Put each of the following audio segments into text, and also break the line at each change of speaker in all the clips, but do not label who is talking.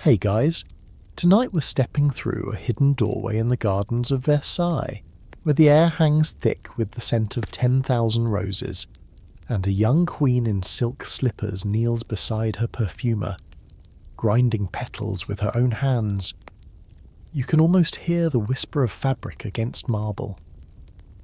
Hey guys, tonight we're stepping through a hidden doorway in the gardens of Versailles, where the air hangs thick with the scent of 10,000 roses, and a young queen in silk slippers kneels beside her perfumer, grinding petals with her own hands. You can almost hear the whisper of fabric against marble,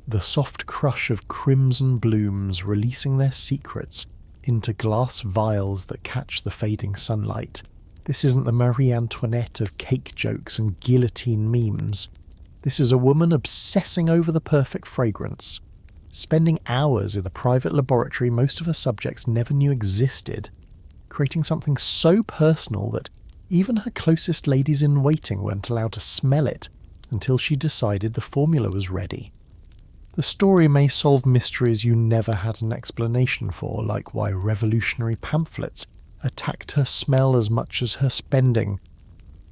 the soft crush of crimson blooms releasing their secrets into glass vials that catch the fading sunlight. This isn't the Marie Antoinette of cake jokes and guillotine memes. This is a woman obsessing over the perfect fragrance, spending hours in the private laboratory most of her subjects never knew existed, creating something so personal that even her closest ladies-in-waiting weren't allowed to smell it until she decided the formula was ready. The story may solve mysteries you never had an explanation for, like why revolutionary pamphlets attacked her smell as much as her spending,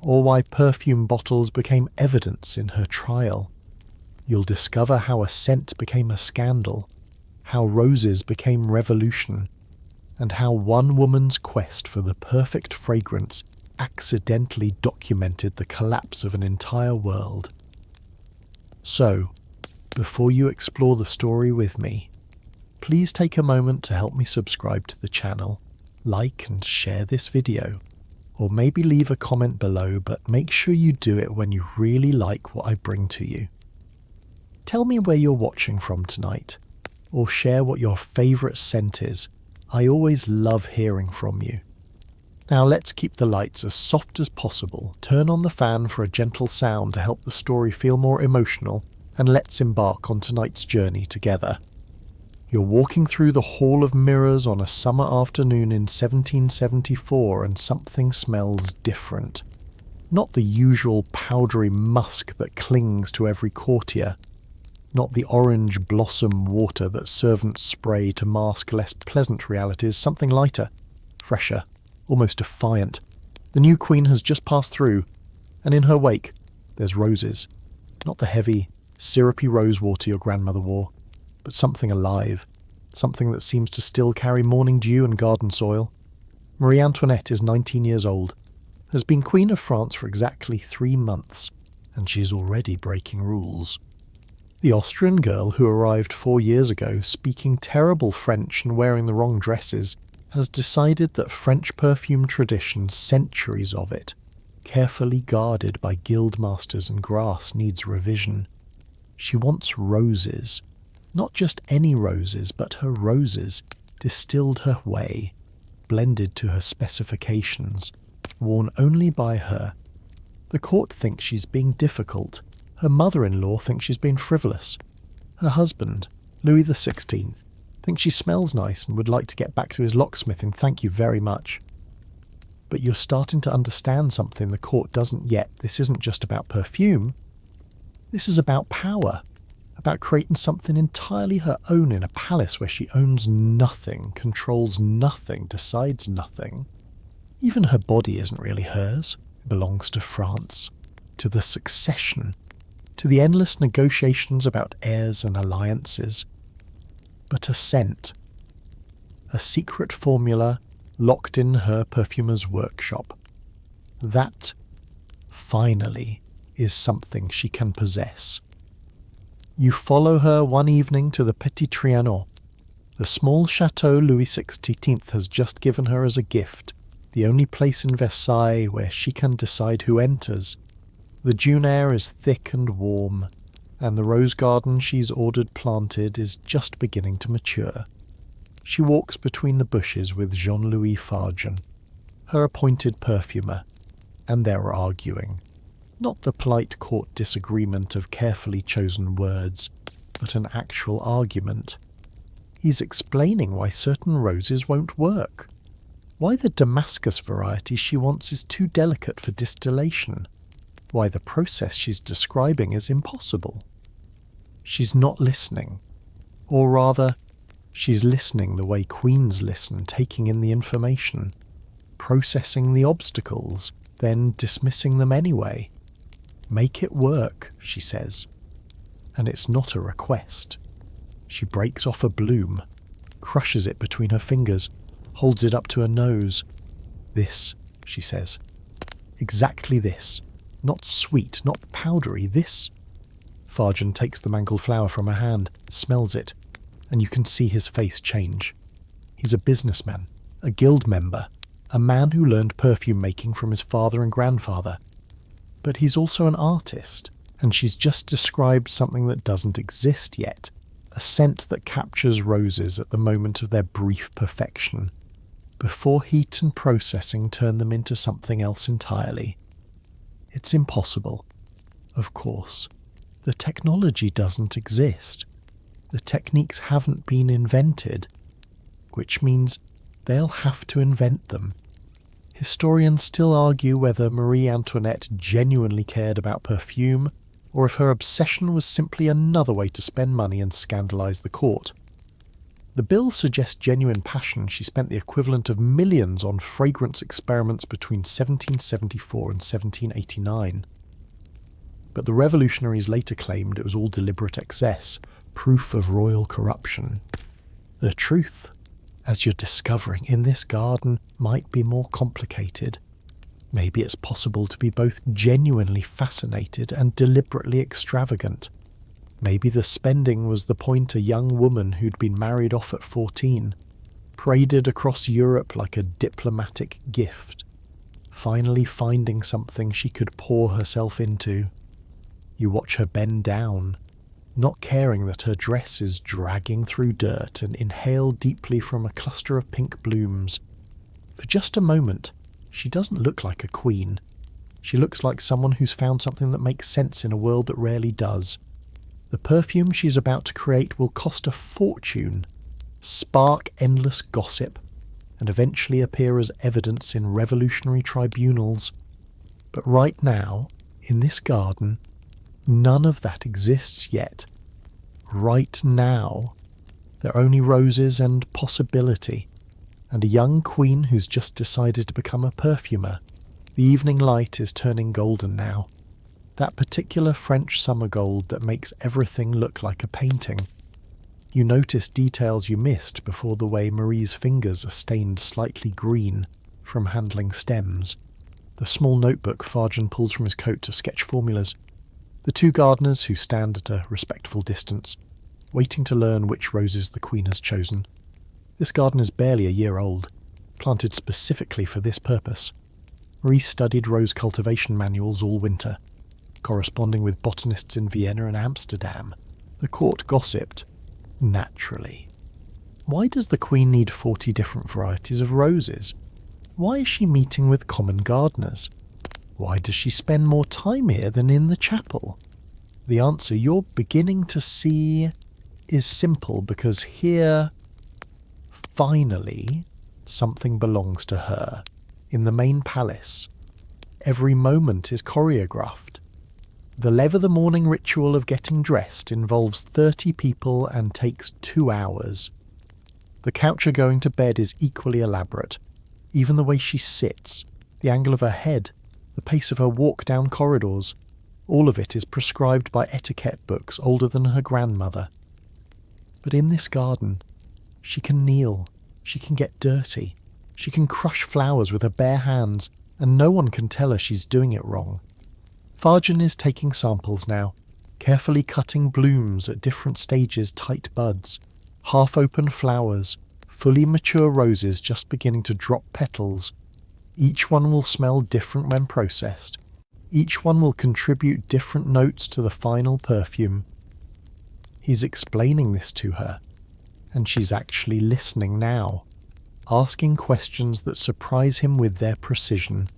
or why perfume bottles became evidence in her trial. You'll discover how a scent became a scandal, how roses became revolution, and how one woman's quest for the perfect fragrance accidentally documented the collapse of an entire world. So, before you explore the story with me, please take a moment to help me subscribe to the channel, like and share this video, or maybe leave a comment below, but make sure you do it when you really like what I bring to you. Tell me where you're watching from tonight, or share what your favourite scent is. I always love hearing from you. Now let's keep the lights as soft as possible, turn on the fan for a gentle sound to help the story feel more emotional, and let's embark on tonight's journey together. You're walking through the Hall of Mirrors on a summer afternoon in 1774 and something smells different. Not the usual powdery musk that clings to every courtier. Not the orange blossom water that servants spray to mask less pleasant realities, something lighter, fresher, almost defiant. The new queen has just passed through, and in her wake there's roses. Not the heavy, syrupy rosewater your grandmother wore, but something alive, something that seems to still carry morning dew and garden soil. Marie Antoinette is 19 years old, has been Queen of France for exactly 3 months, and she is already breaking rules. The Austrian girl who arrived 4 years ago, speaking terrible French and wearing the wrong dresses, has decided that French perfume tradition, centuries of it, carefully guarded by guild masters and grass, needs revision. She wants roses. Not just any roses, but her roses, distilled her way, blended to her specifications, worn only by her. The court thinks she's being difficult. Her mother-in-law thinks she's being frivolous. Her husband, Louis XVI, thinks she smells nice and would like to get back to his locksmithing, thank you very much. But you're starting to understand something the court doesn't yet. This isn't just about perfume. This is about power. About creating something entirely her own in a palace where she owns nothing, controls nothing, decides nothing. Even her body isn't really hers. It belongs to France, to the succession, to the endless negotiations about heirs and alliances. But a scent, a secret formula locked in her perfumer's workshop, that, finally, is something she can possess. You follow her one evening to the Petit Trianon, the small chateau Louis XVI has just given her as a gift, the only place in Versailles where she can decide who enters. The June air is thick and warm, and the rose garden she's ordered planted is just beginning to mature. She walks between the bushes with Jean-Louis Fargen, her appointed perfumer, and they're arguing. Not the polite court disagreement of carefully chosen words, but an actual argument. He's explaining why certain roses won't work. Why the Damascus variety she wants is too delicate for distillation. Why the process she's describing is impossible. She's not listening. Or rather, she's listening the way queens listen, taking in the information, processing the obstacles, then dismissing them anyway. Make it work, she says. And it's not a request. She breaks off a bloom, crushes it between her fingers, holds it up to her nose. This, she says, Exactly this. Not sweet, not powdery, this. Farjan takes the mangled flower from her hand, smells it, and you can see his face change. He's a businessman, a guild member, a man who learned perfume making from his father and grandfather. But he's also an artist, and she's just described something that doesn't exist yet, a scent that captures roses at the moment of their brief perfection, before heat and processing turn them into something else entirely. It's impossible, of course. The technology doesn't exist. The techniques haven't been invented, which means they'll have to invent them. Historians still argue whether Marie Antoinette genuinely cared about perfume, or if her obsession was simply another way to spend money and scandalise the court. The bills suggest genuine passion. She spent the equivalent of millions on fragrance experiments between 1774 and 1789. But the revolutionaries later claimed it was all deliberate excess, proof of royal corruption. The truth, as you're discovering in this garden, might be more complicated. Maybe it's possible to be both genuinely fascinated and deliberately extravagant. Maybe the spending was the point a young woman who'd been married off at 14, paraded across Europe like a diplomatic gift, finally finding something she could pour herself into. You watch her bend down, not caring that her dress is dragging through dirt, and inhale deeply from a cluster of pink blooms. For just a moment, she doesn't look like a queen. She looks like someone who's found something that makes sense in a world that rarely does. The perfume she's about to create will cost a fortune, spark endless gossip, and eventually appear as evidence in revolutionary tribunals. But right now, in this garden, none of that exists yet. Right now, there are only roses and possibility, and a young queen who's just decided to become a perfumer. The evening light is turning golden now. That particular French summer gold that makes everything look like a painting. You notice details you missed before, the way Marie's fingers are stained slightly green from handling stems. The small notebook Farjan pulls from his coat to sketch formulas. The two gardeners who stand at a respectful distance, waiting to learn which roses the queen has chosen. This garden is barely a year old, planted specifically for this purpose. Marie studied rose cultivation manuals all winter, corresponding with botanists in Vienna and Amsterdam. The court gossiped, naturally. Why does the queen need 40 different varieties of roses? Why is she meeting with common gardeners? Why does she spend more time here than in the chapel? The answer you're beginning to see is simple, because here, finally, something belongs to her. In the main palace, every moment is choreographed. The Lever the morning ritual of getting dressed involves 30 people and takes 2 hours. The couch of going to bed is equally elaborate. Even the way she sits, the angle of her head, the pace of her walk down corridors, all of it is prescribed by etiquette books older than her grandmother. But in this garden, she can kneel, she can get dirty, she can crush flowers with her bare hands, and no one can tell her she's doing it wrong. Farjan is taking samples now, carefully cutting blooms at different stages, tight buds, half-open flowers, fully mature roses just beginning to drop petals. Each one will smell different when processed. Each one will contribute different notes to the final perfume. He's explaining this to her, and she's actually listening now, asking questions that surprise him with their precision.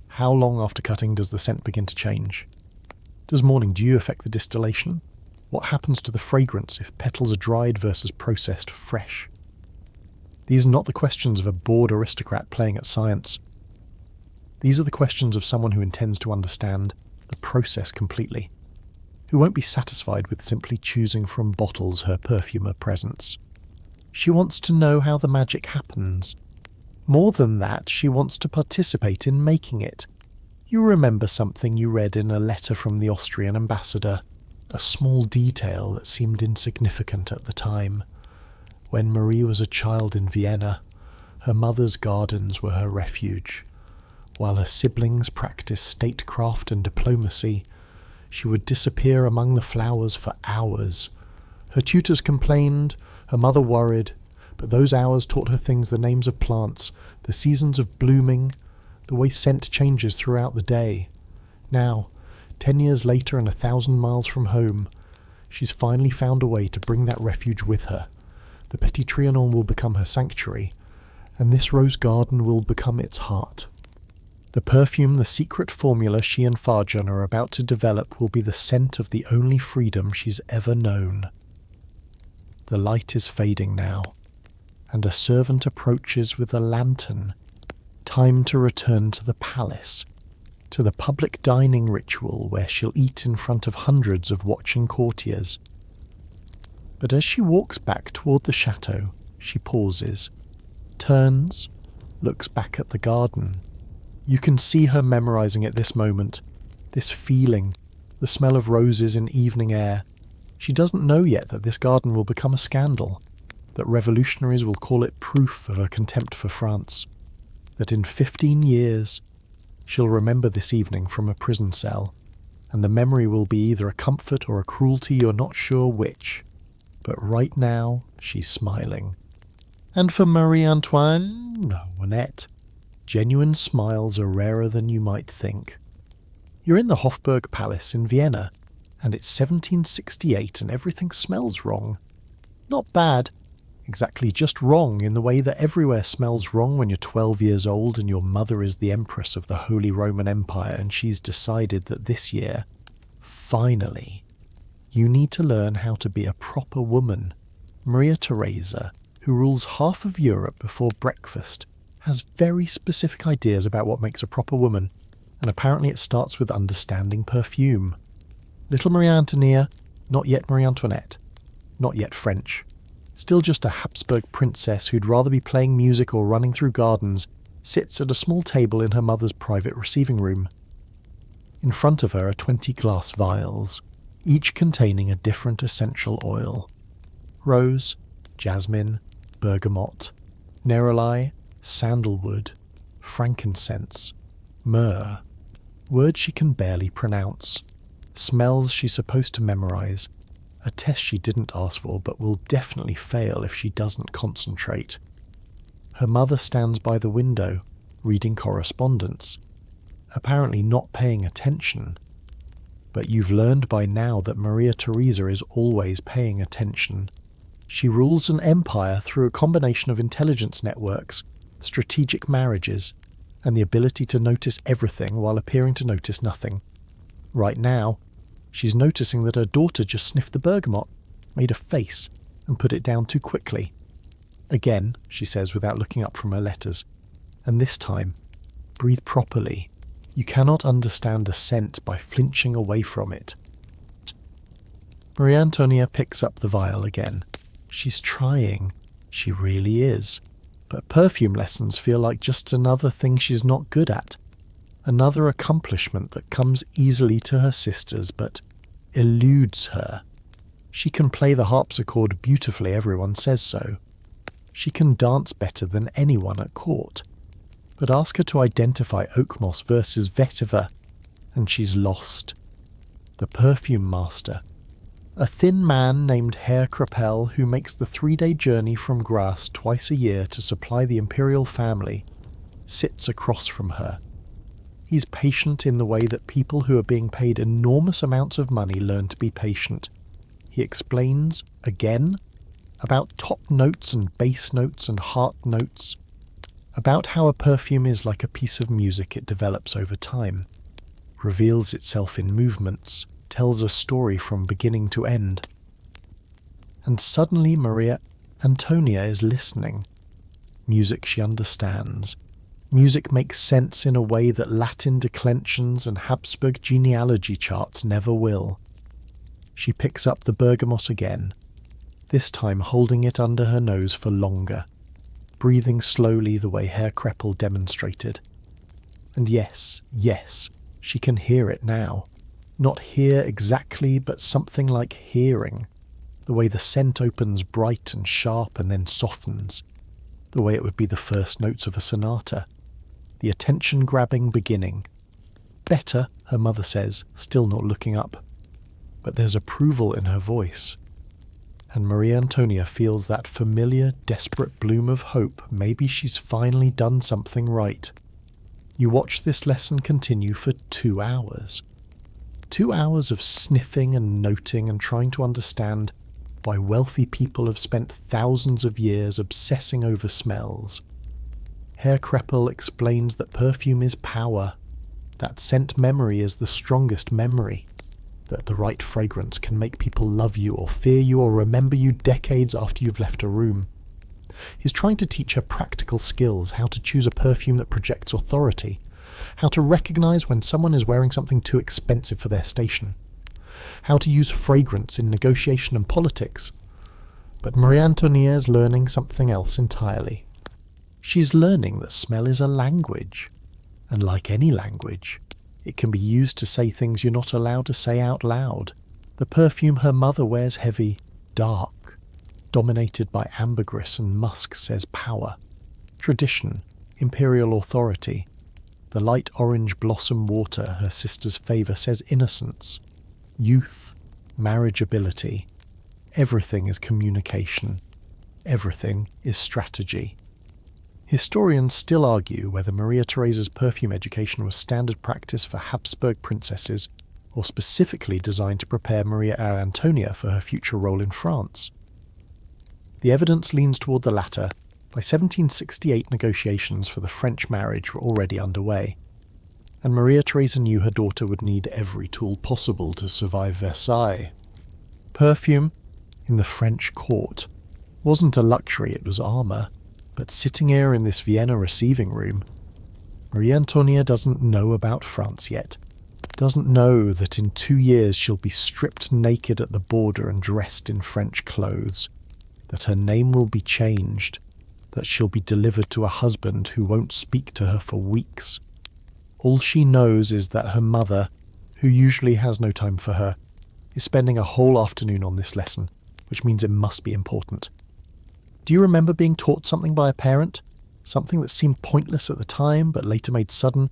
How long after cutting does the scent begin to change? Does morning dew affect the distillation? What happens to the fragrance if petals are dried versus processed fresh? These are not the questions of a bored aristocrat playing at science. These are the questions of someone who intends to understand the process completely, who won't be satisfied with simply choosing from bottles her perfumer presents. She wants to know how the magic happens. More than that, she wants to participate in making it. You remember something you read in a letter from the Austrian ambassador, a small detail that seemed insignificant at the time. When Marie was a child in Vienna, her mother's gardens were her refuge. While her siblings practiced statecraft and diplomacy, she would disappear among the flowers for hours. Her tutors complained, her mother worried, but those hours taught her things: the names of plants, the seasons of blooming, the way scent changes throughout the day. Now, 10 years later and 1,000 miles from home, she's finally found a way to bring that refuge with her. The Petit Trianon will become her sanctuary, and this rose garden will become its heart. The perfume, the secret formula she and Farjan are about to develop, will be the scent of the only freedom she's ever known. The light is fading now, and a servant approaches with a lantern. Time to return to the palace, to the public dining ritual where she'll eat in front of hundreds of watching courtiers. But as she walks back toward the chateau, she pauses, turns, looks back at the garden. You can see her memorizing at this moment, this feeling, the smell of roses in evening air. She doesn't know yet that this garden will become a scandal, that revolutionaries will call it proof of her contempt for France, that in 15 years she'll remember this evening from a prison cell, and the memory will be either a comfort or a cruelty, you're not sure which. But right now, she's smiling. And for Antoinette, genuine smiles are rarer than you might think. You're in the Hofburg Palace in Vienna, and it's 1768 and everything smells wrong. Not bad, exactly just wrong in the way that everywhere smells wrong when you're 12 years old and your mother is the Empress of the Holy Roman Empire and she's decided that this year, finally, you need to learn how to be a proper woman. Maria Theresa, who rules half of Europe before breakfast, has very specific ideas about what makes a proper woman, and apparently it starts with understanding perfume. Little Marie Antoinette, not yet Marie Antoinette, not yet French, still just a Habsburg princess who'd rather be playing music or running through gardens, sits at a small table in her mother's private receiving room. In front of her are 20 glass vials, each containing a different essential oil: rose, jasmine, bergamot, neroli, sandalwood, frankincense, myrrh, words she can barely pronounce, smells she's supposed to memorize, a test she didn't ask for but will definitely fail if she doesn't concentrate. Her mother stands by the window, reading correspondence, apparently not paying attention. But you've learned by now that Maria Theresa is always paying attention. She rules an empire through a combination of intelligence networks, strategic marriages, and the ability to notice everything while appearing to notice nothing. Right now, she's noticing that her daughter just sniffed the bergamot, made a face, and put it down too quickly. Again, she says without looking up from her letters, and this time, breathe properly. You cannot understand a scent by flinching away from it. Marie Antoinette picks up the vial again. She's trying. She really is. But perfume lessons feel like just another thing she's not good at. Another accomplishment that comes easily to her sisters but eludes her. She can play the harpsichord beautifully, everyone says so. She can dance better than anyone at court. But ask her to identify oak moss versus vetiver, and she's lost. The perfume master, a thin man named Herr Krapel who makes the 3-day journey from Grasse twice a year to supply the imperial family, sits across from her. He's patient in the way that people who are being paid enormous amounts of money learn to be patient. He explains, again, about top notes and bass notes and heart notes, about how a perfume is like a piece of music. It develops over time, reveals itself in movements, tells a story from beginning to end. And suddenly Maria Antoinette is listening. Music she understands. Music makes sense in a way that Latin declensions and Habsburg genealogy charts never will. She picks up the bergamot again, this time holding it under her nose for longer, breathing slowly the way Herr Krapel demonstrated. And yes, she can hear it now. Not hear exactly, but something like hearing. The way the scent opens bright and sharp and then softens. The way it would be the first notes of a sonata. the attention-grabbing beginning. Better, her mother says, still not looking up. But there's approval in her voice. And Maria Antonia feels that familiar, desperate bloom of hope. Maybe she's finally done something right. You watch this lesson continue for 2 hours. 2 hours of sniffing and noting and trying to understand why wealthy people have spent thousands of years obsessing over smells. Herr Kreppel explains that perfume is power, that scent memory is the strongest memory, that the right fragrance can make people love you or fear you or remember you decades after you've left a room. He's trying to teach her practical skills, how to choose a perfume that projects authority, how to recognize when someone is wearing something too expensive for their station, how to use fragrance in negotiation and politics. But Maria Antonia is learning something else entirely. She's learning that smell is a language, and like any language, it can be used to say things you're not allowed to say out loud. The perfume her mother wears heavy, dark, dominated by ambergris and musk, says power, tradition, imperial authority. The light orange blossom water her sisters favour says innocence, youth, marriageability. Everything is communication. Everything is strategy. Historians still argue whether Maria Theresa's perfume education was standard practice for Habsburg princesses or specifically designed to prepare Maria Antonia for her future role in France. The evidence leans toward the latter. By 1768, negotiations for the French marriage were already underway, and Maria Theresa knew her daughter would need every tool possible to survive Versailles. Perfume, in the French court, wasn't a luxury, it was armour. But sitting here in this Vienna receiving room, Maria Antonia doesn't know about France yet, doesn't know that in 2 years she'll be stripped naked at the border and dressed in French clothes, that her name will be changed, that she'll be delivered to a husband who won't speak to her for weeks. All she knows is that her mother, who usually has no time for her, is spending a whole afternoon on this lesson, which means it must be important. Do you remember being taught something by a parent? Something that seemed pointless at the time, but later made sudden,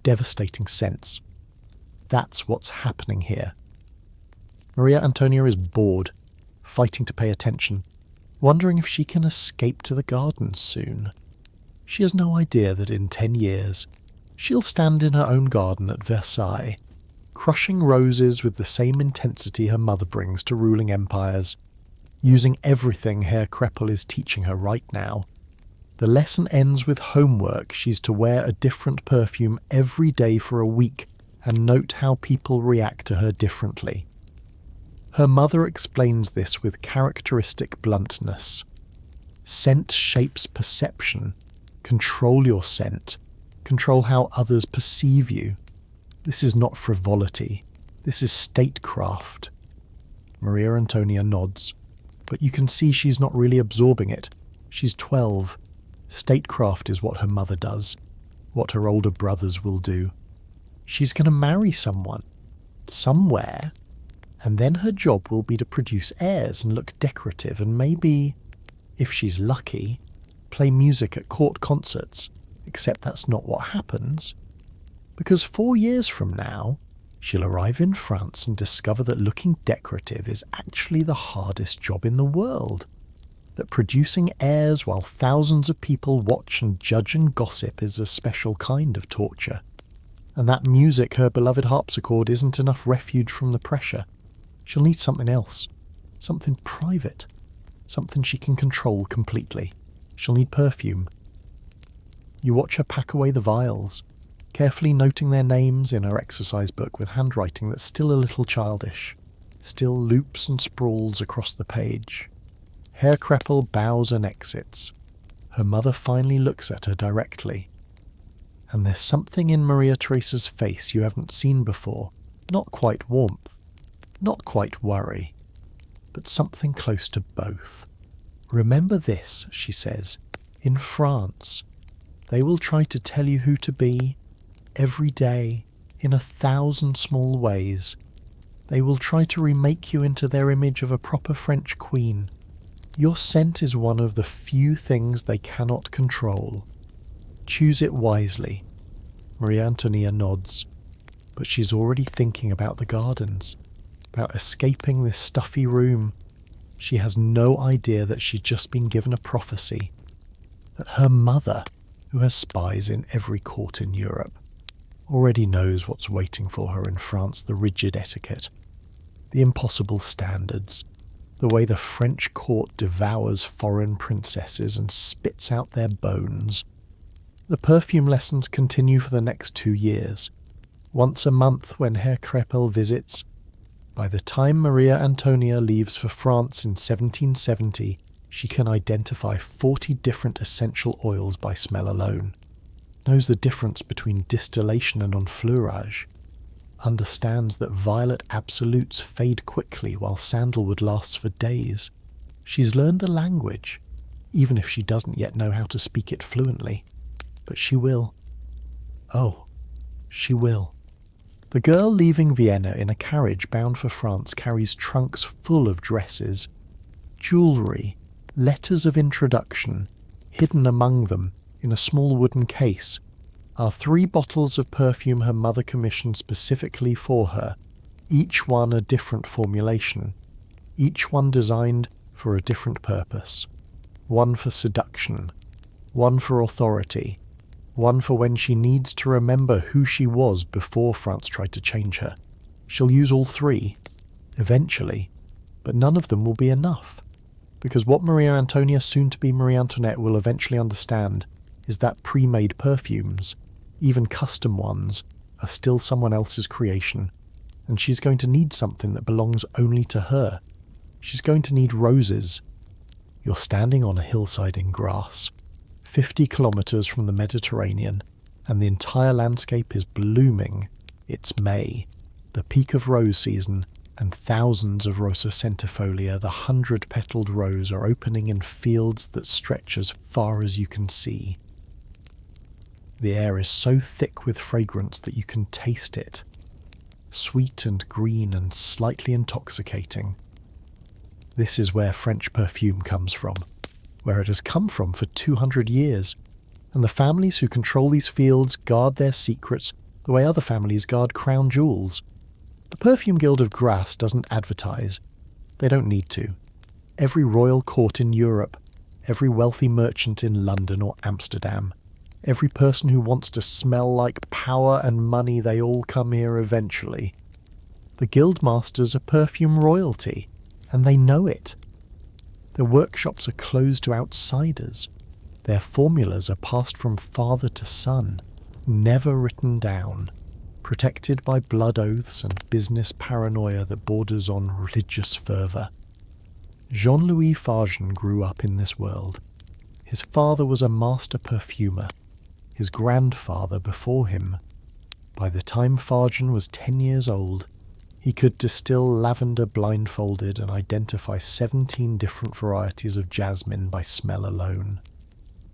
devastating sense. That's what's happening here. Maria Antonia is bored, fighting to pay attention, wondering if she can escape to the gardens soon. She has no idea that in 10 years, she'll stand in her own garden at Versailles, crushing roses with the same intensity her mother brings to ruling empires, using everything Herr Kreppel is teaching her right now. The lesson ends with homework. She's to wear a different perfume every day for a week and note how people react to her differently. Her mother explains this with characteristic bluntness. Scent shapes perception. Control your scent. Control how others perceive you. This is not frivolity. This is statecraft. Maria Antonia nods. But you can see she's not really absorbing it. She's 12. Statecraft is what her mother does, what her older brothers will do. She's going to marry someone, somewhere, and then her job will be to produce heirs and look decorative and maybe, if she's lucky, play music at court concerts, except that's not what happens. Because 4 years from now, she'll arrive in France and discover that looking decorative is actually the hardest job in the world, that producing heirs while thousands of people watch and judge and gossip is a special kind of torture, and that music, her beloved harpsichord, isn't enough refuge from the pressure. She'll need something else, something private, something she can control completely. She'll need perfume. You watch her pack away the vials, carefully noting their names in her exercise book with handwriting that's still a little childish, still loops and sprawls across the page. Herr Kreppel bows and exits. Her mother finally looks at her directly. And there's something in Maria Theresa's face you haven't seen before. Not quite warmth, not quite worry, but something close to both. Remember this, she says, in France, they will try to tell you who to be, every day, in 1,000 small ways. They will try to remake you into their image of a proper French queen. Your scent is one of the few things they cannot control. Choose it wisely. Maria Antonia nods, but she's already thinking about the gardens, about escaping this stuffy room. She has no idea that she's just been given a prophecy, that her mother, who has spies in every court in Europe, already knows what's waiting for her in France, the rigid etiquette, the impossible standards, the way the French court devours foreign princesses and spits out their bones. The perfume lessons continue for the next 2 years, once a month when Herr Krepel visits. By the time Maria Antonia leaves for France in 1770, she can identify 40 different essential oils by smell alone, knows the difference between distillation and enfleurage, understands that violet absolutes fade quickly while sandalwood lasts for days. She's learned the language, even if she doesn't yet know how to speak it fluently. But she will. Oh, she will. The girl leaving Vienna in a carriage bound for France carries trunks full of dresses, jewellery, letters of introduction. Hidden among them, in a small wooden case, are 3 bottles of perfume her mother commissioned specifically for her, each one a different formulation, each one designed for a different purpose. One for seduction, one for authority, one for when she needs to remember who she was before France tried to change her. She'll use all 3, eventually, but none of them will be enough, because what Maria Antonia, soon to be Marie Antoinette, will eventually understand is that pre-made perfumes, even custom ones, are still someone else's creation, and she's going to need something that belongs only to her. She's going to need roses. You're standing on a hillside in Grasse, 50 kilometres from the Mediterranean, and the entire landscape is blooming. It's May, the peak of rose season, and thousands of Rosa centifolia, the 100-petalled rose, are opening in fields that stretch as far as you can see. The air is so thick with fragrance that you can taste it, sweet and green and slightly intoxicating. This is where French perfume comes from, where it has come from for 200 years, and the families who control these fields guard their secrets the way other families guard crown jewels. The Perfume Guild of Grasse doesn't advertise. They don't need to. Every royal court in Europe, every wealthy merchant in London or Amsterdam, every person who wants to smell like power and money, they all come here eventually. The guild masters are perfume royalty, and they know it. Their workshops are closed to outsiders. Their formulas are passed from father to son, never written down, protected by blood oaths and business paranoia that borders on religious fervour. Jean-Louis Fargen grew up in this world. His father was a master perfumer, his grandfather before him. By the time Fargen was 10 years old, he could distill lavender blindfolded and identify 17 different varieties of jasmine by smell alone.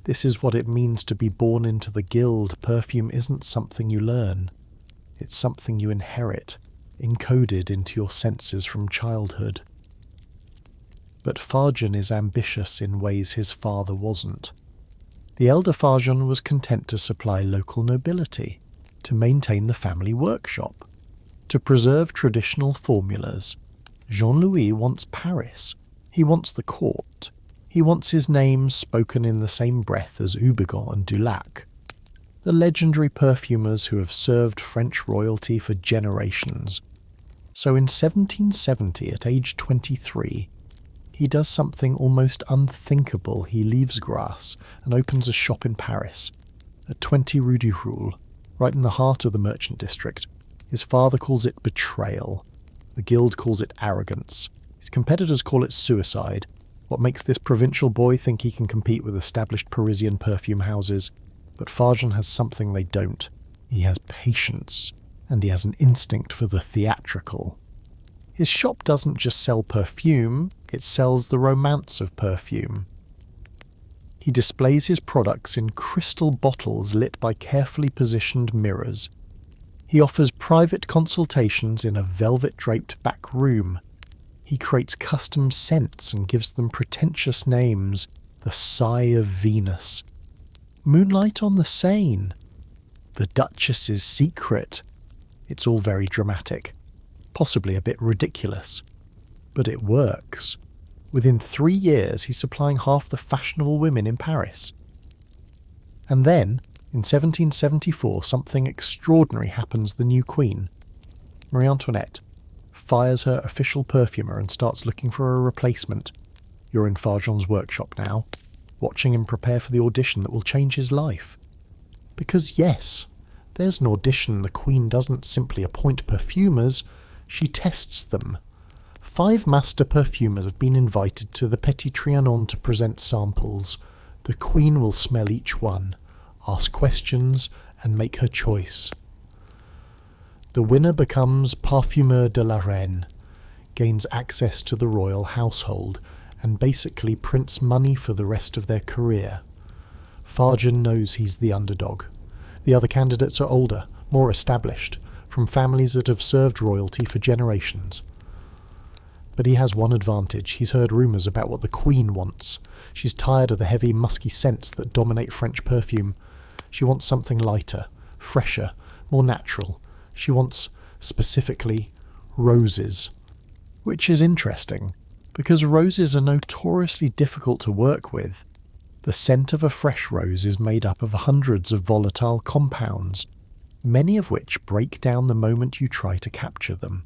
This is what it means to be born into the guild. Perfume isn't something you learn. It's something you inherit, encoded into your senses from childhood. But Fargen is ambitious in ways his father wasn't. The elder Fargen was content to supply local nobility, to maintain the family workshop, to preserve traditional formulas. Jean-Louis wants Paris. He wants the court. He wants his name spoken in the same breath as Houbigant and Dulac, the legendary perfumers who have served French royalty for generations. So in 1770, at age 23, he does something almost unthinkable. He leaves Grasse and opens a shop in Paris, at 20 Rue du Roule, right in the heart of the merchant district. His father calls it betrayal. The guild calls it arrogance. His competitors call it suicide. What makes this provincial boy think he can compete with established Parisian perfume houses? But Fargen has something they don't. He has patience, and he has an instinct for the theatrical. His shop doesn't just sell perfume, it sells the romance of perfume. He displays his products in crystal bottles lit by carefully positioned mirrors. He offers private consultations in a velvet-draped back room. He creates custom scents and gives them pretentious names, the Sigh of Venus, Moonlight on the Seine, The Duchess's secret. It's all very dramatic, possibly a bit ridiculous. But it works. Within 3 years, he's supplying half the fashionable women in Paris. And then, in 1774, something extraordinary happens to the new queen. Marie Antoinette fires her official perfumer and starts looking for a replacement. You're in Fargen's workshop now, watching him prepare for the audition that will change his life. Because yes, there's an audition. The queen doesn't simply appoint perfumers, she tests them. 5 master perfumers have been invited to the Petit Trianon to present samples. The queen will smell each one, ask questions, and make her choice. The winner becomes Parfumeur de la Reine, gains access to the royal household, and basically prints money for the rest of their career. Fargen knows he's the underdog. The other candidates are older, more established, from families that have served royalty for generations. But he has one advantage. He's heard rumours about what the Queen wants. She's tired of the heavy, musky scents that dominate French perfume. She wants something lighter, fresher, more natural. She wants, specifically, roses. Which is interesting, because roses are notoriously difficult to work with. The scent of a fresh rose is made up of hundreds of volatile compounds, many of which break down the moment you try to capture them.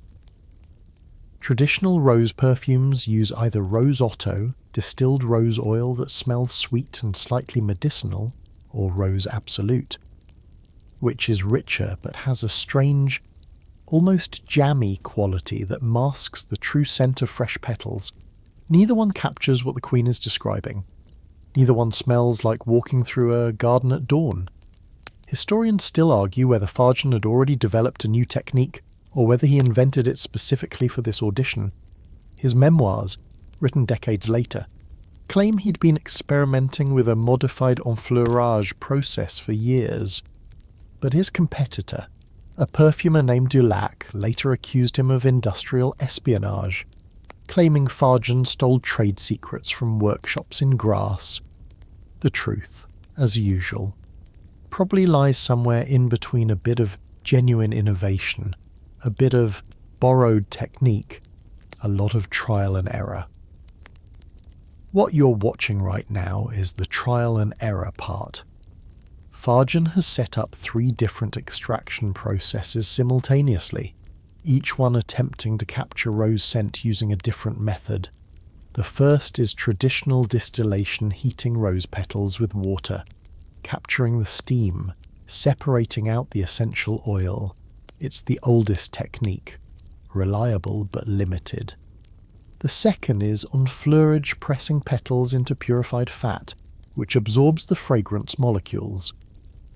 Traditional rose perfumes use either rose otto, distilled rose oil that smells sweet and slightly medicinal, or rose absolute, which is richer but has a strange, almost jammy quality that masks the true scent of fresh petals. Neither one captures what the queen is describing. Neither one smells like walking through a garden at dawn. Historians still argue whether Fargen had already developed a new technique or whether he invented it specifically for this audition. His memoirs, written decades later, claim he'd been experimenting with a modified enfleurage process for years. But his competitor, a perfumer named Dulac, later accused him of industrial espionage, claiming Fargen stole trade secrets from workshops in Grasse. The truth, as usual, probably lies somewhere in between a bit of genuine innovation, a bit of borrowed technique, a lot of trial and error. What you're watching right now is the trial and error part. Fargen has set up 3 different extraction processes simultaneously, each one attempting to capture rose scent using a different method. The first is traditional distillation, heating rose petals with water, capturing the steam, separating out the essential oil. It's the oldest technique, reliable but limited. The second is enfleurage, pressing petals into purified fat, which absorbs the fragrance molecules,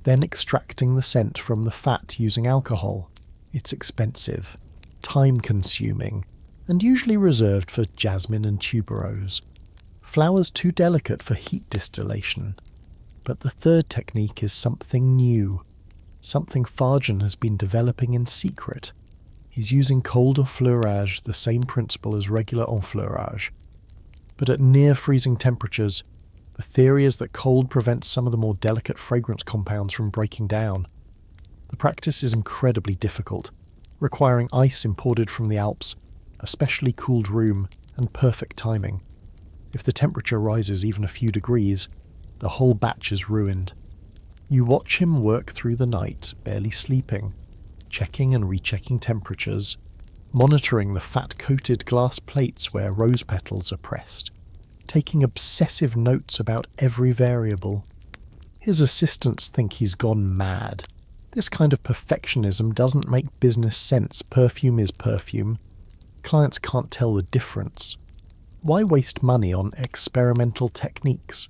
then extracting the scent from the fat using alcohol. It's expensive, time-consuming, and usually reserved for jasmine and tuberose. Flowers too delicate for heat distillation. But the third technique is something new, something Fargen has been developing in secret. He's using cold enfleurage, the same principle as regular enfleurage. But at near freezing temperatures, the theory is that cold prevents some of the more delicate fragrance compounds from breaking down. The practice is incredibly difficult, requiring ice imported from the Alps, a specially cooled room, and perfect timing. If the temperature rises even a few degrees, the whole batch is ruined. You watch him work through the night, barely sleeping, checking and rechecking temperatures, monitoring the fat-coated glass plates where rose petals are pressed, taking obsessive notes about every variable. His assistants think he's gone mad. This kind of perfectionism doesn't make business sense. Perfume is perfume. Clients can't tell the difference. Why waste money on experimental techniques?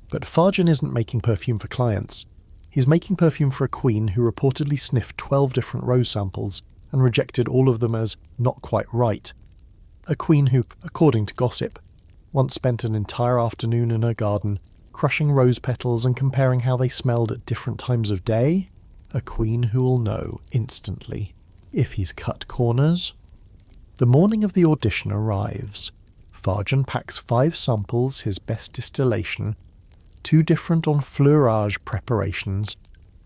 But Fargen isn't making perfume for clients. He's making perfume for a queen who reportedly sniffed 12 different rose samples and rejected all of them as not quite right. A queen who, according to gossip, once spent an entire afternoon in her garden crushing rose petals and comparing how they smelled at different times of day. A queen who will know instantly if he's cut corners. The morning of the audition arrives. Fargen packs 5 samples, his best distillation, 2 different enfleurage preparations,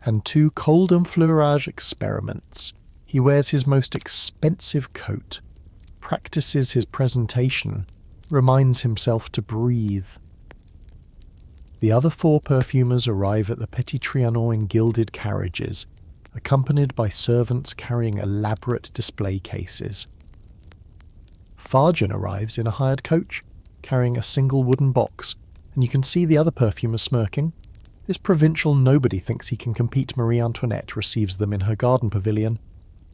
and 2 Col d'Enfleurage experiments. He wears his most expensive coat, practices his presentation, reminds himself to breathe. The other 4 perfumers arrive at the Petit Trianon in gilded carriages, accompanied by servants carrying elaborate display cases. Fargen arrives in a hired coach, carrying a single wooden box, and you can see the other perfumers smirking. This provincial nobody thinks he can compete. Marie Antoinette receives them in her garden pavilion.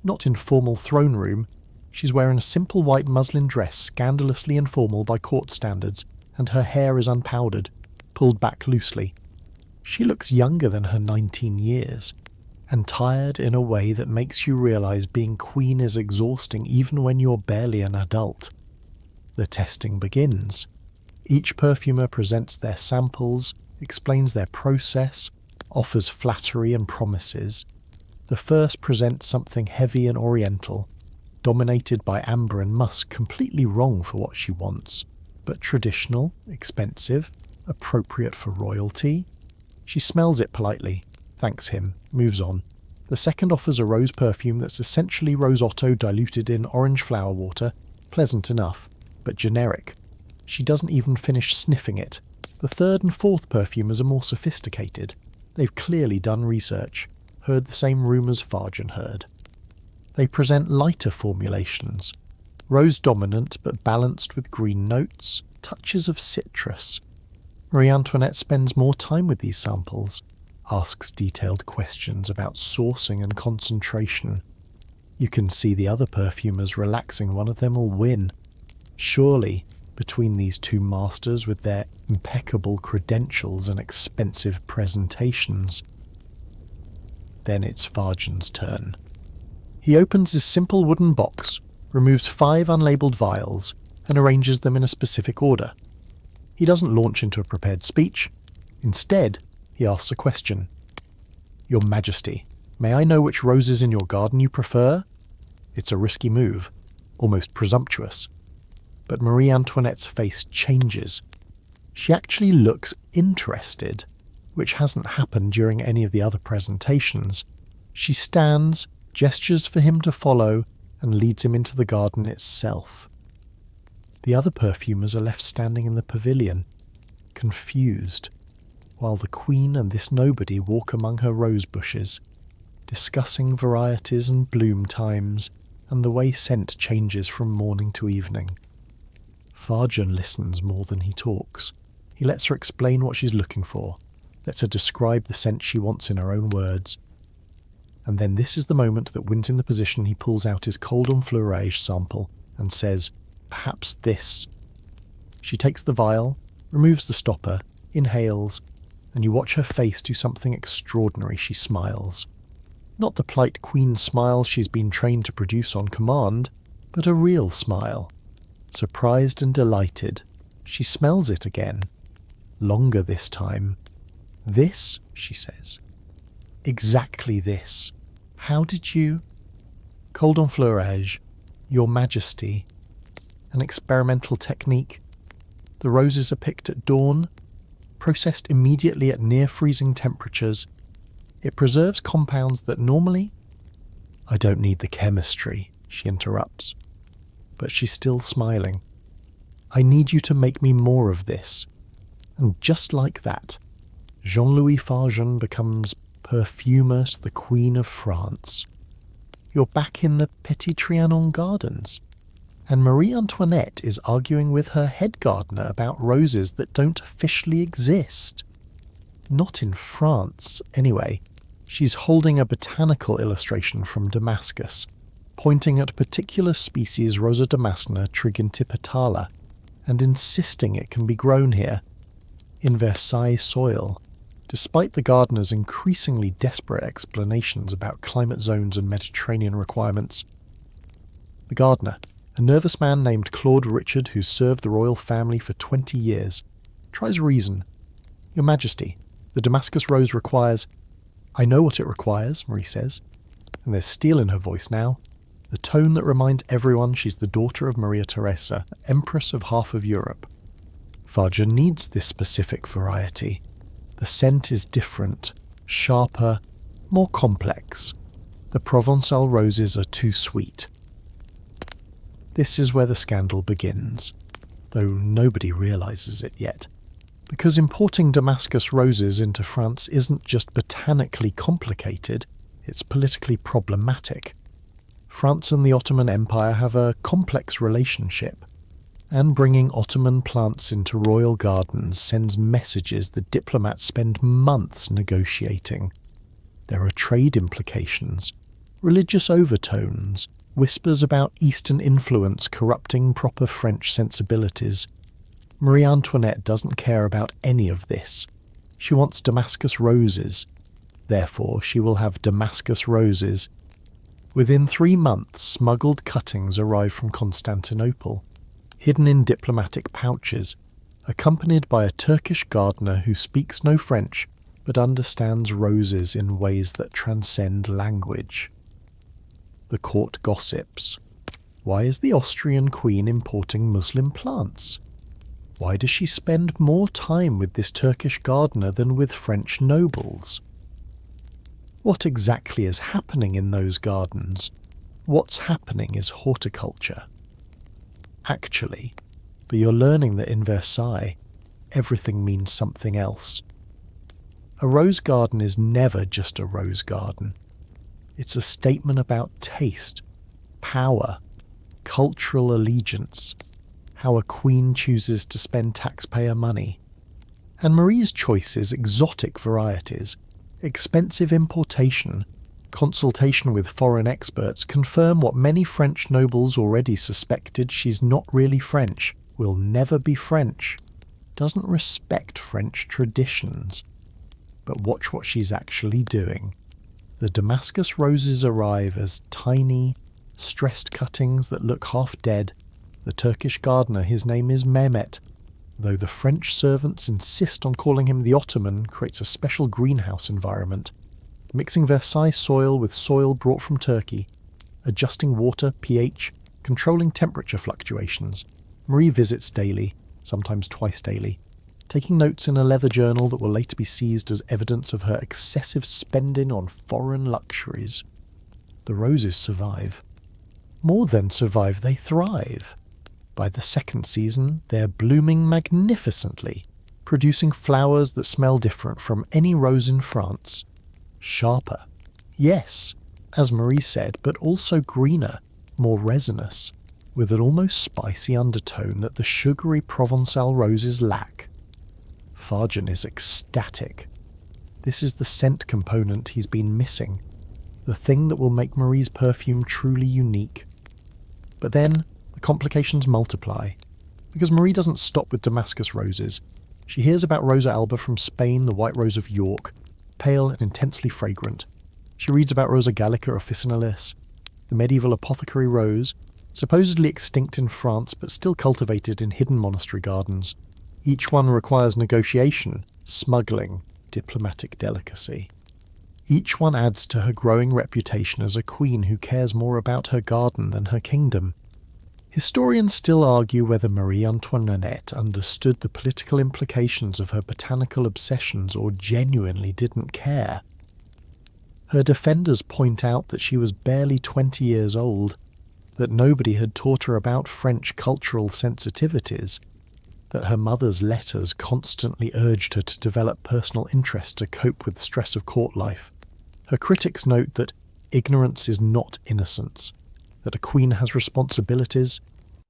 Not in formal throne room, she's wearing a simple white muslin dress scandalously informal by court standards, and her hair is unpowdered, pulled back loosely. She looks younger than her 19 years, and tired in a way that makes you realise being queen is exhausting even when you're barely an adult. The testing begins. Each perfumer presents their samples, explains their process, offers flattery and promises. The first presents something heavy and oriental, dominated by amber and musk, completely wrong for what she wants, but traditional, expensive, appropriate for royalty. She smells it politely, thanks him, moves on. The second offers a rose perfume that's essentially Rose Otto diluted in orange flower water, pleasant enough, but generic. She doesn't even finish sniffing it. The third and fourth perfumers are more sophisticated. They've clearly done research, heard the same rumours Fargen heard. They present lighter formulations, rose dominant but balanced with green notes, touches of citrus. Marie Antoinette spends more time with these samples, asks detailed questions about sourcing and concentration. You can see the other perfumers relaxing. One of them will win. Surely, between these 2 masters with their impeccable credentials and expensive presentations. Then it's Fargen's turn. He opens his simple wooden box, removes 5 unlabelled vials, and arranges them in a specific order. He doesn't launch into a prepared speech. Instead, he asks a question. "Your Majesty, may I know which roses in your garden you prefer?" It's a risky move, almost presumptuous. But Marie Antoinette's face changes. She actually looks interested, which hasn't happened during any of the other presentations. She stands, gestures for him to follow, and leads him into the garden itself. The other perfumers are left standing in the pavilion, confused, while the queen and this nobody walk among her rose bushes, discussing varieties and bloom times, and the way scent changes from morning to evening. Fargen listens more than he talks. He lets her explain what she's looking for, lets her describe the scent she wants in her own words. And then this is the moment that wins him the position. He pulls out his Col d'Enfleurage sample and says, "Perhaps this." She takes the vial, removes the stopper, inhales, and you watch her face do something extraordinary. She smiles. Not the polite queen smile she's been trained to produce on command, but a real smile. Surprised and delighted, she smells it again. Longer this time. "This," she says. "Exactly this. How did you—" "Col d'Enfleurage, Your Majesty. An experimental technique. The roses are picked at dawn, processed immediately at near-freezing temperatures. It preserves compounds that normally—" "I don't need the chemistry," she interrupts. But she's still smiling. "I need you to make me more of this." And just like that, Jean-Louis Fargen becomes perfumer to the Queen of France. You're back in the Petit Trianon gardens, and Marie Antoinette is arguing with her head gardener about roses that don't officially exist. Not in France, anyway. She's holding a botanical illustration from Damascus, pointing at particular species Rosa damascena trigantipetala, and insisting it can be grown here, in Versailles soil, despite the gardener's increasingly desperate explanations about climate zones and Mediterranean requirements. The gardener, a nervous man named Claude Richard who's served the royal family for 20 years, tries reason. "Your Majesty, the Damascus rose requires—" "I know what it requires," Marie says, and there's steel in her voice now, the tone that reminds everyone she's the daughter of Maria Theresa, Empress of half of Europe. "Fargen needs this specific variety. The scent is different, sharper, more complex. The Provençal roses are too sweet. This is where the scandal begins, though nobody realises it yet, because importing Damascus roses into France isn't just botanically complicated, it's politically problematic. France and the Ottoman Empire have a complex relationship, and bringing Ottoman plants into royal gardens sends messages that diplomats spend months negotiating. There are trade implications, religious overtones, whispers about Eastern influence corrupting proper French sensibilities. Marie Antoinette doesn't care about any of this. She wants Damascus roses. Therefore, she will have Damascus roses. Within 3 months, smuggled cuttings arrive from Constantinople, hidden in diplomatic pouches, accompanied by a Turkish gardener who speaks no French but understands roses in ways that transcend language. The court gossips. Why is the Austrian queen importing Muslim plants? Why does she spend more time with this Turkish gardener than with French nobles? What exactly is happening in those gardens? What's happening is horticulture. Actually, but you're learning that in Versailles, everything means something else. A rose garden is never just a rose garden. It's a statement about taste, power, cultural allegiance, how a queen chooses to spend taxpayer money. And Marie's choices, exotic varieties, expensive importation, consultation with foreign experts confirm what many French nobles already suspected: she's not really French, will never be French, doesn't respect French traditions. But watch what she's actually doing. The Damascus roses arrive as tiny, stressed cuttings that look half dead. The Turkish gardener, his name is Mehmet. Though the French servants insist on calling him the Ottoman, creates a special greenhouse environment, mixing Versailles soil with soil brought from Turkey, adjusting water, pH, controlling temperature fluctuations. Marie visits daily, sometimes twice daily, taking notes in a leather journal that will later be seized as evidence of her excessive spending on foreign luxuries. The roses survive. More than survive, they thrive. By the second season, they're blooming magnificently, producing flowers that smell different from any rose in France. Sharper, yes, as Marie said, but also greener, more resinous, with an almost spicy undertone that the sugary Provençal roses lack. Farjan is ecstatic. This is the scent component he's been missing, the thing that will make Marie's perfume truly unique. But then, the complications multiply, because Marie doesn't stop with Damascus roses. She hears about Rosa alba from Spain, the white rose of York, pale and intensely fragrant. She reads about Rosa gallica officinalis, the medieval apothecary rose, supposedly extinct in France but still cultivated in hidden monastery gardens. Each one requires negotiation, smuggling, diplomatic delicacy. Each one adds to her growing reputation as a queen who cares more about her garden than her kingdom. Historians still argue whether Marie Antoinette understood the political implications of her botanical obsessions or genuinely didn't care. Her defenders point out that she was barely 20 years old, that nobody had taught her about French cultural sensitivities, that her mother's letters constantly urged her to develop personal interest to cope with the stress of court life. Her critics note that ignorance is not innocence, that a queen has responsibilities,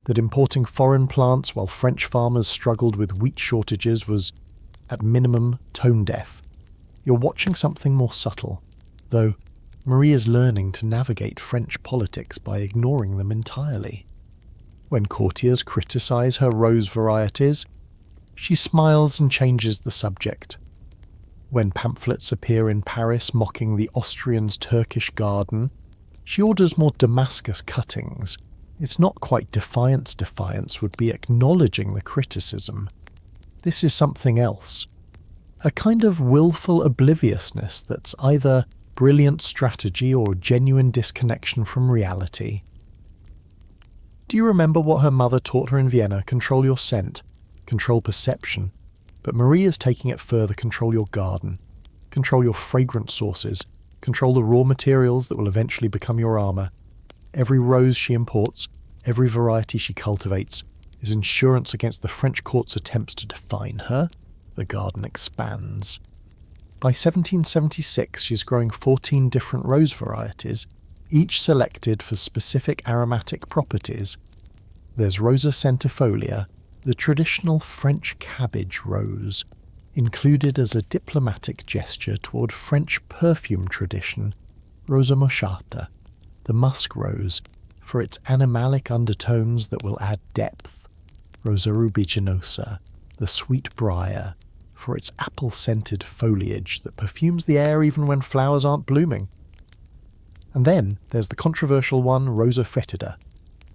that importing foreign plants while French farmers struggled with wheat shortages was, at minimum, tone-deaf. You're watching something more subtle, though Marie is learning to navigate French politics by ignoring them entirely. When courtiers criticize her rose varieties, she smiles and changes the subject. When pamphlets appear in Paris mocking the Austrians' Turkish garden, she orders more Damascus cuttings. It's not quite defiance. Defiance would be acknowledging the criticism. This is something else. A kind of willful obliviousness that's either brilliant strategy or genuine disconnection from reality. Do you remember what her mother taught her in Vienna? Control your scent, control perception. But Marie is taking it further: control your garden, control your fragrance sources, control the raw materials that will eventually become your armour. Every rose she imports, every variety she cultivates, is insurance against the French court's attempts to define her. The garden expands. By 1776, she's growing 14 different rose varieties, each selected for specific aromatic properties. There's Rosa centifolia, the traditional French cabbage rose, included as a diplomatic gesture toward French perfume tradition, Rosa moschata, the musk rose, for its animalic undertones that will add depth, Rosa rubiginosa, the sweet briar, for its apple-scented foliage that perfumes the air even when flowers aren't blooming. And then there's the controversial one, Rosa fetida,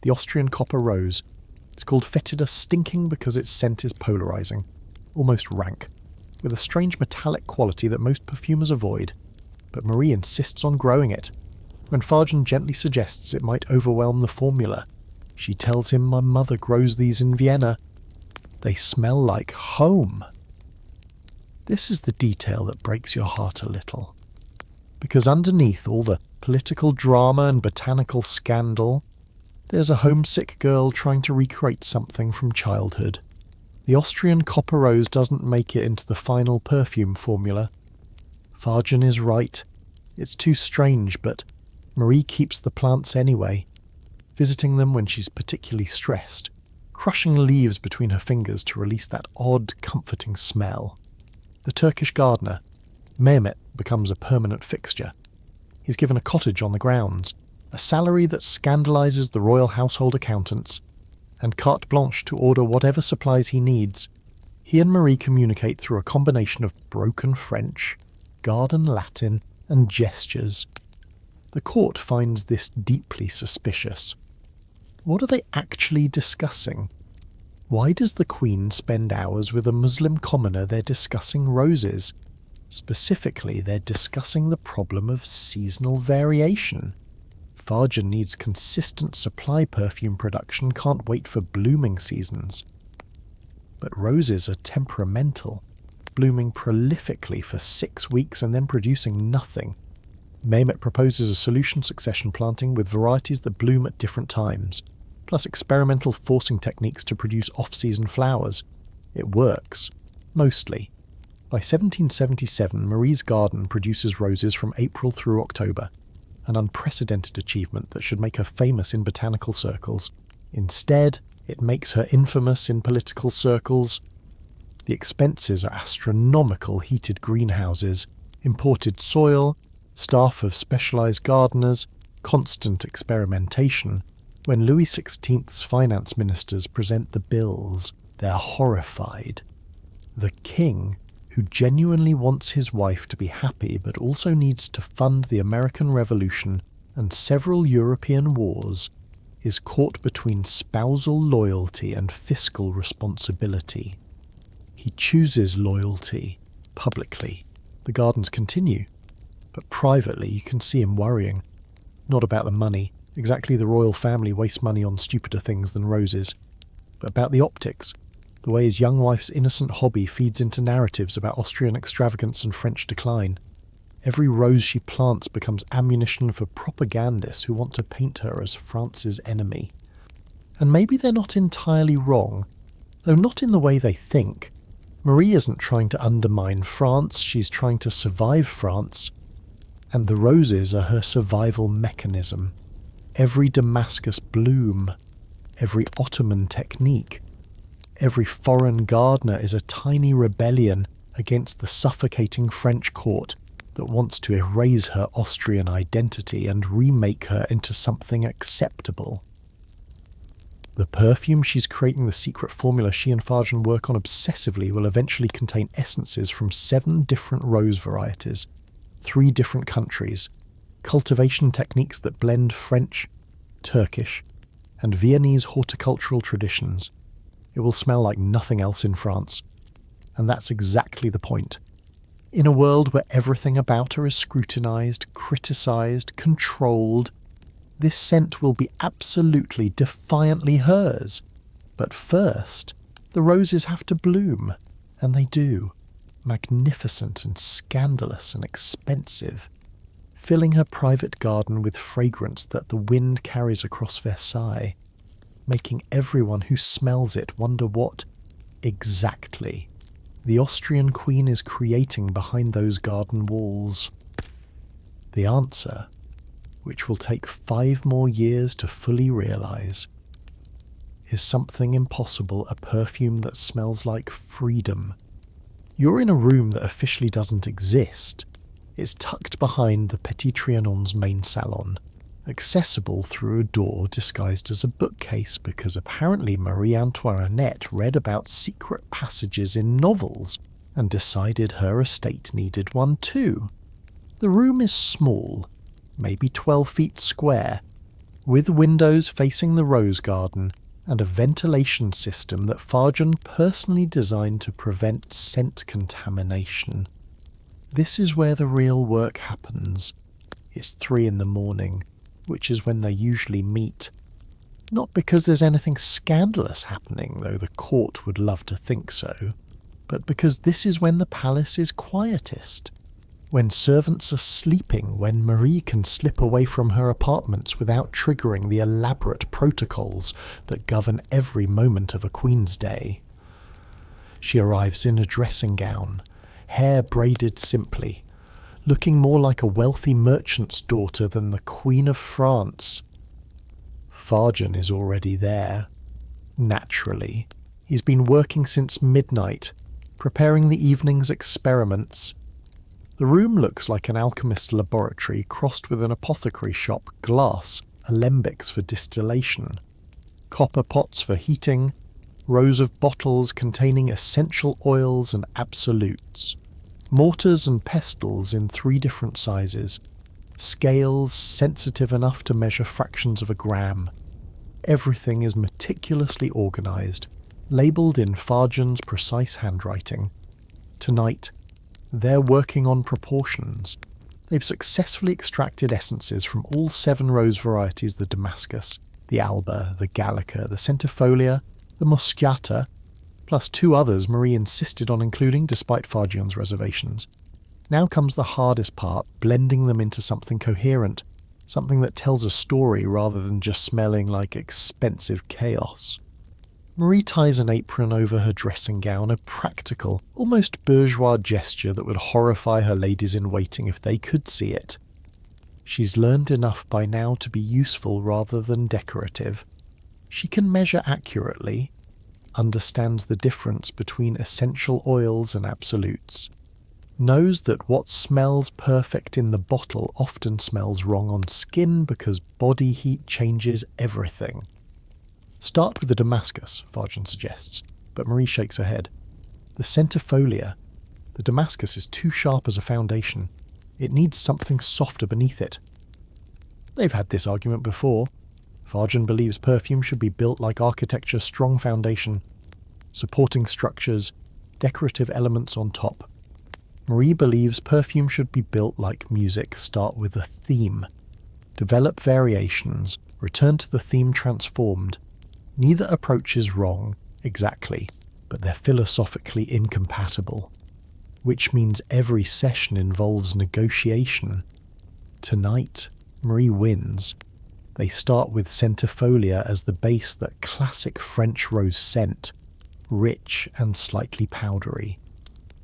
the Austrian copper rose. It's called fetida stinking because its scent is polarizing, almost rank, with a strange metallic quality that most perfumers avoid. But Marie insists on growing it. When Fargen gently suggests it might overwhelm the formula, she tells him, "My mother grows these in Vienna. They smell like home." This is the detail that breaks your heart a little. Because underneath all the political drama and botanical scandal, there's a homesick girl trying to recreate something from childhood. The Austrian copper rose doesn't make it into the final perfume formula. Fargen is right. It's too strange, but Marie keeps the plants anyway, visiting them when she's particularly stressed, crushing leaves between her fingers to release that odd, comforting smell. The Turkish gardener, Mehmet, becomes a permanent fixture. He's given a cottage on the grounds, a salary that scandalizes the royal household accountants, and carte blanche to order whatever supplies he needs. He and Marie communicate through a combination of broken French, garden Latin, and gestures. The court finds this deeply suspicious. What are they actually discussing? Why does the Queen spend hours with a Muslim commoner they're discussing roses? Specifically, they're discussing the problem of seasonal variation. Fargen needs consistent supply perfume production, can't wait for blooming seasons. But roses are temperamental, blooming prolifically for 6 weeks and then producing nothing. Mehmet proposes a solution succession planting with varieties that bloom at different times, plus experimental forcing techniques to produce off-season flowers. It works. Mostly. By 1777, Marie's garden produces roses from April through October, an unprecedented achievement that should make her famous in botanical circles. Instead, it makes her infamous in political circles. The expenses are astronomical: heated greenhouses, imported soil, staff of specialized gardeners, constant experimentation. When Louis XVI's finance ministers present the bills, they're horrified. The king, who genuinely wants his wife to be happy but also needs to fund the American Revolution and several European wars, is caught between spousal loyalty and fiscal responsibility. He chooses loyalty, publicly. The gardens continue, but privately you can see him worrying. Not about the money. Exactly, the royal family wastes money on stupider things than roses. But about the optics. The way his young wife's innocent hobby feeds into narratives about Austrian extravagance and French decline. Every rose she plants becomes ammunition for propagandists who want to paint her as France's enemy. And maybe they're not entirely wrong, though not in the way they think. Marie isn't trying to undermine France, she's trying to survive France. And the roses are her survival mechanism. Every Damascus bloom, every Ottoman technique, every foreign gardener is a tiny rebellion against the suffocating French court that wants to erase her Austrian identity and remake her into something acceptable. The perfume she's creating, the secret formula she and Fargen work on obsessively, will eventually contain essences from 7 different rose varieties, 3 different countries, cultivation techniques that blend French, Turkish, and Viennese horticultural traditions. It will smell like nothing else in France. And that's exactly the point. In a world where everything about her is scrutinized, criticized, controlled, this scent will be absolutely, defiantly hers. But first, the roses have to bloom, and they do. Magnificent and scandalous and expensive. filling her private garden with fragrance that the wind carries across Versailles, making everyone who smells it wonder what, exactly, the Austrian queen is creating behind those garden walls. The answer, which will take 5 more years to fully realise, is something impossible, a perfume that smells like freedom. You're in a room that officially doesn't exist. It's tucked behind the Petit Trianon's main salon, accessible through a door disguised as a bookcase because apparently Marie Antoinette read about secret passages in novels and decided her estate needed one too. The room is small, maybe 12 feet square, with windows facing the rose garden and a ventilation system that Farjan personally designed to prevent scent contamination. This is where the real work happens. It's 3 in the morning, which is when they usually meet. Not because there's anything scandalous happening, though the court would love to think so, but because this is when the palace is quietest, when servants are sleeping, when Marie can slip away from her apartments without triggering the elaborate protocols that govern every moment of a queen's day. She arrives in a dressing gown, hair braided simply, looking more like a wealthy merchant's daughter than the Queen of France. Farjan is already there. Naturally, he's been working since midnight, preparing the evening's experiments. The room looks like an alchemist's laboratory crossed with an apothecary shop, glass, alembics for distillation, copper pots for heating, rows of bottles containing essential oils and absolutes, mortars and pestles in 3 different sizes, scales sensitive enough to measure fractions of a gram. Everything is meticulously organised, labelled in Farjan's precise handwriting. Tonight, they're working on proportions. They've successfully extracted essences from all 7 rose varieties: the Damascus, the Alba, the Gallica, the Centifolia, the Moscata, plus 2 others Marie insisted on including despite Farjan's reservations. Now comes the hardest part, blending them into something coherent, something that tells a story rather than just smelling like expensive chaos. Marie ties an apron over her dressing gown, a practical, almost bourgeois gesture that would horrify her ladies-in-waiting if they could see it. She's learned enough by now to be useful rather than decorative. She can measure accurately, understands the difference between essential oils and absolutes, knows that what smells perfect in the bottle often smells wrong on skin because body heat changes everything. Start with the Damascus, Farjan suggests, but Marie shakes her head. The Centifolia. The Damascus is too sharp as a foundation. It needs something softer beneath it. They've had this argument before. Farjan believes perfume should be built like architecture's strong foundation, supporting structures, decorative elements on top. Marie believes perfume should be built like music, start with a theme, develop variations, return to the theme transformed. Neither approach is wrong, exactly, but they're philosophically incompatible, which means every session involves negotiation. Tonight, Marie wins. They start with Centifolia as the base, that classic French rose scent, rich and slightly powdery.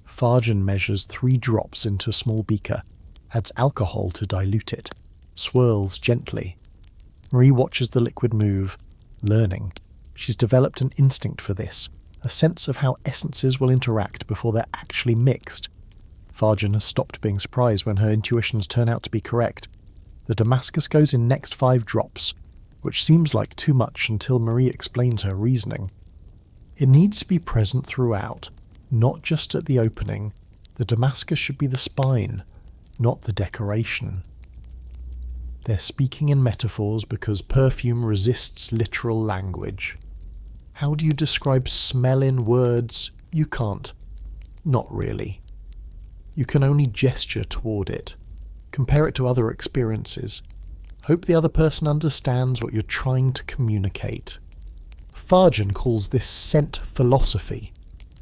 Farjan measures 3 drops into a small beaker, adds alcohol to dilute it, swirls gently. Marie watches the liquid move, learning. She's developed an instinct for this, a sense of how essences will interact before they're actually mixed. Farjan has stopped being surprised when her intuitions turn out to be correct. The Damascus goes in next 5 drops, which seems like too much until Marie explains her reasoning. It needs to be present throughout, not just at the opening. The Damascus should be the spine, not the decoration. They're speaking in metaphors because perfume resists literal language. How do you describe smell in words? You can't. Not really. You can only gesture toward it. Compare it to other experiences. Hope the other person understands what you're trying to communicate. Farjan calls this scent philosophy,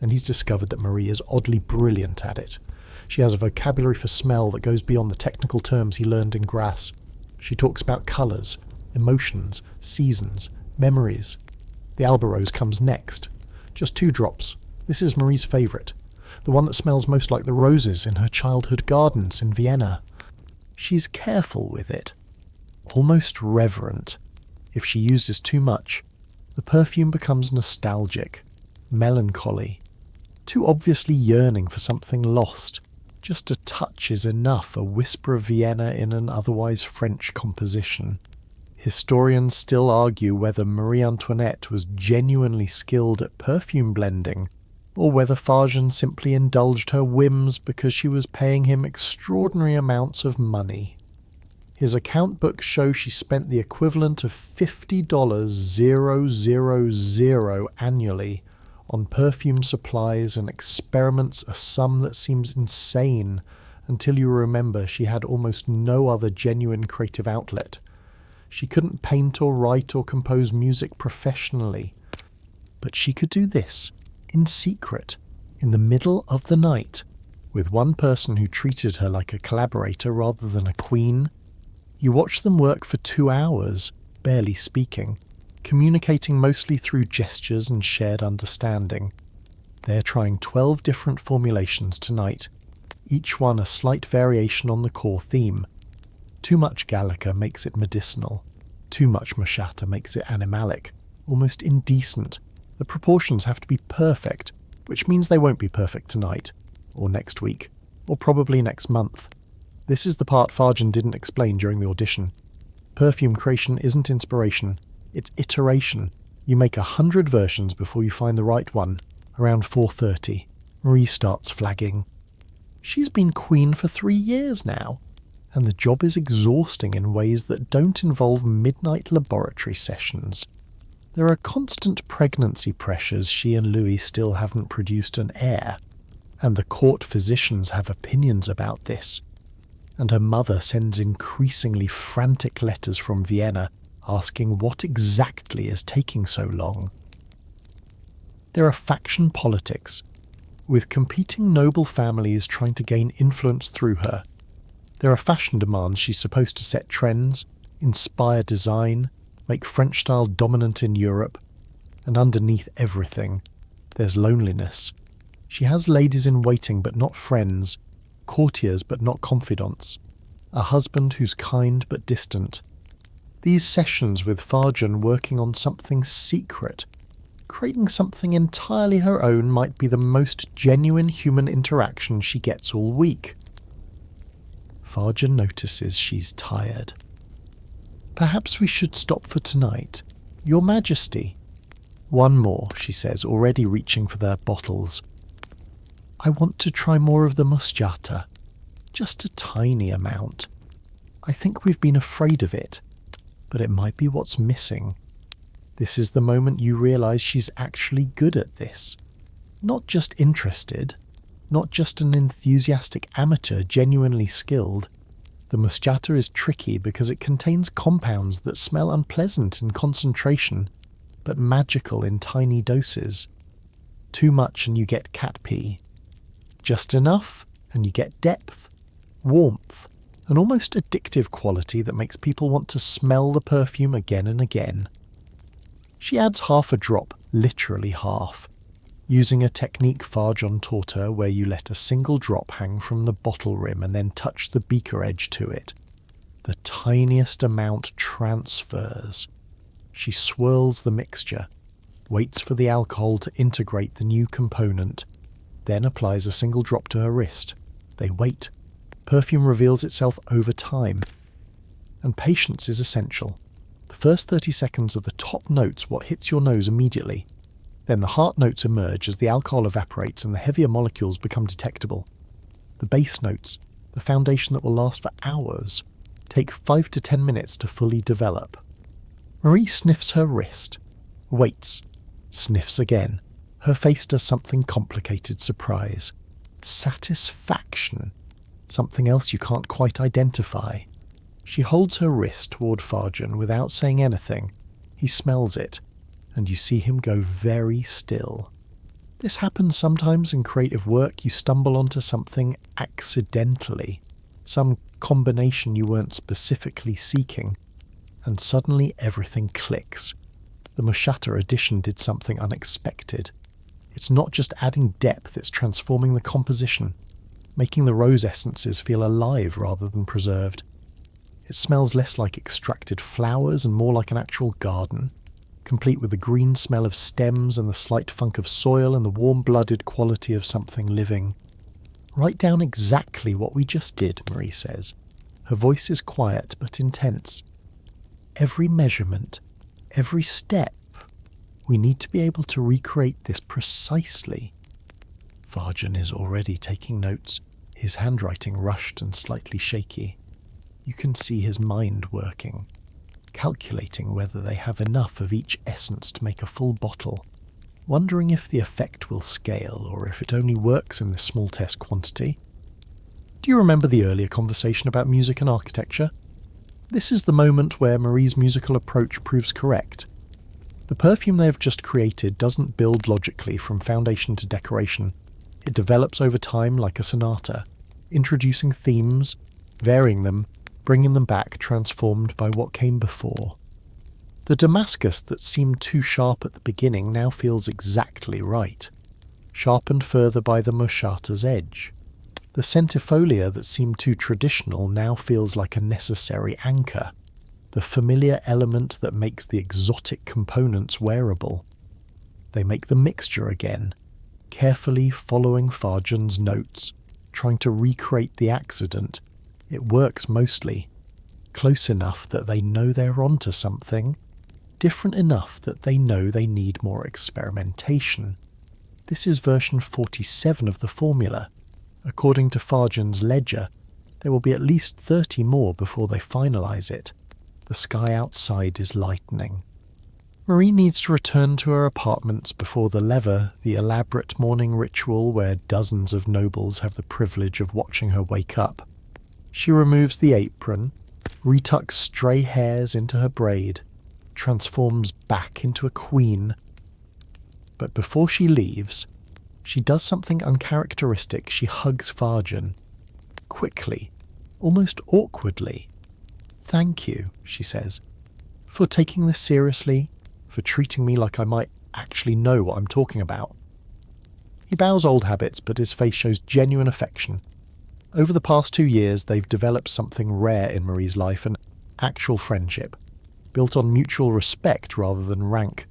and he's discovered that Marie is oddly brilliant at it. She has a vocabulary for smell that goes beyond the technical terms he learned in Grasse. She talks about colours, emotions, seasons, memories. The Alba Rose comes next. Just 2 drops. This is Marie's favourite. The one that smells most like the roses in her childhood gardens in Vienna. She's careful with it. Almost reverent. If she uses too much, the perfume becomes nostalgic, melancholy, too obviously yearning for something lost. Just a touch is enough, a whisper of Vienna in an otherwise French composition. Historians still argue whether Marie Antoinette was genuinely skilled at perfume blending, or whether Farjeon simply indulged her whims because she was paying him extraordinary amounts of money. His account books show she spent the equivalent of $50,000 annually on perfume supplies and experiments, a sum that seems insane until you remember she had almost no other genuine creative outlet. She couldn't paint or write or compose music professionally, but she could do this, in secret, in the middle of the night, with one person who treated her like a collaborator rather than a queen. You watch them work for 2 hours, barely speaking, communicating mostly through gestures and shared understanding. They're trying 12 different formulations tonight, each one a slight variation on the core theme. Too much Gallica makes it medicinal. Too much Moscato makes it animalic, almost indecent. The proportions have to be perfect, which means they won't be perfect tonight, or next week, or probably next month. This is the part Farjeon didn't explain during the audition. Perfume creation isn't inspiration, it's iteration. You make 100 versions before you find the right one. Around 4:30, Marie starts flagging. She's been queen for 3 years now, and the job is exhausting in ways that don't involve midnight laboratory sessions. There are constant pregnancy pressures she and Louis still haven't produced an heir, and the court physicians have opinions about this. And her mother sends increasingly frantic letters from Vienna asking what exactly is taking so long. There are faction politics, with competing noble families trying to gain influence through her. There are fashion demands. She's supposed to set trends, inspire design, make French style dominant in Europe, and underneath everything, there's loneliness. She has ladies in waiting but not friends, courtiers but not confidants, a husband who's kind but distant. These sessions with Farjeon working on something secret, creating something entirely her own, might be the most genuine human interaction she gets all week. Farjeon notices she's tired. "Perhaps we should stop for tonight. Your Majesty." "One more," she says, already reaching for their bottles. "I want to try more of the Moscato. Just a tiny amount. I think we've been afraid of it, but it might be what's missing." This is the moment you realise she's actually good at this. Not just interested, not just an enthusiastic amateur genuinely skilled. The Moscato is tricky because it contains compounds that smell unpleasant in concentration, but magical in tiny doses. Too much and you get cat pee. Just enough and you get depth, warmth, an almost addictive quality that makes people want to smell the perfume again and again. She adds half a drop, literally half, using a technique Farjeon taught her where you let a single drop hang from the bottle rim and then touch the beaker edge to it. The tiniest amount transfers. She swirls the mixture, waits for the alcohol to integrate the new component, then applies a single drop to her wrist. They wait. Perfume reveals itself over time. And patience is essential. The first 30 seconds are the top notes, what hits your nose immediately. Then the heart notes emerge as the alcohol evaporates and the heavier molecules become detectable. The base notes, the foundation that will last for hours, take 5 to 10 minutes to fully develop. Marie sniffs her wrist, waits, sniffs again. Her face does something complicated surprise. Satisfaction. Something else you can't quite identify. She holds her wrist toward Farjeon without saying anything. He smells it, and you see him go very still. This happens sometimes in creative work. You stumble onto something accidentally, some combination you weren't specifically seeking, and suddenly everything clicks. The Mushata addition did something unexpected. It's not just adding depth, it's transforming the composition, making the rose essences feel alive rather than preserved. It smells less like extracted flowers and more like an actual garden, complete with the green smell of stems and the slight funk of soil and the warm-blooded quality of something living. Write down exactly what we just did, Marie says. Her voice is quiet but intense. Every measurement, every step. We need to be able to recreate this precisely. Varjan is already taking notes, his handwriting rushed and slightly shaky. You can see his mind working, calculating whether they have enough of each essence to make a full bottle, wondering if the effect will scale or if it only works in this small test quantity. Do you remember the earlier conversation about music and architecture? This is the moment where Marie's musical approach proves correct. The perfume they have just created doesn't build logically from foundation to decoration. It develops over time like a sonata, introducing themes, varying them, bringing them back transformed by what came before. The Damascus that seemed too sharp at the beginning now feels exactly right, sharpened further by the Mushata's edge. The centifolia that seemed too traditional now feels like a necessary anchor, the familiar element that makes the exotic components wearable. They make the mixture again, carefully following Varjan's notes, trying to recreate the accident. It works mostly, close enough that they know they're onto something, different enough that they know they need more experimentation. This is version 47 of the formula. According to Varjan's ledger, there will be at least 30 more before they finalise it. The sky outside is lightening. Marie needs to return to her apartments before the lever, the elaborate morning ritual where dozens of nobles have the privilege of watching her wake up. She removes the apron, retucks stray hairs into her braid, transforms back into a queen. But before she leaves, she does something uncharacteristic. She hugs Varjan. Quickly, almost awkwardly. "Thank you," she says, "for taking this seriously, for treating me like I might actually know what I'm talking about." He bows old habits, but his face shows genuine affection. Over the past 2 years, they've developed something rare in Marie's life, an actual friendship, built on mutual respect rather than rank.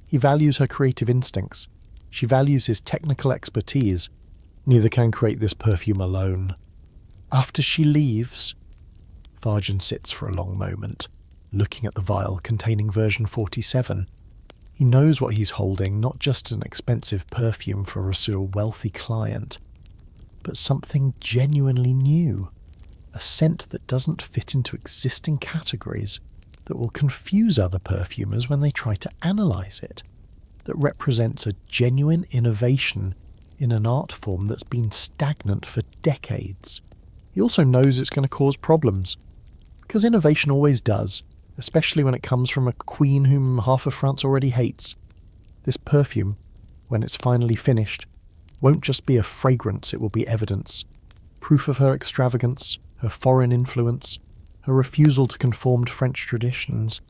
He values her creative instincts. She values his technical expertise. Neither can create this perfume alone. After she leaves, Varjan sits for a long moment, looking at the vial containing version 47. He knows what he's holding, not just an expensive perfume for a wealthy client, but something genuinely new, a scent that doesn't fit into existing categories, that will confuse other perfumers when they try to analyse it, that represents a genuine innovation in an art form that's been stagnant for decades. He also knows it's going to cause problems, because innovation always does, especially when it comes from a queen whom half of France already hates. This perfume, when it's finally finished, won't just be a fragrance, it will be evidence. Proof of her extravagance, her foreign influence, her refusal to conform to French traditions.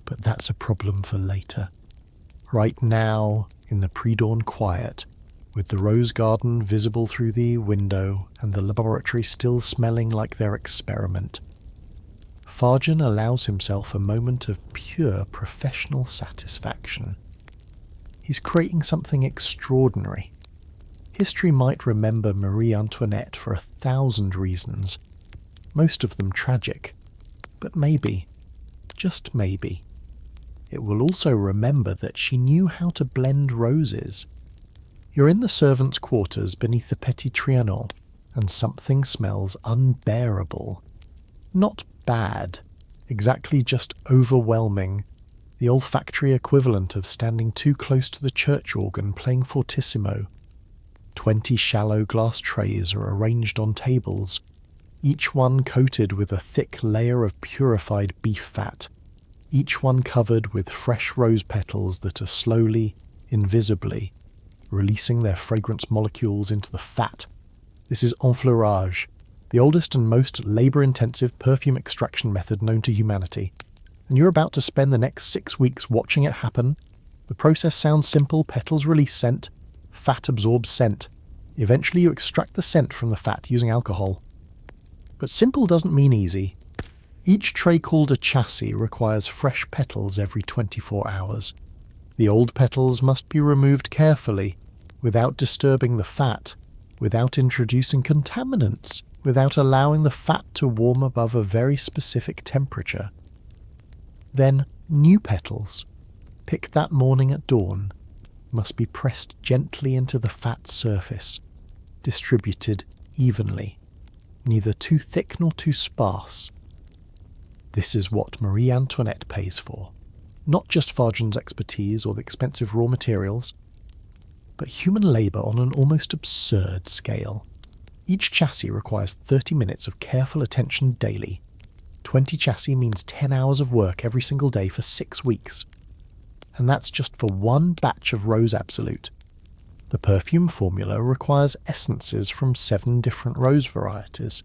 But that's a problem for later. Right now, in the pre-dawn quiet, with the rose garden visible through the window and the laboratory still smelling like their experiment, Varjan allows himself a moment of pure professional satisfaction. He's creating something extraordinary. History might remember Marie Antoinette for 1,000 reasons, most of them tragic, but maybe, just maybe, it will also remember that she knew how to blend roses. You're in the servants' quarters beneath the Petit Trianon, and something smells unbearable. Not bad, exactly just overwhelming, the olfactory equivalent of standing too close to the church organ playing fortissimo. 20 shallow glass trays are arranged on tables, each one coated with a thick layer of purified beef fat, each one covered with fresh rose petals that are slowly, invisibly, releasing their fragrance molecules into the fat. This is enfleurage, the oldest and most labour-intensive perfume extraction method known to humanity. And you're about to spend the next 6 weeks watching it happen. The process sounds simple: petals release scent, fat absorbs scent. Eventually you extract the scent from the fat using alcohol. But simple doesn't mean easy. Each tray, called a chassis, requires fresh petals every 24 hours. The old petals must be removed carefully, without disturbing the fat, without introducing contaminants, without allowing the fat to warm above a very specific temperature. Then, new petals, picked that morning at dawn, must be pressed gently into the fat surface, distributed evenly, neither too thick nor too sparse. This is what Marie Antoinette pays for. Not just Fargen's expertise or the expensive raw materials, but human labour on an almost absurd scale. Each chassis requires 30 minutes of careful attention daily. 20 chassis means 10 hours of work every single day for 6 weeks. And that's just for one batch of Rose Absolute. The perfume formula requires essences from 7 different rose varieties,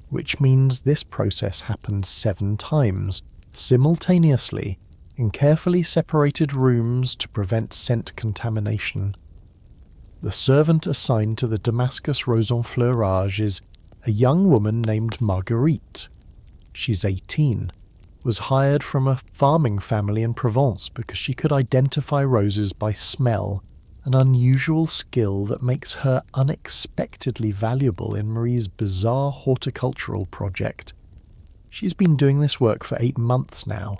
which means this process happens 7 times, simultaneously, in carefully separated rooms to prevent scent contamination. The servant assigned to the Damascus Rose Enfleurage is a young woman named Marguerite. She's 18, was hired from a farming family in Provence because she could identify roses by smell, an unusual skill that makes her unexpectedly valuable in Marie's bizarre horticultural project. She's been doing this work for 8 months now,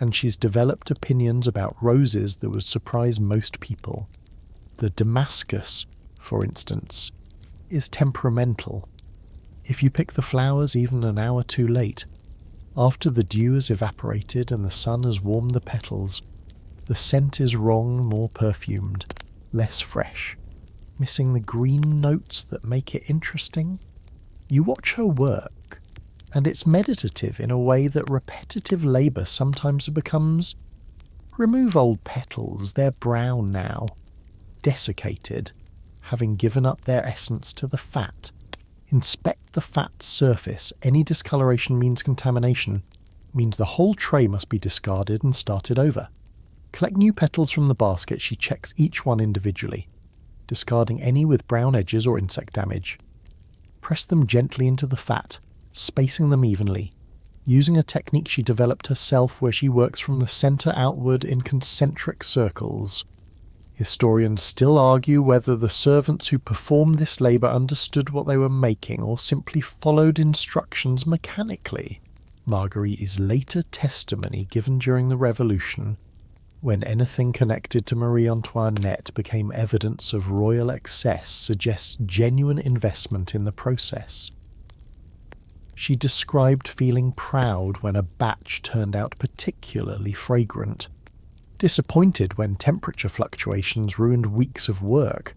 and she's developed opinions about roses that would surprise most people. The Damascus, for instance, is temperamental. If you pick the flowers even an hour too late, after the dew has evaporated and the sun has warmed the petals, the scent is wrong, more perfumed, less fresh, missing the green notes that make it interesting. You watch her work, and it's meditative in a way that repetitive labour sometimes becomes. Remove old petals, they're brown now, desiccated, having given up their essence to the fat. Inspect the fat surface. Any discoloration means contamination, means the whole tray must be discarded and started over. Collect new petals from the basket. She checks each one individually, discarding any with brown edges or insect damage. Press them gently into the fat, spacing them evenly, using a technique she developed herself where she works from the centre outward in concentric circles. Historians still argue whether the servants who performed this labour understood what they were making or simply followed instructions mechanically. Marguerite's later testimony given during the Revolution, when anything connected to Marie Antoinette became evidence of royal excess, suggests genuine investment in the process. She described feeling proud when a batch turned out particularly fragrant, disappointed when temperature fluctuations ruined weeks of work.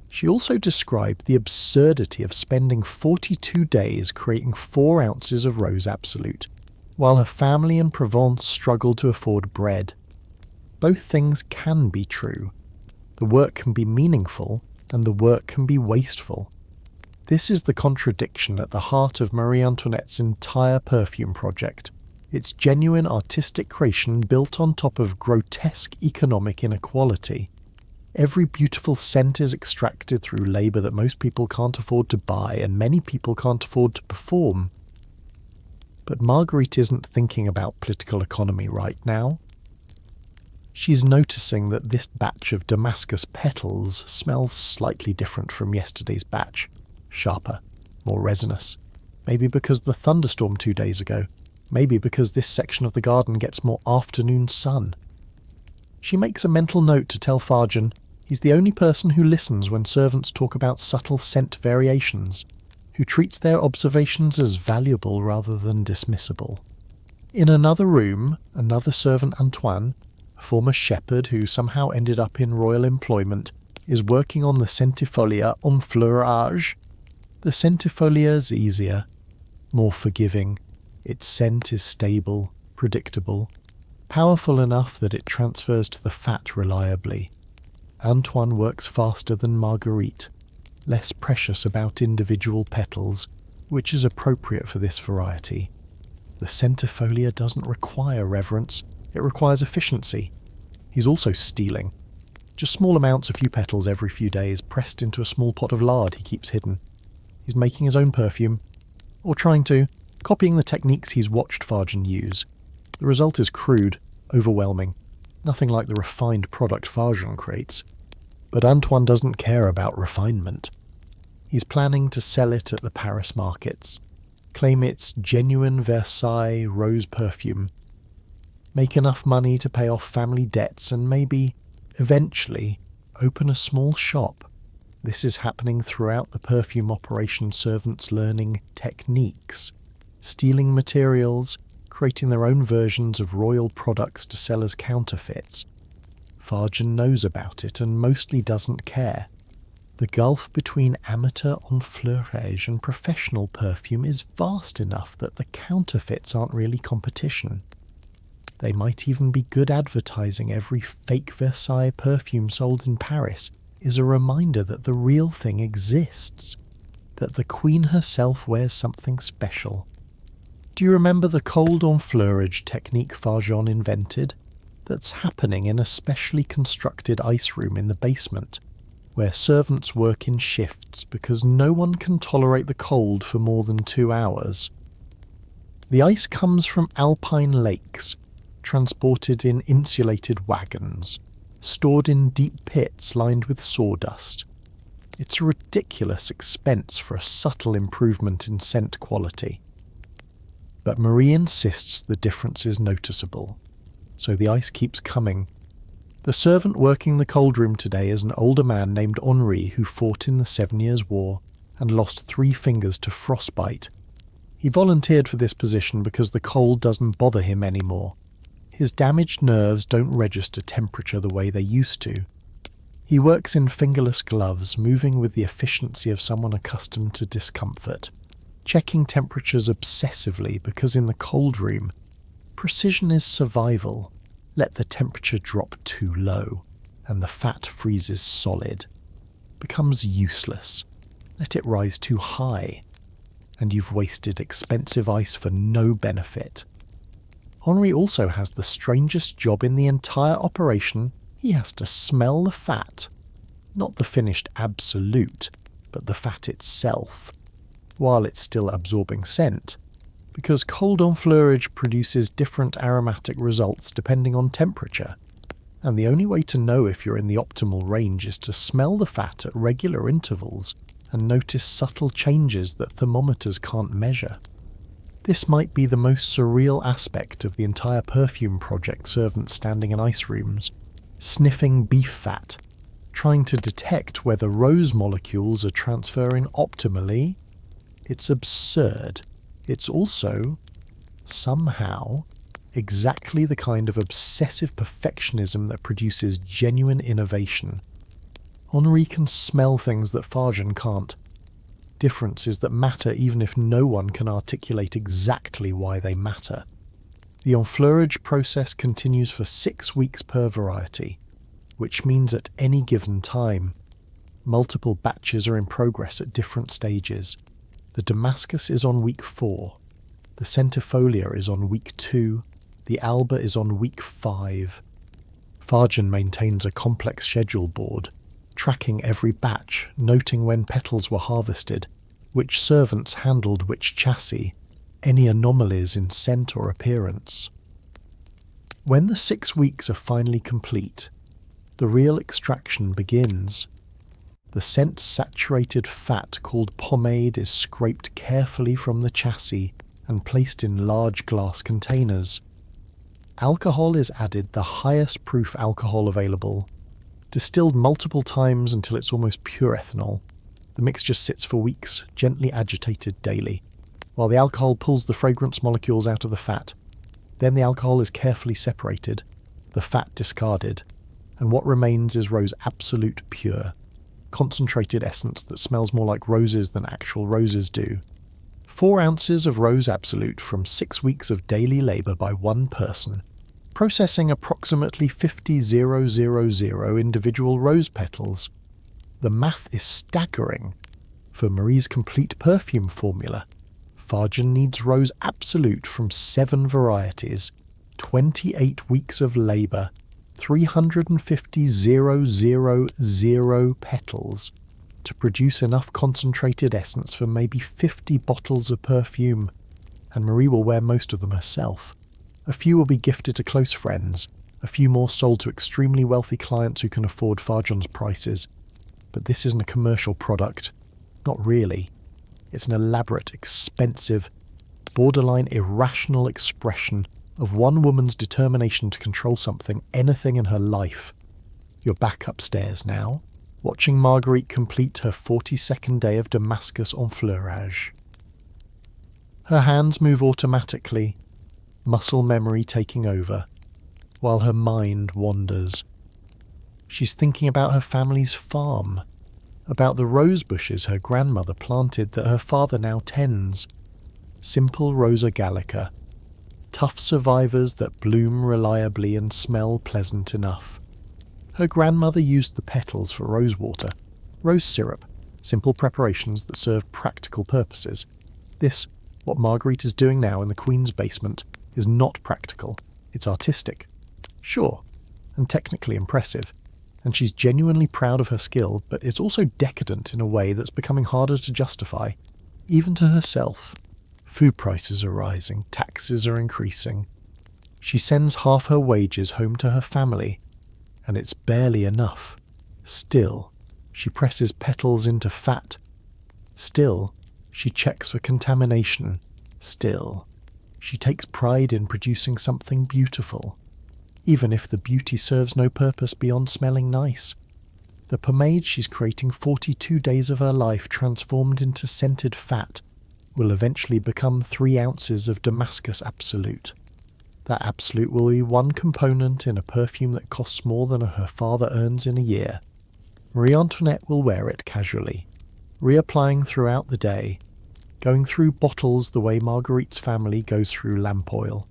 She also described the absurdity of spending 42 days creating 4 ounces of Rose Absolute, while her family in Provence struggled to afford bread. Both things can be true. The work can be meaningful, and the work can be wasteful. This is the contradiction at the heart of Marie Antoinette's entire perfume project. Its genuine artistic creation built on top of grotesque economic inequality. Every beautiful scent is extracted through labour that most people can't afford to buy and many people can't afford to perform. But Marguerite isn't thinking about political economy right now. She's noticing that this batch of Damascus petals smells slightly different from yesterday's batch. Sharper, more resinous. Maybe because the thunderstorm 2 days ago. Maybe because this section of the garden gets more afternoon sun. She makes a mental note to tell Fargen he's the only person who listens when servants talk about subtle scent variations, who treats their observations as valuable rather than dismissible. In another room, another servant, Antoine, a former shepherd who somehow ended up in royal employment, is working on the centifolia enfleurage. The centifolia is easier, more forgiving. Its scent is stable, predictable, powerful enough that it transfers to the fat reliably. Antoine works faster than Marguerite, less precious about individual petals, which is appropriate for this variety. The centifolia doesn't require reverence, it requires efficiency. He's also stealing. Just small amounts, a few petals every few days, pressed into a small pot of lard he keeps hidden. He's making his own perfume, or trying to, copying the techniques he's watched Fargen use. The result is crude, overwhelming, nothing like the refined product Fargen creates. But Antoine doesn't care about refinement. He's planning to sell it at the Paris markets, claim it's genuine Versailles rose perfume, make enough money to pay off family debts, and maybe, eventually, open a small shop. This is happening throughout the perfume operation, servants learning techniques, stealing materials, creating their own versions of royal products to sell as counterfeits. Fargen knows about it and mostly doesn't care. The gulf between amateur enfleurage and professional perfume is vast enough that the counterfeits aren't really competition. They might even be good advertising. Every fake Versailles perfume sold in Paris is a reminder that the real thing exists, that the Queen herself wears something special. Do you remember the cold enfleurage technique Fargen invented? That's happening in a specially constructed ice room in the basement, where servants work in shifts because no one can tolerate the cold for more than 2 hours. The ice comes from alpine lakes, transported in insulated wagons, stored in deep pits lined with sawdust. It's a ridiculous expense for a subtle improvement in scent quality. But Marie insists the difference is noticeable, so the ice keeps coming. The servant working the cold room today is an older man named Henri who fought in the 7 Years' War and lost 3 fingers to frostbite. He volunteered for this position because the cold doesn't bother him anymore. His damaged nerves don't register temperature the way they used to. He works in fingerless gloves, moving with the efficiency of someone accustomed to discomfort, checking temperatures obsessively because in the cold room, precision is survival. Let the temperature drop too low, and the fat freezes solid, becomes useless. Let it rise too high, and you've wasted expensive ice for no benefit. Henri also has the strangest job in the entire operation. He has to smell the fat. Not the finished absolute, but the fat itself, while it's still absorbing scent, because cold enfleurage produces different aromatic results depending on temperature, and the only way to know if you're in the optimal range is to smell the fat at regular intervals and notice subtle changes that thermometers can't measure. This might be the most surreal aspect of the entire perfume project, servants standing in ice rooms, sniffing beef fat, trying to detect whether rose molecules are transferring optimally. It's absurd. It's also, somehow, exactly the kind of obsessive perfectionism that produces genuine innovation. Henri can smell things that Fargen can't. Differences that matter even if no one can articulate exactly why they matter. The enfleurage process continues for 6 weeks per variety, which means at any given time, multiple batches are in progress at different stages. The Damascus is on week 4, the centifolia is on week 2, the alba is on week 5. Fargen maintains a complex schedule board, tracking every batch, noting when petals were harvested, which servants handled which chassis, any anomalies in scent or appearance. When the 6 weeks are finally complete, the real extraction begins. The scent-saturated fat called pomade is scraped carefully from the chassis and placed in large glass containers. Alcohol is added, the highest proof alcohol available, distilled multiple times until it's almost pure ethanol. The mixture sits for weeks, gently agitated daily, while the alcohol pulls the fragrance molecules out of the fat. Then the alcohol is carefully separated, the fat discarded, and what remains is rose absolute pure, concentrated essence that smells more like roses than actual roses do. 4 ounces of rose absolute from 6 weeks of daily labour by one person. processing approximately 50,000 individual rose petals. The math is staggering. For Marie's complete perfume formula, Farjan needs rose absolute from 7 varieties, 28 weeks of labour, 350,000 petals to produce enough concentrated essence for maybe 50 bottles of perfume, and Marie will wear most of them herself. A few will be gifted to close friends, a few more sold to extremely wealthy clients who can afford Farjan's prices. But this isn't a commercial product. Not really. It's an elaborate, expensive, borderline irrational expression of one woman's determination to control anything in her life. You're back upstairs now, watching Marguerite complete her 42nd day of Damascus enfleurage. Her hands move automatically, muscle memory taking over, while her mind wanders. She's thinking about her family's farm, about the rose bushes her grandmother planted that her father now tends. Simple Rosa Gallica, tough survivors that bloom reliably and smell pleasant enough. Her grandmother used the petals for rose water, rose syrup, simple preparations that serve practical purposes. This, what Marguerite is doing now in the Queen's basement, is not practical. It's artistic. Sure, and technically impressive, and she's genuinely proud of her skill, but it's also decadent in a way that's becoming harder to justify, even to herself. Food prices are rising, taxes are increasing. She sends half her wages home to her family, and it's barely enough. Still, she presses petals into fat. Still, she checks for contamination. Still, she takes pride in producing something beautiful, even if the beauty serves no purpose beyond smelling nice. The pomade she's creating 42 days of her life transformed into scented fat will eventually become 3 ounces of Damascus Absolute. That Absolute will be one component in a perfume that costs more than her father earns in a year. Marie Antoinette will wear it casually, reapplying throughout the day, going through bottles the way Marguerite's family goes through lamp oil.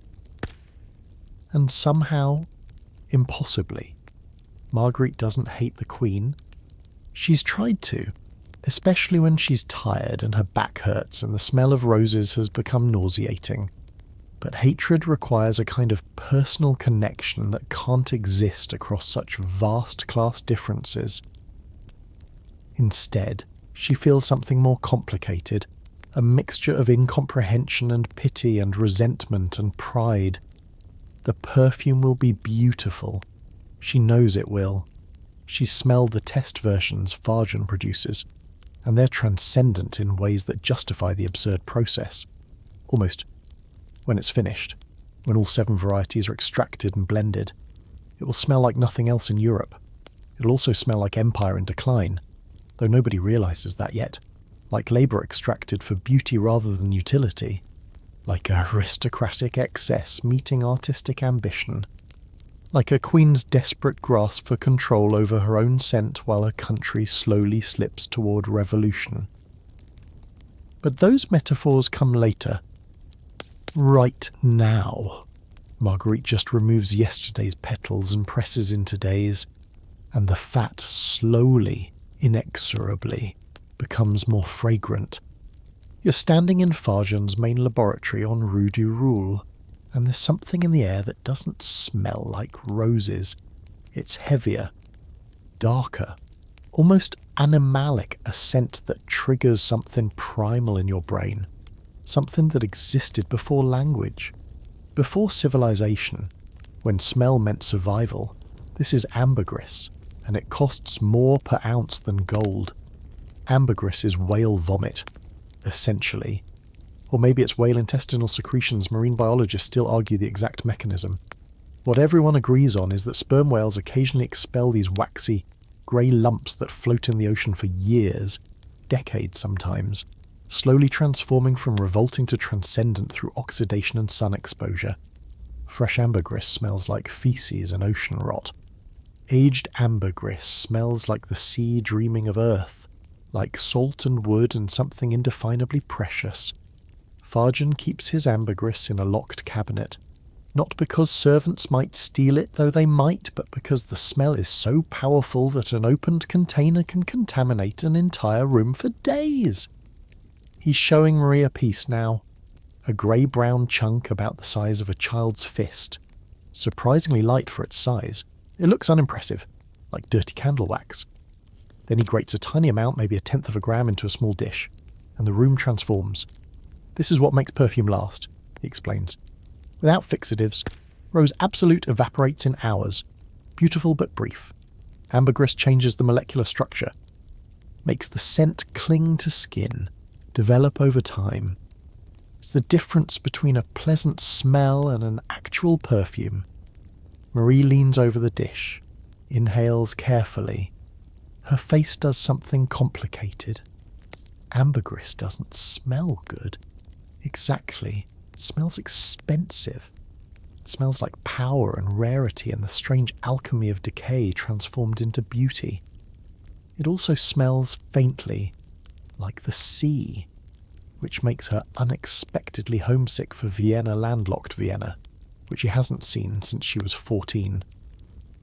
And somehow, impossibly, Marguerite doesn't hate the Queen. She's tried to, especially when she's tired and her back hurts and the smell of roses has become nauseating. But hatred requires a kind of personal connection that can't exist across such vast class differences. Instead, she feels something more complicated, a mixture of incomprehension and pity and resentment and pride. The perfume will be beautiful. She knows it will. She's smelled the test versions Farjan produces, and they're transcendent in ways that justify the absurd process. Almost. When it's finished, when all 7 varieties are extracted and blended, it will smell like nothing else in Europe. It'll also smell like empire in decline, though nobody realizes that yet. Like labour extracted for beauty rather than utility. Like aristocratic excess meeting artistic ambition. Like a queen's desperate grasp for control over her own scent while her country slowly slips toward revolution. But those metaphors come later. Right now. Marguerite just removes yesterday's petals and presses in today's, and the fat slowly, inexorably, becomes more fragrant. You're standing in Farjan's main laboratory on Rue du Roule, and there's something in the air that doesn't smell like roses. It's heavier, darker, almost animalic, a scent that triggers something primal in your brain. Something that existed before language, before civilization. When smell meant survival, this is ambergris, and it costs more per ounce than gold. Ambergris is whale vomit, essentially. Or maybe it's whale intestinal secretions. Marine biologists still argue the exact mechanism. What everyone agrees on is that sperm whales occasionally expel these waxy, grey lumps that float in the ocean for years, decades sometimes, slowly transforming from revolting to transcendent through oxidation and sun exposure. Fresh ambergris smells like feces and ocean rot. Aged ambergris smells like the sea dreaming of earth, like salt and wood and something indefinably precious. Farjan keeps his ambergris in a locked cabinet, Not because servants might steal it, though they might, but because the smell is so powerful that an opened container can contaminate an entire room for days. He's showing Marie a piece now, a grey-brown chunk about the size of a child's fist. Surprisingly light for its size. It looks unimpressive, like dirty candle wax. Then he grates a tiny amount, maybe 1/10 of a gram, into a small dish, and the room transforms. This is what makes perfume last, he explains. Without fixatives, Rose Absolute evaporates in hours, beautiful but brief. Ambergris changes the molecular structure, makes the scent cling to skin, develop over time. It's the difference between a pleasant smell and an actual perfume. Marie leans over the dish, inhales carefully. Her face does something complicated. Ambergris doesn't smell good. Exactly. It smells expensive. It smells like power and rarity and the strange alchemy of decay transformed into beauty. It also smells faintly like the sea, which makes her unexpectedly homesick for Vienna, landlocked Vienna, which she hasn't seen since she was 14.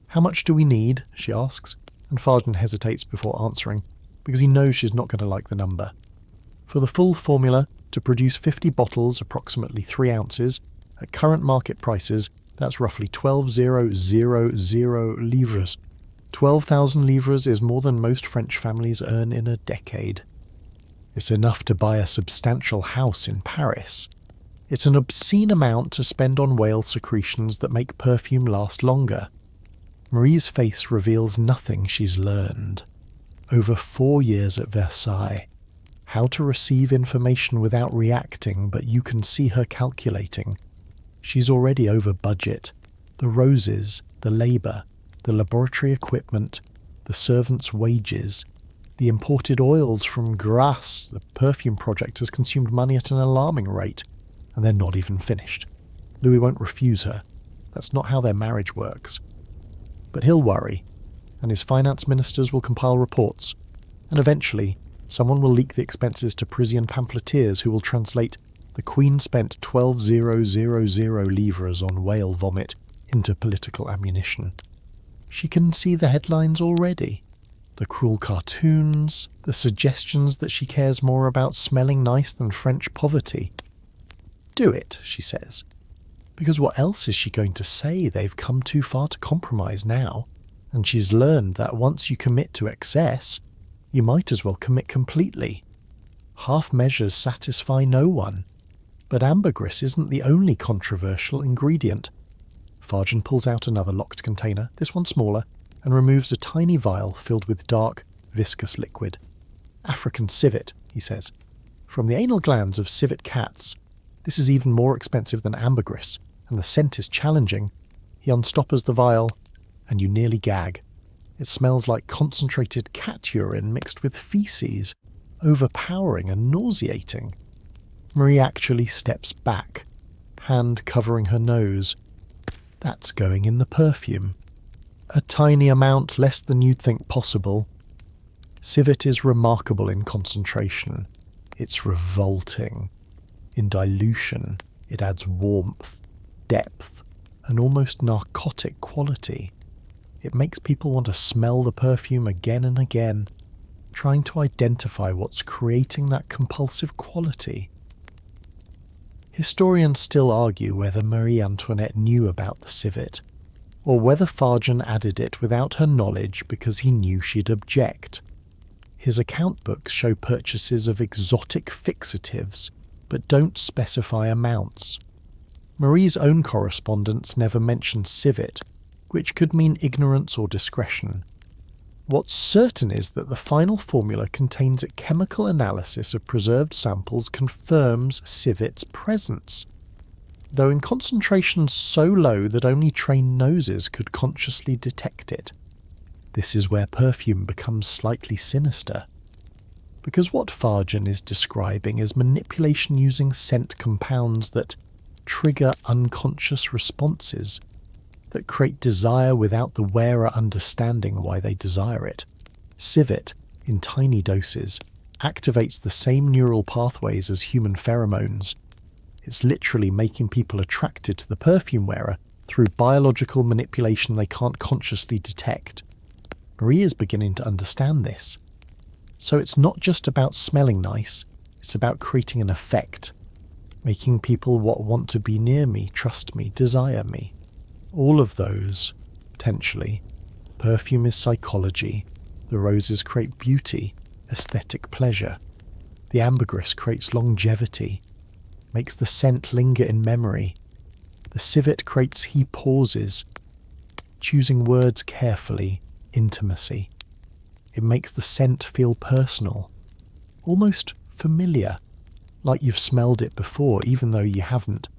How much do we need? She asks, and Fargen hesitates before answering, because he knows she's not going to like the number. For the full formula, to produce 50 bottles, approximately 3 ounces, at current market prices, that's roughly 12,000 livres. 12,000 livres is more than most French families earn in a decade. It's enough to buy a substantial house in Paris. It's an obscene amount to spend on whale secretions that make perfume last longer. Marie's face reveals nothing she's learned. Over 4 years at Versailles. How to receive information without reacting, but you can see her calculating. She's already over budget. The roses, the labour, the laboratory equipment, the servants' wages, the imported oils from Grasse. The perfume project has consumed money at an alarming rate, and they're not even finished. Louis won't refuse her. That's not how their marriage works. But he'll worry, and his finance ministers will compile reports, and eventually someone will leak the expenses to Parisian pamphleteers who will translate "the Queen spent 12,000 livres on whale vomit" into political ammunition. She can see the headlines already. The cruel cartoons, the suggestions that she cares more about smelling nice than French poverty. Do it, she says. Because what else is she going to say? They've come too far to compromise now, and she's learned that once you commit to excess, you might as well commit completely. Half measures satisfy no one. But ambergris isn't the only controversial ingredient. Fargen pulls out another locked container, this one smaller, and removes a tiny vial filled with dark, viscous liquid. African civet, he says. From the anal glands of civet cats. This is even more expensive than ambergris, and the scent is challenging. He unstoppers the vial, and you nearly gag. It smells like concentrated cat urine mixed with feces, overpowering and nauseating. Marie actually steps back, hand covering her nose. That's going in the perfume. A tiny amount, less than you'd think possible. Civet is remarkable in concentration. It's revolting. In dilution, it adds warmth, depth, an almost narcotic quality. It makes people want to smell the perfume again and again, trying to identify what's creating that compulsive quality. Historians still argue whether Marie Antoinette knew about the civet, or whether Fargen added it without her knowledge because he knew she'd object. His account books show purchases of exotic fixatives, but don't specify amounts. Marie's own correspondence never mentions civet, which could mean ignorance or discretion. What's certain is that the final formula contains a chemical analysis of preserved samples confirms civet's presence, though in concentrations so low that only trained noses could consciously detect it. This is where perfume becomes slightly sinister, because what Fargen is describing is manipulation using scent compounds that trigger unconscious responses, that create desire without the wearer understanding why they desire it. Civet, in tiny doses, activates the same neural pathways as human pheromones. It's literally making people attracted to the perfume wearer through biological manipulation they can't consciously detect. Marie is beginning to understand this. So it's not just about smelling nice, it's about creating an effect, making people want to be near me, trust me, desire me. All of those, potentially. Perfume is psychology. The roses create beauty, aesthetic pleasure. The ambergris creates longevity, makes the scent linger in memory. The civet creates he pauses, choosing words carefully, intimacy. It makes the scent feel personal, almost familiar, like you've smelled it before, even though you haven't.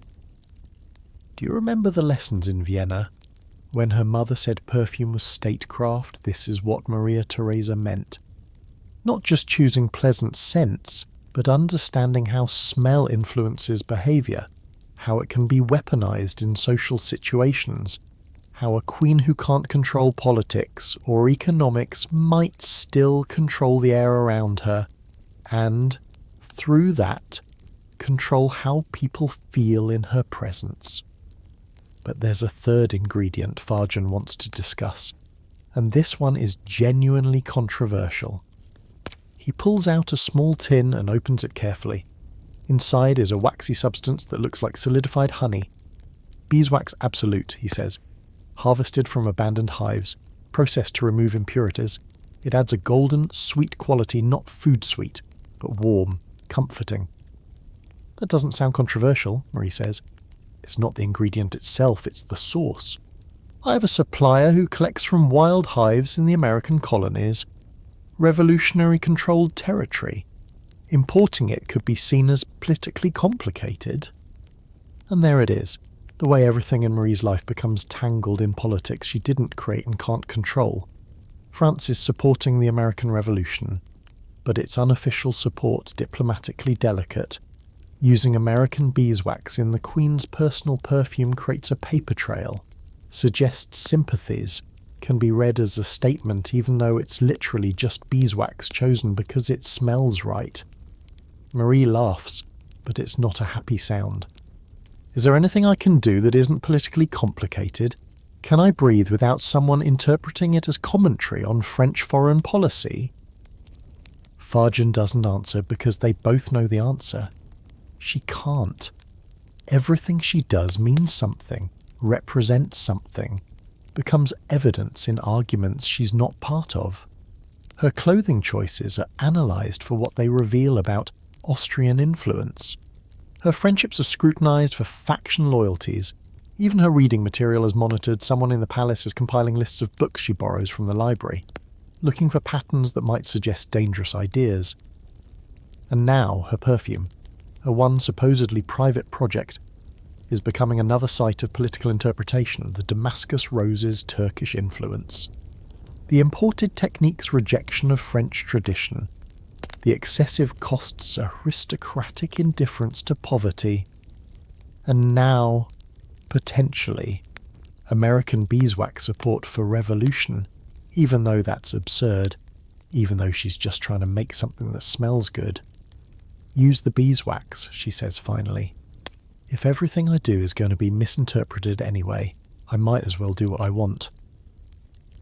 Do you remember the lessons in Vienna? When her mother said perfume was statecraft, this is what Maria Theresa meant. Not just choosing pleasant scents, but understanding how smell influences behaviour, how it can be weaponized in social situations, how a queen who can't control politics or economics might still control the air around her, and, through that, control how people feel in her presence. But there's a third ingredient Farjan wants to discuss, and this one is genuinely controversial. He pulls out a small tin and opens it carefully. Inside is a waxy substance that looks like solidified honey. Beeswax absolute, he says. Harvested from abandoned hives, processed to remove impurities. It adds a golden, sweet quality, not food sweet, but warm, comforting. That doesn't sound controversial, Marie says. It's not the ingredient itself, it's the source. I have a supplier who collects from wild hives in the American colonies. Revolutionary-controlled territory. Importing it could be seen as politically complicated. And there it is, the way everything in Marie's life becomes tangled in politics she didn't create and can't control. France is supporting the American Revolution, but its unofficial support diplomatically delicate. Using American beeswax in the Queen's personal perfume creates a paper trail, suggests sympathies, can be read as a statement even though it's literally just beeswax chosen because it smells right. Marie laughs, but it's not a happy sound. Is there anything I can do that isn't politically complicated? Can I breathe without someone interpreting it as commentary on French foreign policy? Farjan doesn't answer because they both know the answer. She can't. Everything she does means something, represents something, becomes evidence in arguments she's not part of. Her clothing choices are analysed for what they reveal about Austrian influence. Her friendships are scrutinised for faction loyalties. Even her reading material is monitored. Someone in the palace is compiling lists of books she borrows from the library, looking for patterns that might suggest dangerous ideas. And now her perfume, her one supposedly private project, is becoming another site of political interpretation, the Damascus Rose's Turkish influence. The imported technique's rejection of French tradition. The excessive cost's aristocratic indifference to poverty. And now, potentially, American beeswax support for revolution, even though that's absurd, even though she's just trying to make something that smells good. Use the beeswax, she says finally. If everything I do is going to be misinterpreted anyway, I might as well do what I want.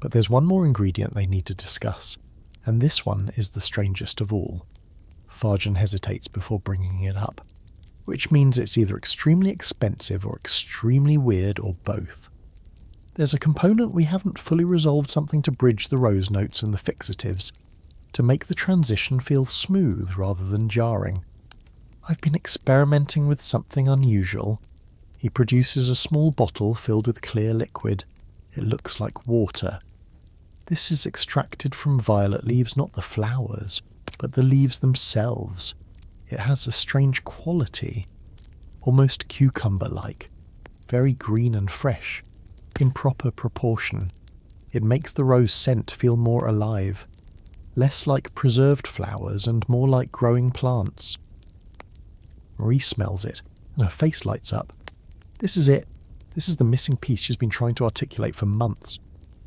But there's one more ingredient they need to discuss, and this one is the strangest of all. Farjan hesitates before bringing it up, which means it's either extremely expensive or extremely weird or both. There's a component we haven't fully resolved, something to bridge the rose notes and the fixatives, to make the transition feel smooth rather than jarring. I've been experimenting with something unusual. He produces a small bottle filled with clear liquid. It looks like water. This is extracted from violet leaves, not the flowers, but the leaves themselves. It has a strange quality, almost cucumber-like, very green and fresh, in proper proportion. It makes the rose scent feel more alive, less like preserved flowers and more like growing plants. Marie smells it, and her face lights up. This is it. This is the missing piece she's been trying to articulate for months.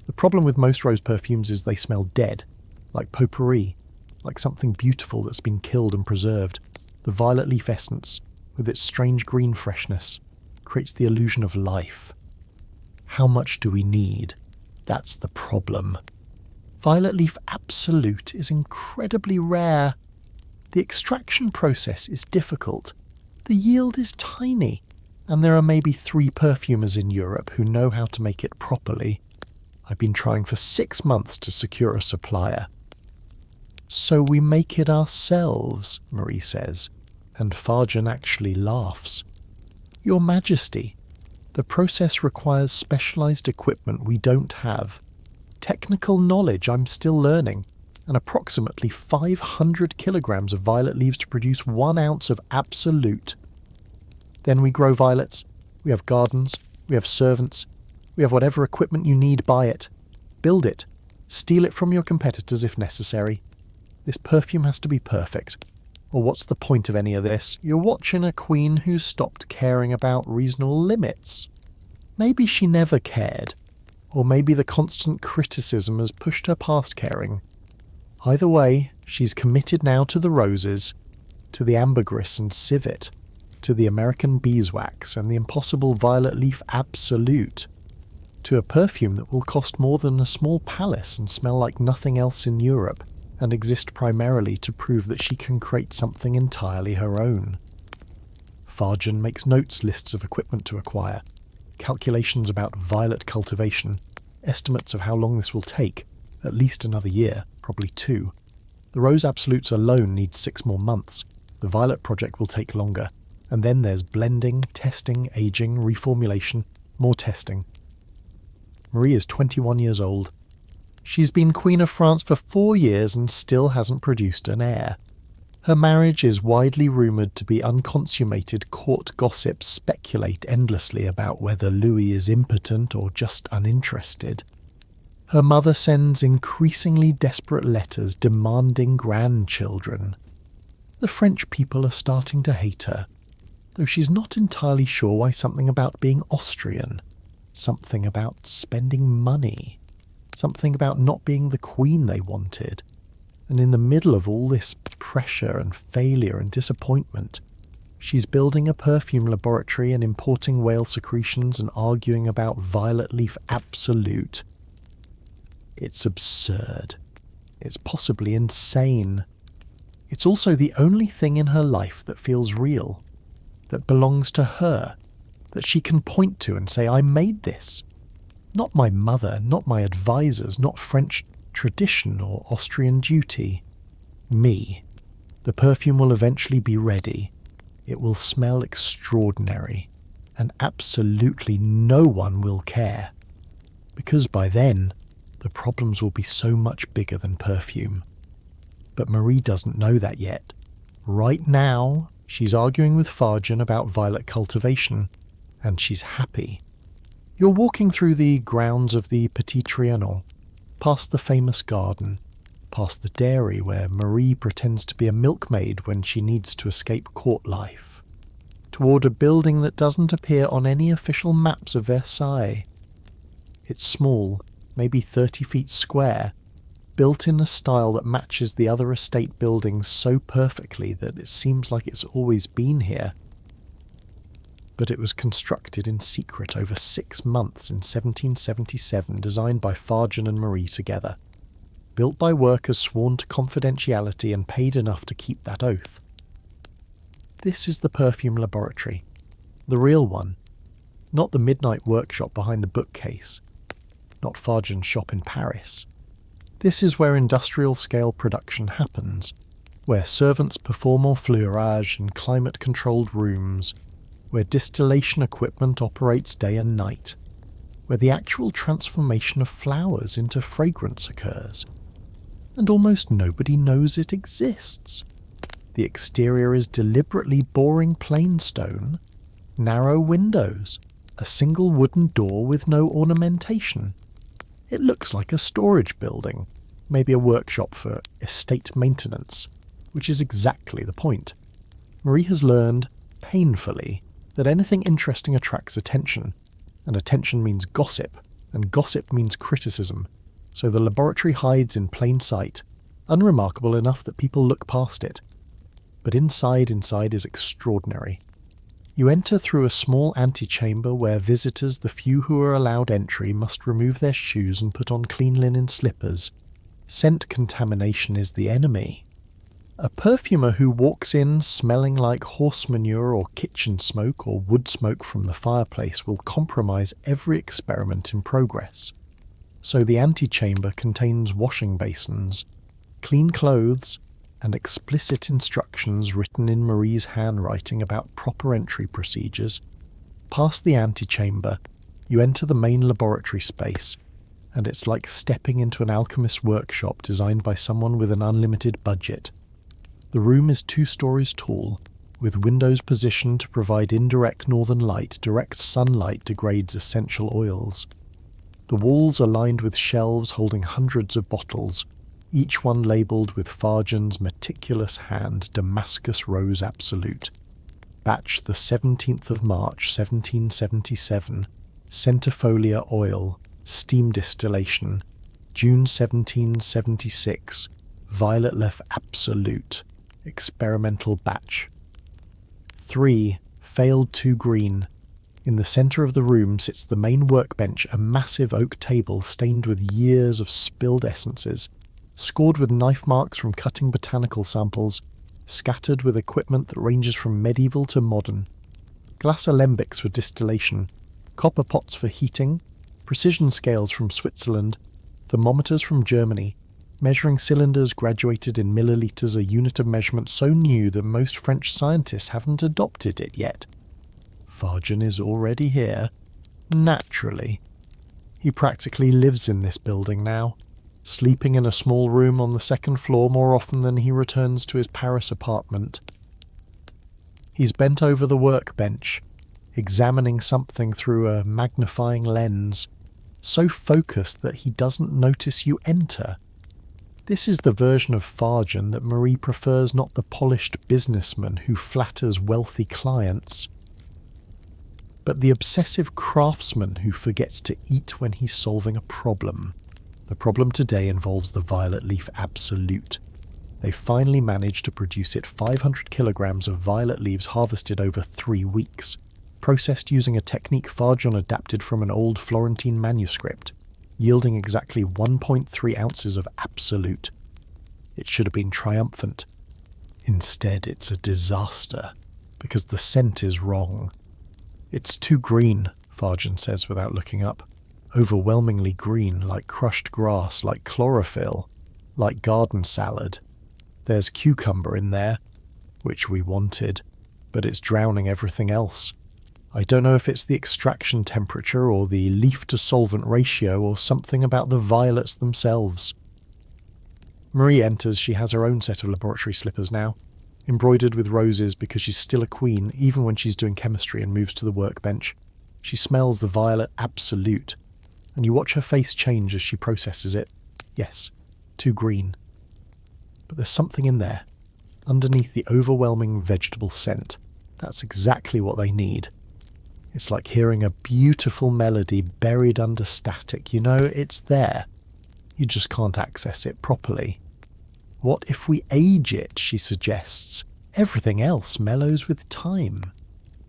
The problem with most rose perfumes is they smell dead, like potpourri, like something beautiful that's been killed and preserved. The violet leaf essence, with its strange green freshness, creates the illusion of life. How much do we need? That's the problem. Violet leaf absolute is incredibly rare. The extraction process is difficult. The yield is tiny, and there are maybe 3 perfumers in Europe who know how to make it properly. I've been trying for 6 months to secure a supplier. So we make it ourselves, Marie says, and Farjan actually laughs. Your Majesty, the process requires specialized equipment we don't have, technical knowledge I'm still learning, and approximately 500 kilograms of violet leaves to produce 1 ounce of absolute. Then we grow violets, we have gardens, we have servants, we have whatever equipment you need, buy it, build it, steal it from your competitors if necessary. This perfume has to be perfect. Or what's the point of any of this? You're watching a queen who's stopped caring about reasonable limits. Maybe she never cared, or maybe the constant criticism has pushed her past caring. Either way, she's committed now to the roses, to the ambergris and civet, to the American beeswax and the impossible violet leaf absolute, to a perfume that will cost more than a small palace and smell like nothing else in Europe, and exist primarily to prove that she can create something entirely her own. Farjan makes notes lists of equipment to acquire, calculations about violet cultivation, estimates of how long this will take, at least another year, probably 2. The rose absolutes alone need 6 more months. The violet project will take longer. And then there's blending, testing, aging, reformulation, more testing. Marie is 21 years old. She's been Queen of France for 4 years and still hasn't produced an heir. Her marriage is widely rumoured to be unconsummated. Court gossips speculate endlessly about whether Louis is impotent or just uninterested. Her mother sends increasingly desperate letters demanding grandchildren. The French people are starting to hate her, though she's not entirely sure why. Something about being Austrian, something about spending money, something about not being the queen they wanted. And in the middle of all this pressure and failure and disappointment, she's building a perfume laboratory and importing whale secretions and arguing about violet leaf absolute. It's absurd. It's possibly insane. It's also the only thing in her life that feels real, that belongs to her, that she can point to and say, I made this. Not my mother, not my advisors, not French tradition or Austrian duty. Me. The perfume will eventually be ready. It will smell extraordinary, and absolutely no one will care. Because by then, the problems will be so much bigger than perfume. But Marie doesn't know that yet. Right now, she's arguing with Farjan about violet cultivation, and she's happy. You're walking through the grounds of the Petit Trianon, past the famous garden, past the dairy where Marie pretends to be a milkmaid when she needs to escape court life, toward a building that doesn't appear on any official maps of Versailles. It's small, maybe 30 feet square, built in a style that matches the other estate buildings so perfectly that it seems like it's always been here. But it was constructed in secret over 6 months in 1777, designed by Farjan and Marie together, built by workers sworn to confidentiality and paid enough to keep that oath. This is the perfume laboratory, the real one, not the midnight workshop behind the bookcase, not Farjan's shop in Paris. This is where industrial-scale production happens, where servants perform enfleurage in climate-controlled rooms, where distillation equipment operates day and night, where the actual transformation of flowers into fragrance occurs. And almost nobody knows it exists. The exterior is deliberately boring plain stone, narrow windows, a single wooden door with no ornamentation. It looks like a storage building, maybe a workshop for estate maintenance, which is exactly the point. Marie has learned, painfully, that anything interesting attracts attention, and attention means gossip, and gossip means criticism, so the laboratory hides in plain sight, unremarkable enough that people look past it. But inside is extraordinary. You enter through a small antechamber where visitors, the few who are allowed entry, must remove their shoes and put on clean linen slippers. Scent contamination is the enemy. A perfumer who walks in smelling like horse manure or kitchen smoke or wood smoke from the fireplace will compromise every experiment in progress. So the antechamber contains washing basins, clean clothes, and explicit instructions written in Marie's handwriting about proper entry procedures. Past the antechamber, you enter the main laboratory space, and it's like stepping into an alchemist's workshop designed by someone with an unlimited budget. The room is 2 stories tall, with windows positioned to provide indirect northern light. Direct sunlight degrades essential oils. The walls are lined with shelves holding hundreds of bottles, each one labelled with Fargen's meticulous hand Damascus Rose Absolute. Batch the 17th of March 1777, Centifolia oil, steam distillation, June 1776, Violet Leaf Absolute, experimental batch. 3. Failed too green. In the centre of the room sits the main workbench, a massive oak table stained with years of spilled essences, scored with knife marks from cutting botanical samples, scattered with equipment that ranges from medieval to modern. Glass alembics for distillation, copper pots for heating, precision scales from Switzerland, thermometers from Germany, measuring cylinders graduated in millilitres, a unit of measurement so new that most French scientists haven't adopted it yet. Fargen is already here. Naturally. He practically lives in this building now, sleeping in a small room on the 2nd floor more often than he returns to his Paris apartment. He's bent over the workbench, examining something through a magnifying lens, so focused that he doesn't notice you enter. This is the version of Fargen that Marie prefers, not the polished businessman who flatters wealthy clients, but the obsessive craftsman who forgets to eat when he's solving a problem. The problem today involves the Violet Leaf Absolute. They finally managed to produce it 500 kilograms of violet leaves harvested over 3 weeks, processed using a technique Fargen adapted from an old Florentine manuscript, yielding exactly 1.3 ounces of Absolute. It should have been triumphant. Instead, it's a disaster, because the scent is wrong. It's too green, Fargen says without looking up. Overwhelmingly green, like crushed grass, like chlorophyll, like garden salad. There's cucumber in there, which we wanted, but it's drowning everything else. I don't know if it's the extraction temperature or the leaf-to-solvent ratio or something about the violets themselves. Marie enters. She has her own set of laboratory slippers now, embroidered with roses because she's still a queen even when she's doing chemistry, and moves to the workbench. She smells the Violet Absolute, and you watch her face change as she processes it. Yes, too green. But there's something in there, underneath the overwhelming vegetable scent. That's exactly what they need. It's like hearing a beautiful melody buried under static. You know, it's there. You just can't access it properly. What if we age it, she suggests. Everything else mellows with time.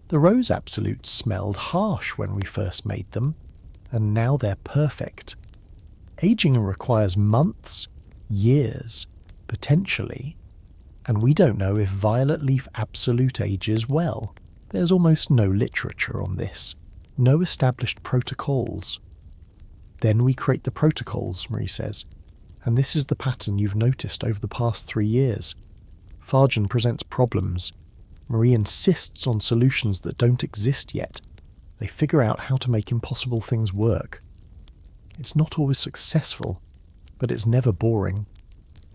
The Rose Absolutes smelled harsh when we first made them, and now they're perfect. Aging requires months, years, potentially, and we don't know if Violet Leaf Absolute ages well. There's almost no literature on this, no established protocols. Then we create the protocols, Marie says, and this is the pattern you've noticed over the past 3 years. Fargen presents problems. Marie insists on solutions that don't exist yet. They figure out how to make impossible things work. It's not always successful, but it's never boring.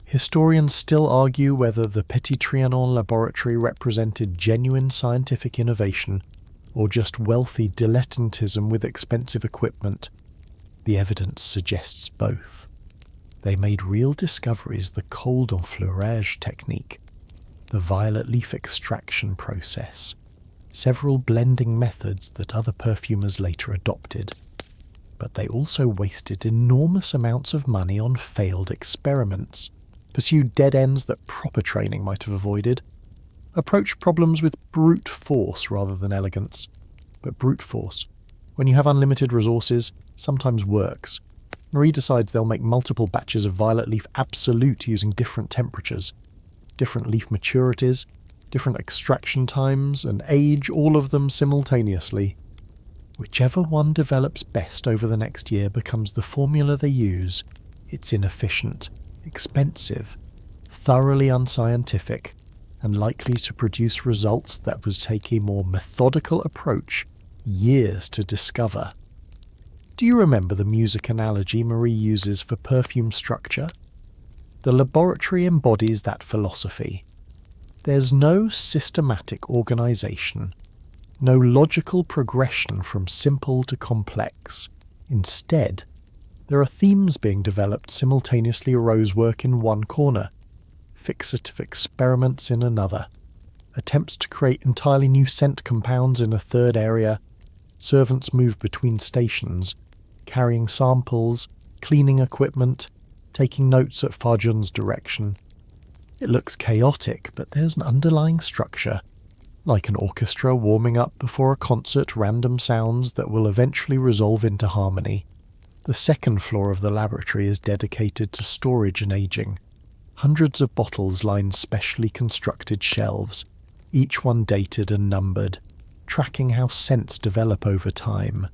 Historians still argue whether the Petit Trianon laboratory represented genuine scientific innovation or just wealthy dilettantism with expensive equipment. The evidence suggests both. They made real discoveries: the col d'enfleurage technique, the violet leaf extraction process, several blending methods that other perfumers later adopted. But they also wasted enormous amounts of money on failed experiments, pursued dead ends that proper training might have avoided. Approach problems with brute force rather than elegance. But brute force, when you have unlimited resources, sometimes works. Marie decides they'll make multiple batches of violet leaf absolute using different temperatures, different leaf maturities, different extraction times and age, all of them simultaneously. Whichever one develops best over the next year becomes the formula they use. It's inefficient, expensive, thoroughly unscientific, and likely to produce results that would take a more methodical approach years to discover. Do you remember the music analogy Marie uses for perfume structure? The laboratory embodies that philosophy. There's no systematic organization, no logical progression from simple to complex. Instead, there are themes being developed simultaneously, rosework in one corner, fixative experiments in another, attempts to create entirely new scent compounds in a third area, servants move between stations, carrying samples, cleaning equipment, taking notes at Farjon's direction. It looks chaotic, but there's an underlying structure, like an orchestra warming up before a concert, random sounds that will eventually resolve into harmony. The second floor of the laboratory is dedicated to storage and aging. Hundreds of bottles line specially constructed shelves, each one dated and numbered, tracking how scents develop over time.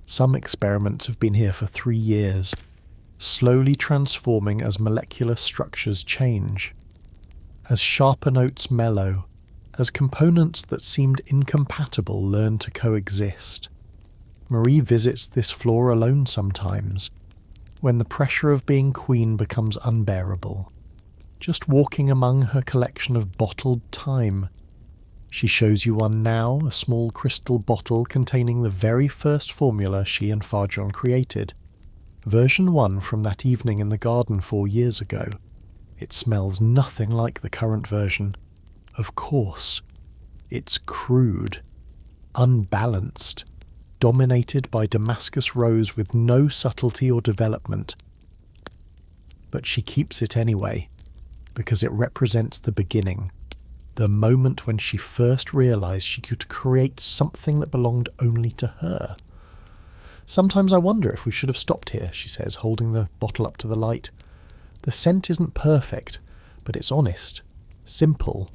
Some experiments have been here for 3 years, slowly transforming as molecular structures change. As sharper notes mellow, as components that seemed incompatible learn to coexist. Marie visits this floor alone sometimes, when the pressure of being queen becomes unbearable. Just walking among her collection of bottled time. She shows you one now, a small crystal bottle containing the very first formula she and Farjon created. Version 1 from that evening in the garden 4 years ago. It smells nothing like the current version. Of course, it's crude, unbalanced, dominated by Damascus rose with no subtlety or development. But she keeps it anyway, because it represents the beginning, the moment when she first realized she could create something that belonged only to her. Sometimes I wonder if we should have stopped here, she says, holding the bottle up to the light. The scent isn't perfect, but it's honest, simple.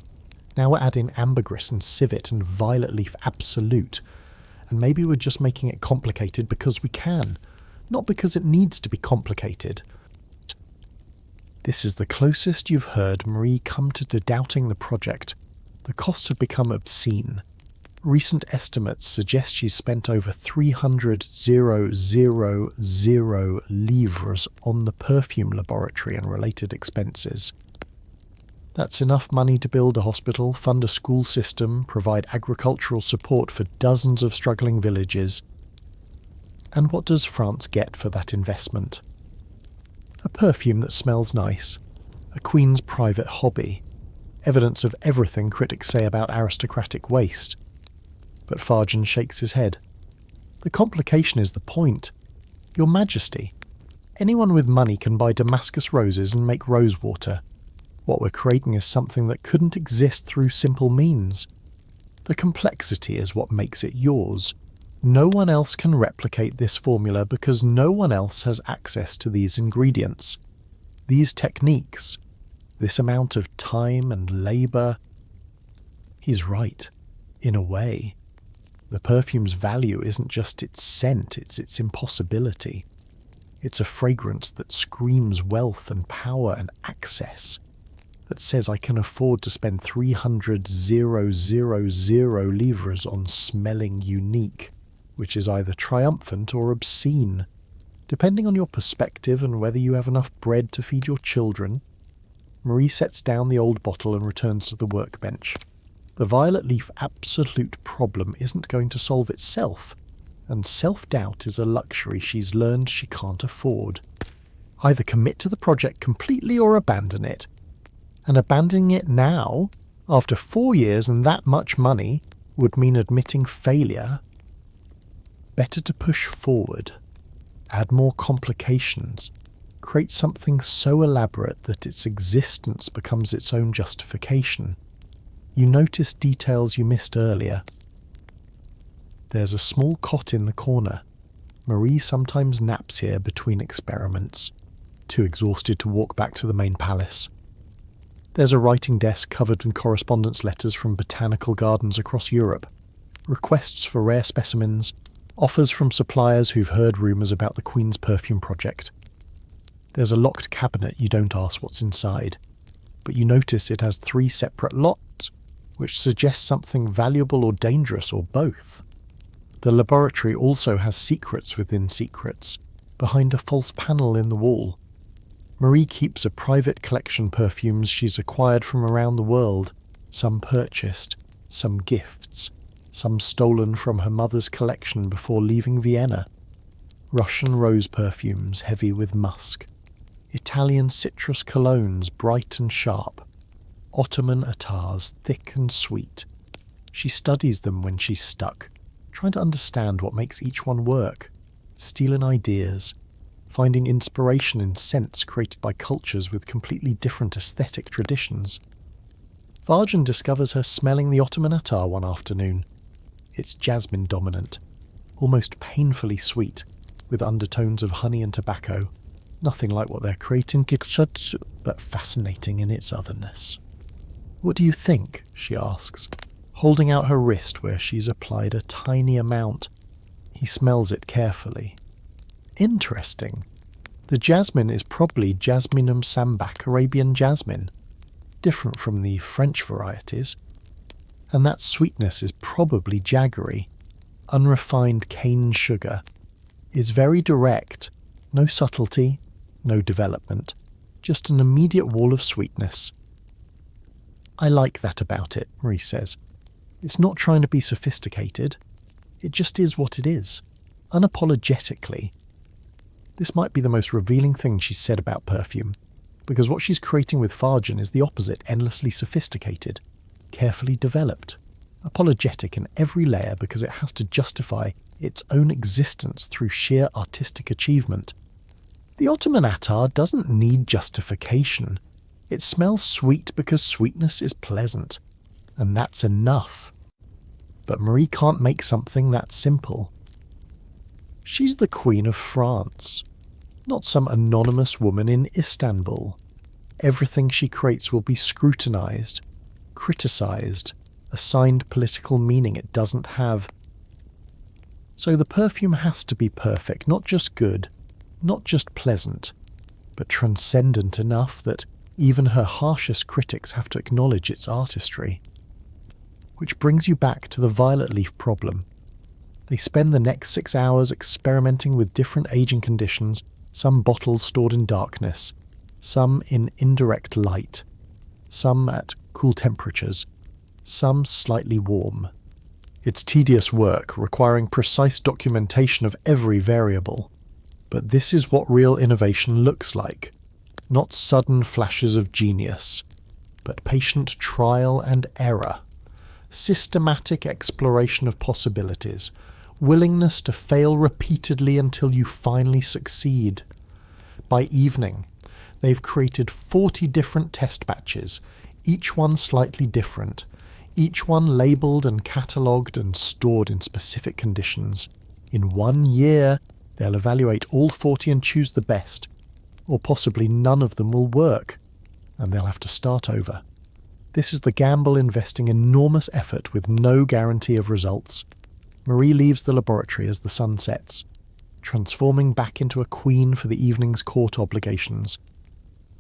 Now we're adding ambergris and civet and violet leaf absolute, and maybe we're just making it complicated because we can, not because it needs to be complicated. This is the closest you've heard Marie come to doubting the project. The costs have become obscene. Recent estimates suggest she's spent over 300,000 livres on the perfume laboratory and related expenses. That's enough money to build a hospital, fund a school system, provide agricultural support for dozens of struggling villages. And what does France get for that investment? A perfume that smells nice, a queen's private hobby, evidence of everything critics say about aristocratic waste. But Farjon shakes his head. The complication is the point. Your Majesty, anyone with money can buy Damascus roses and make rose water. What we're creating is something that couldn't exist through simple means. The complexity is what makes it yours. No one else can replicate this formula because no one else has access to these ingredients. These techniques, this amount of time and labour. He's right, in a way. The perfume's value isn't just its scent, it's its impossibility. It's a fragrance that screams wealth and power and access, that says I can afford to spend 300,000 livres on smelling unique, which is either triumphant or obscene, depending on your perspective and whether you have enough bread to feed your children. Marie sets down the old bottle and returns to the workbench. The violet leaf absolute problem isn't going to solve itself, and self-doubt is a luxury she's learned she can't afford. Either commit to the project completely or abandon it. And abandoning it now, after 4 years and that much money, would mean admitting failure. Better to push forward, add more complications, create something so elaborate that its existence becomes its own justification. You notice details you missed earlier. There's a small cot in the corner. Marie sometimes naps here between experiments, too exhausted to walk back to the main palace. There's a writing desk covered in correspondence letters from botanical gardens across Europe, requests for rare specimens, offers from suppliers who've heard rumours about the Queen's perfume project. There's a locked cabinet you don't ask what's inside, but you notice it has 3 separate locks, which suggests something valuable or dangerous or both. The laboratory also has secrets within secrets, behind a false panel in the wall. Marie keeps a private collection perfumes she's acquired from around the world, some purchased, some gifts, some stolen from her mother's collection before leaving Vienna. Russian rose perfumes heavy with musk, Italian citrus colognes bright and sharp, Ottoman attars thick and sweet. She studies them when she's stuck, trying to understand what makes each one work, stealing ideas, finding inspiration in scents created by cultures with completely different aesthetic traditions. Varjan discovers her smelling the Ottoman attar one afternoon. It's jasmine dominant, almost painfully sweet, with undertones of honey and tobacco. Nothing like what they're creating, but fascinating in its otherness. "What do you think?" she asks, holding out her wrist where she's applied a tiny amount. He smells it carefully. Interesting. The jasmine is probably Jasminum sambac Arabian jasmine, different from the French varieties. And that sweetness is probably jaggery, unrefined cane sugar. Is very direct, no subtlety, no development, just an immediate wall of sweetness. "I like that about it," Marie says. "It's not trying to be sophisticated. It just is what it is, unapologetically." This might be the most revealing thing she's said about perfume, because what she's creating with Varjan is the opposite, endlessly sophisticated, carefully developed, apologetic in every layer because it has to justify its own existence through sheer artistic achievement. The Ottoman attar doesn't need justification. It smells sweet because sweetness is pleasant, and that's enough. But Marie can't make something that simple. She's the Queen of France, not some anonymous woman in Istanbul. Everything she creates will be scrutinized, criticized, assigned political meaning it doesn't have. So the perfume has to be perfect, not just good, not just pleasant, but transcendent enough that even her harshest critics have to acknowledge its artistry. Which brings you back to the violet leaf problem. They spend the next 6 hours experimenting with different aging conditions, some bottles stored in darkness, some in indirect light, some at cool temperatures, some slightly warm. It's tedious work, requiring precise documentation of every variable. But this is what real innovation looks like. Not sudden flashes of genius, but patient trial and error, systematic exploration of possibilities, willingness to fail repeatedly until you finally succeed. By evening, they've created 40 different test batches, each one slightly different, each one labelled and catalogued and stored in specific conditions. In 1 year, they'll evaluate all 40 and choose the best, or possibly none of them will work, and they'll have to start over. This is the gamble investing enormous effort with no guarantee of results. Marie leaves the laboratory as the sun sets, transforming back into a queen for the evening's court obligations.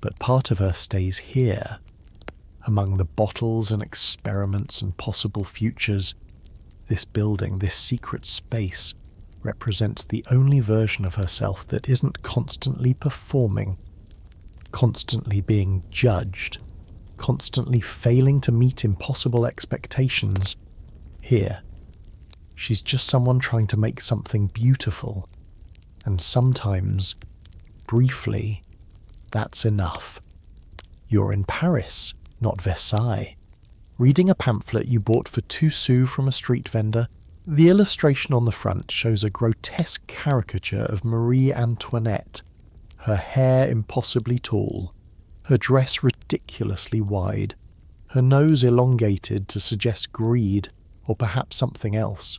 But part of her stays here, among the bottles and experiments and possible futures. This building, this secret space, represents the only version of herself that isn't constantly performing, constantly being judged, constantly failing to meet impossible expectations. Here, she's just someone trying to make something beautiful, and sometimes, briefly, that's enough. You're in Paris, not Versailles, reading a pamphlet you bought for 2 sous from a street vendor. The illustration on the front shows a grotesque caricature of Marie Antoinette, her hair impossibly tall, her dress ridiculously wide, her nose elongated to suggest greed or perhaps something else,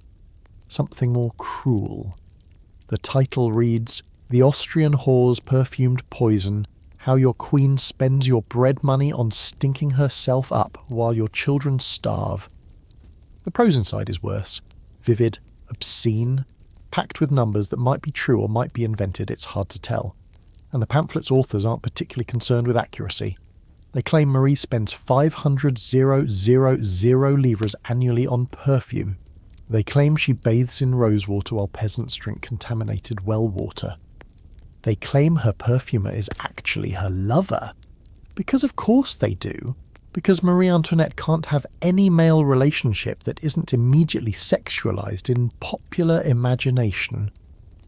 something more cruel. The title reads, "The Austrian Whore's Perfumed Poison, How Your Queen Spends Your Bread Money on Stinking Herself Up While Your Children Starve." The prose inside is worse. Vivid, obscene, packed with numbers that might be true or might be invented, it's hard to tell. And the pamphlet's authors aren't particularly concerned with accuracy. They claim Marie spends 500,000 livres annually on perfume. They claim she bathes in rosewater while peasants drink contaminated well water. They claim her perfumer is actually her lover. Because of course they do. Because Marie Antoinette can't have any male relationship that isn't immediately sexualized in popular imagination,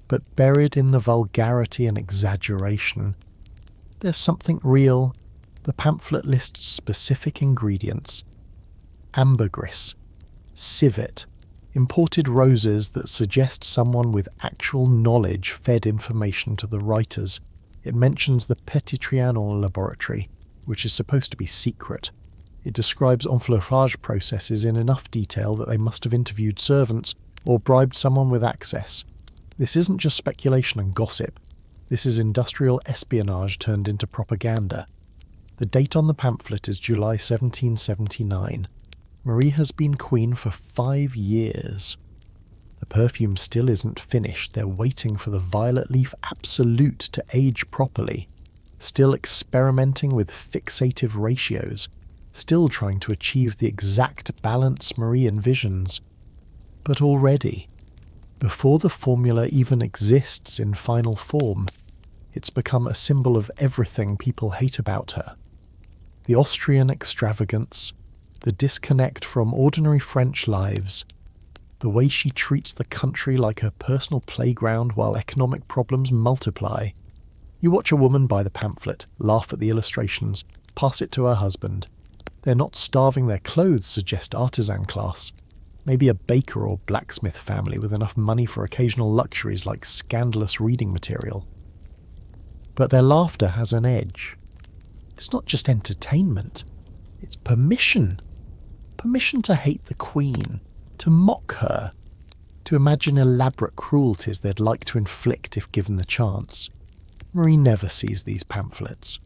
but buried in the vulgarity and exaggeration. There's something real. The pamphlet lists specific ingredients. Ambergris, civet, imported roses that suggest someone with actual knowledge fed information to the writers. It mentions the Petit Trianon laboratory, which is supposed to be secret. It describes enfleurage processes in enough detail that they must have interviewed servants or bribed someone with access. This isn't just speculation and gossip. This is industrial espionage turned into propaganda. The date on the pamphlet is July 1779. Marie has been queen for 5 years. The perfume still isn't finished. They're waiting for the violet leaf absolute to age properly. Still experimenting with fixative ratios. Still trying to achieve the exact balance Marie envisions. But already, before the formula even exists in final form, it's become a symbol of everything people hate about her. The Austrian extravagance, the disconnect from ordinary French lives, the way she treats the country like her personal playground while economic problems multiply. You watch a woman buy the pamphlet, laugh at the illustrations, pass it to her husband. They're not starving, their clothes suggest artisan class. Maybe a baker or blacksmith family with enough money for occasional luxuries like scandalous reading material. But their laughter has an edge. It's not just entertainment, it's permission. Permission to hate the Queen, to mock her, to imagine elaborate cruelties they'd like to inflict if given the chance. Marie never sees these pamphlets.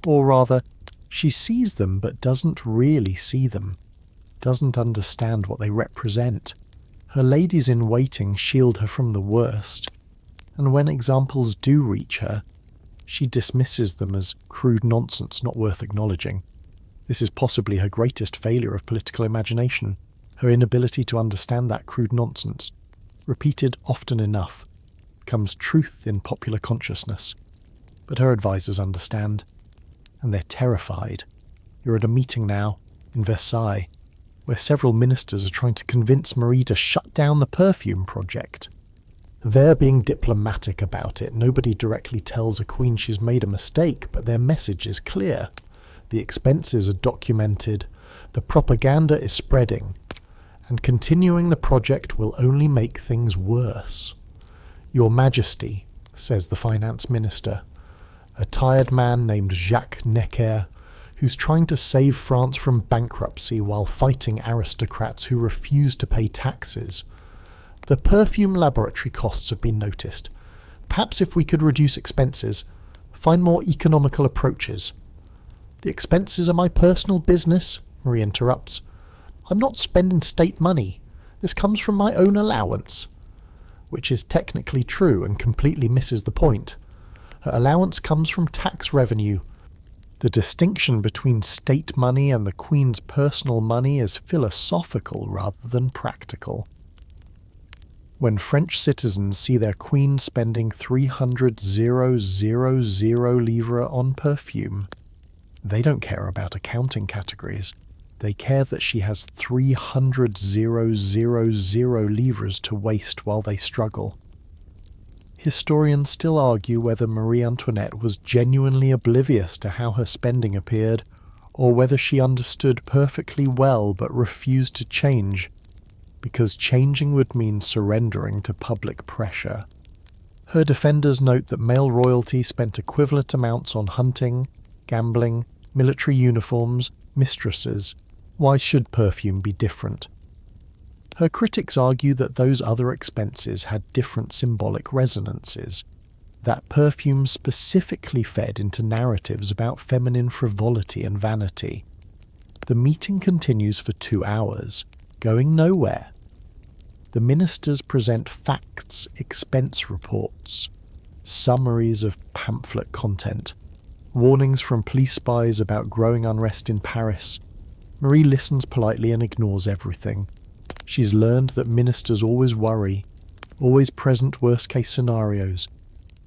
Or rather, she sees them but doesn't really see them, doesn't understand what they represent. Her ladies-in-waiting shield her from the worst, and when examples do reach her, she dismisses them as crude nonsense not worth acknowledging. This is possibly her greatest failure of political imagination, her inability to understand that crude nonsense, repeated often enough, becomes truth in popular consciousness. But her advisors understand, and they're terrified. You're at a meeting now, in Versailles, where several ministers are trying to convince Marie to shut down the perfume project. They're being diplomatic about it. Nobody directly tells a queen she's made a mistake, but their message is clear. The expenses are documented, the propaganda is spreading, and continuing the project will only make things worse. Your Majesty, says the finance minister, a tired man named Jacques Necker, who's trying to save France from bankruptcy while fighting aristocrats who refuse to pay taxes. The perfume laboratory costs have been noticed. Perhaps if we could reduce expenses, find more economical approaches. The expenses are my personal business, Marie interrupts. I'm not spending state money. This comes from my own allowance. Which is technically true and completely misses the point. Her allowance comes from tax revenue. The distinction between state money and the Queen's personal money is philosophical rather than practical. When French citizens see their Queen spending 300,000 livres on perfume, they don't care about accounting categories. They care that she has 300,000 livres to waste while they struggle. Historians still argue whether Marie Antoinette was genuinely oblivious to how her spending appeared, or whether she understood perfectly well but refused to change, because changing would mean surrendering to public pressure. Her defenders note that male royalty spent equivalent amounts on hunting, gambling, military uniforms, mistresses. Why should perfume be different? Her critics argue that those other expenses had different symbolic resonances, that perfume specifically fed into narratives about feminine frivolity and vanity. The meeting continues for 2 hours, going nowhere. The ministers present facts, expense reports, summaries of pamphlet content, warnings from police spies about growing unrest in Paris. Marie listens politely and ignores everything. She's learned that ministers always worry, always present worst-case scenarios,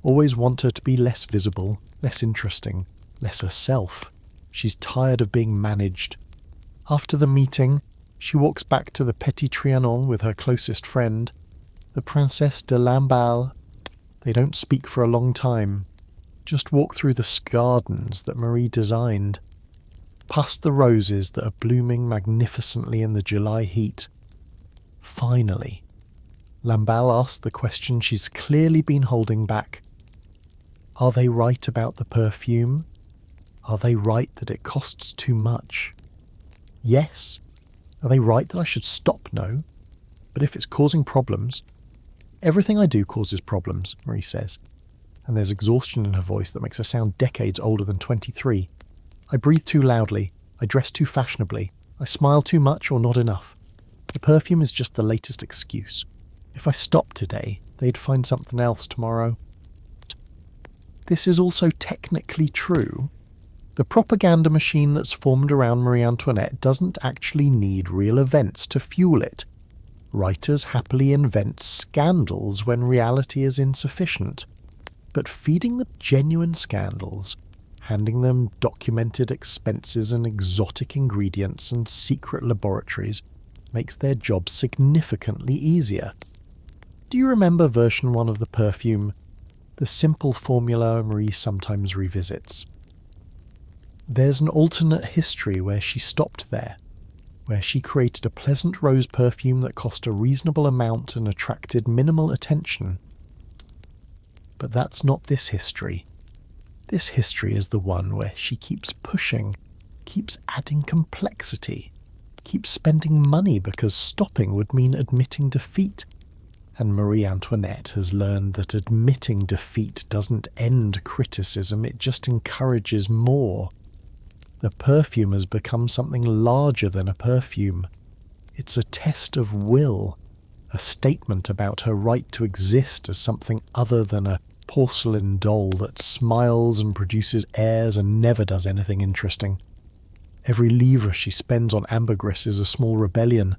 always want her to be less visible, less interesting, less herself. She's tired of being managed. After the meeting, she walks back to the Petit Trianon with her closest friend, the Princesse de Lamballe. They don't speak for a long time, just walk through the gardens that Marie designed, past the roses that are blooming magnificently in the July heat. Finally, Lamballe asks the question she's clearly been holding back. Are they right about the perfume? Are they right that it costs too much? Yes. Are they right that I should stop? No. But if it's causing problems... Everything I do causes problems, Marie says, and there's exhaustion in her voice that makes her sound decades older than 23. I breathe too loudly, I dress too fashionably, I smile too much or not enough. The perfume is just the latest excuse. If I stopped today, they'd find something else tomorrow. This is also technically true. The propaganda machine that's formed around Marie Antoinette doesn't actually need real events to fuel it. Writers happily invent scandals when reality is insufficient. But feeding them genuine scandals, handing them documented expenses and exotic ingredients and secret laboratories, makes their job significantly easier. Do you remember version 1 of the perfume? The simple formula Marie sometimes revisits. There's an alternate history where she stopped there, where she created a pleasant rose perfume that cost a reasonable amount and attracted minimal attention. But that's not this history. This history is the one where she keeps pushing, keeps adding complexity, keeps spending money because stopping would mean admitting defeat. And Marie Antoinette has learned that admitting defeat doesn't end criticism, it just encourages more. The perfume has become something larger than a perfume. It's a test of will, a statement about her right to exist as something other than a porcelain doll that smiles and produces airs and never does anything interesting. Every livre she spends on ambergris is a small rebellion.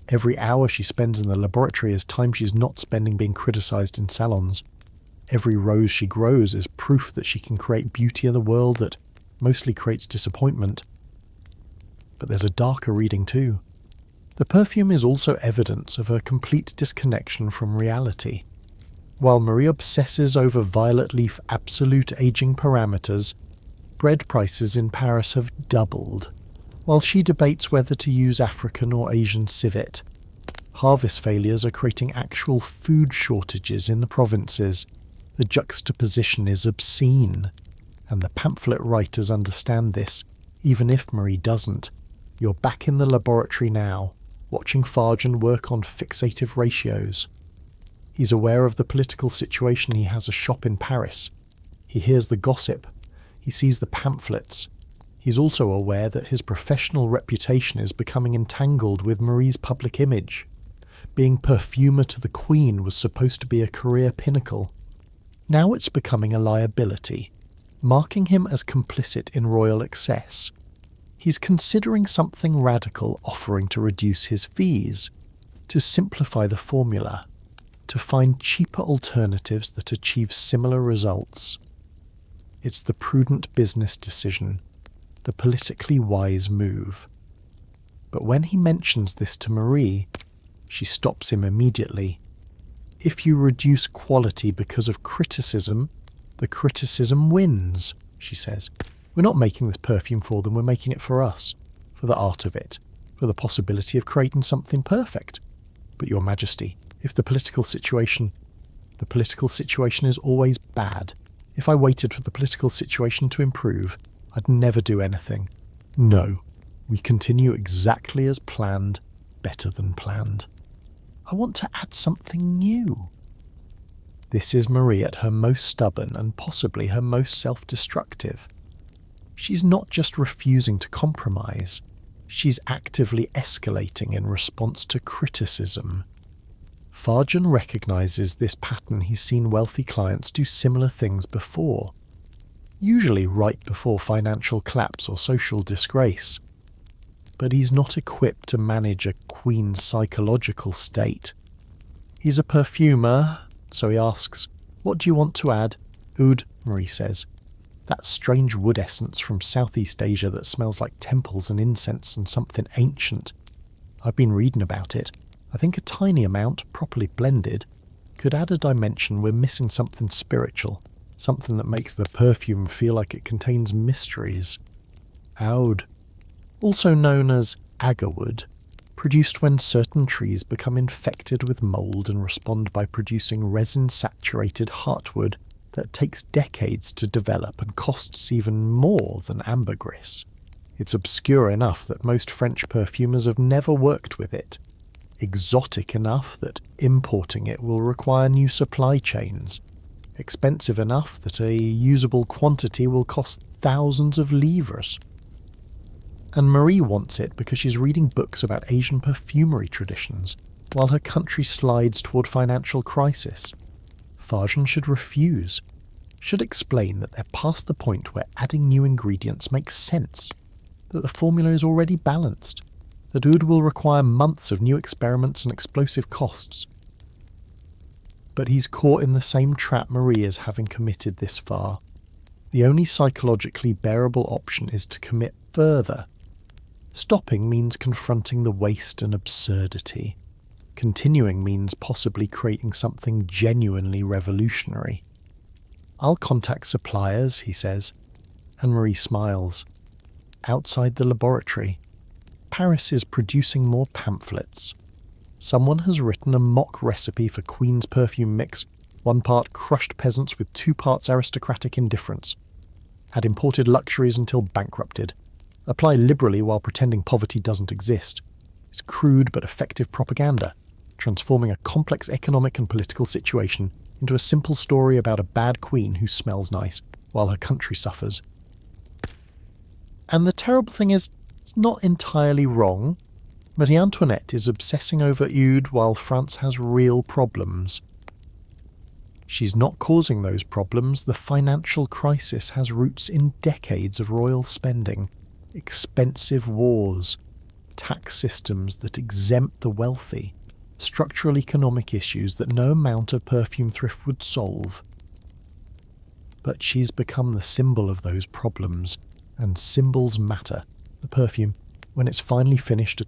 Every hour she spends in the laboratory is time she's not spending being criticised in salons. Every rose she grows is proof that she can create beauty in the world that mostly creates disappointment. But there's a darker reading too. The perfume is also evidence of her complete disconnection from reality. While Marie obsesses over violet leaf absolute aging parameters, bread prices in Paris have doubled, while she debates whether to use African or Asian civet. Harvest failures are creating actual food shortages in the provinces. The juxtaposition is obscene, and the pamphlet writers understand this, even if Marie doesn't. You're back in the laboratory now, watching Fargen work on fixative ratios. He's aware of the political situation. He has a shop in Paris. He hears the gossip. He sees the pamphlets. He's also aware that his professional reputation is becoming entangled with Marie's public image. Being perfumer to the Queen was supposed to be a career pinnacle. Now it's becoming a liability, marking him as complicit in royal excess. He's considering something radical, offering to reduce his fees, to simplify the formula, to find cheaper alternatives that achieve similar results. It's the prudent business decision, the politically wise move. But when he mentions this to Marie, she stops him immediately. If you reduce quality because of criticism, the criticism wins, she says. We're not making this perfume for them, we're making it for us, for the art of it, for the possibility of creating something perfect. But Your Majesty, if the political situation is always bad. If I waited for the political situation to improve, I'd never do anything. No, we continue exactly as planned, better than planned. I want to add something new. This is Marie at her most stubborn and possibly her most self-destructive. She's not just refusing to compromise, she's actively escalating in response to criticism. Farjan recognises this pattern. He's seen wealthy clients do similar things before, usually right before financial collapse or social disgrace. But he's not equipped to manage a queen's psychological state. He's a perfumer, so he asks, "What do you want to add?" "Oud," Marie says. "That strange wood essence from Southeast Asia that smells like temples and incense and something ancient. I've been reading about it. I think a tiny amount, properly blended, could add a dimension. We're missing something spiritual, something that makes the perfume feel like it contains mysteries." Oud, also known as agarwood, produced when certain trees become infected with mould and respond by producing resin-saturated heartwood that takes decades to develop and costs even more than ambergris. It's obscure enough that most French perfumers have never worked with it, exotic enough that importing it will require new supply chains, expensive enough that a usable quantity will cost thousands of livres. And Marie wants it because she's reading books about Asian perfumery traditions, while her country slides toward financial crisis. Farjan should refuse, should explain that they're past the point where adding new ingredients makes sense, that the formula is already balanced, that oud will require months of new experiments and explosive costs. But he's caught in the same trap Marie is, having committed this far. The only psychologically bearable option is to commit further. Stopping means confronting the waste and absurdity. Continuing means possibly creating something genuinely revolutionary. "I'll contact suppliers," he says, and Marie smiles. Outside the laboratory, Paris is producing more pamphlets. Someone has written a mock recipe for Queen's perfume mix, 1 part crushed peasants with 2 parts aristocratic indifference. Add imported luxuries until bankrupted. Apply liberally while pretending poverty doesn't exist. It's crude but effective propaganda, transforming a complex economic and political situation into a simple story about a bad queen who smells nice while her country suffers. And the terrible thing is, it's not entirely wrong. Marie Antoinette is obsessing over oud while France has real problems. She's not causing those problems. The financial crisis has roots in decades of royal spending, expensive wars, tax systems that exempt the wealthy, structural economic issues that no amount of perfume thrift would solve. But she's become the symbol of those problems, and symbols matter. The perfume, when it's finally finished,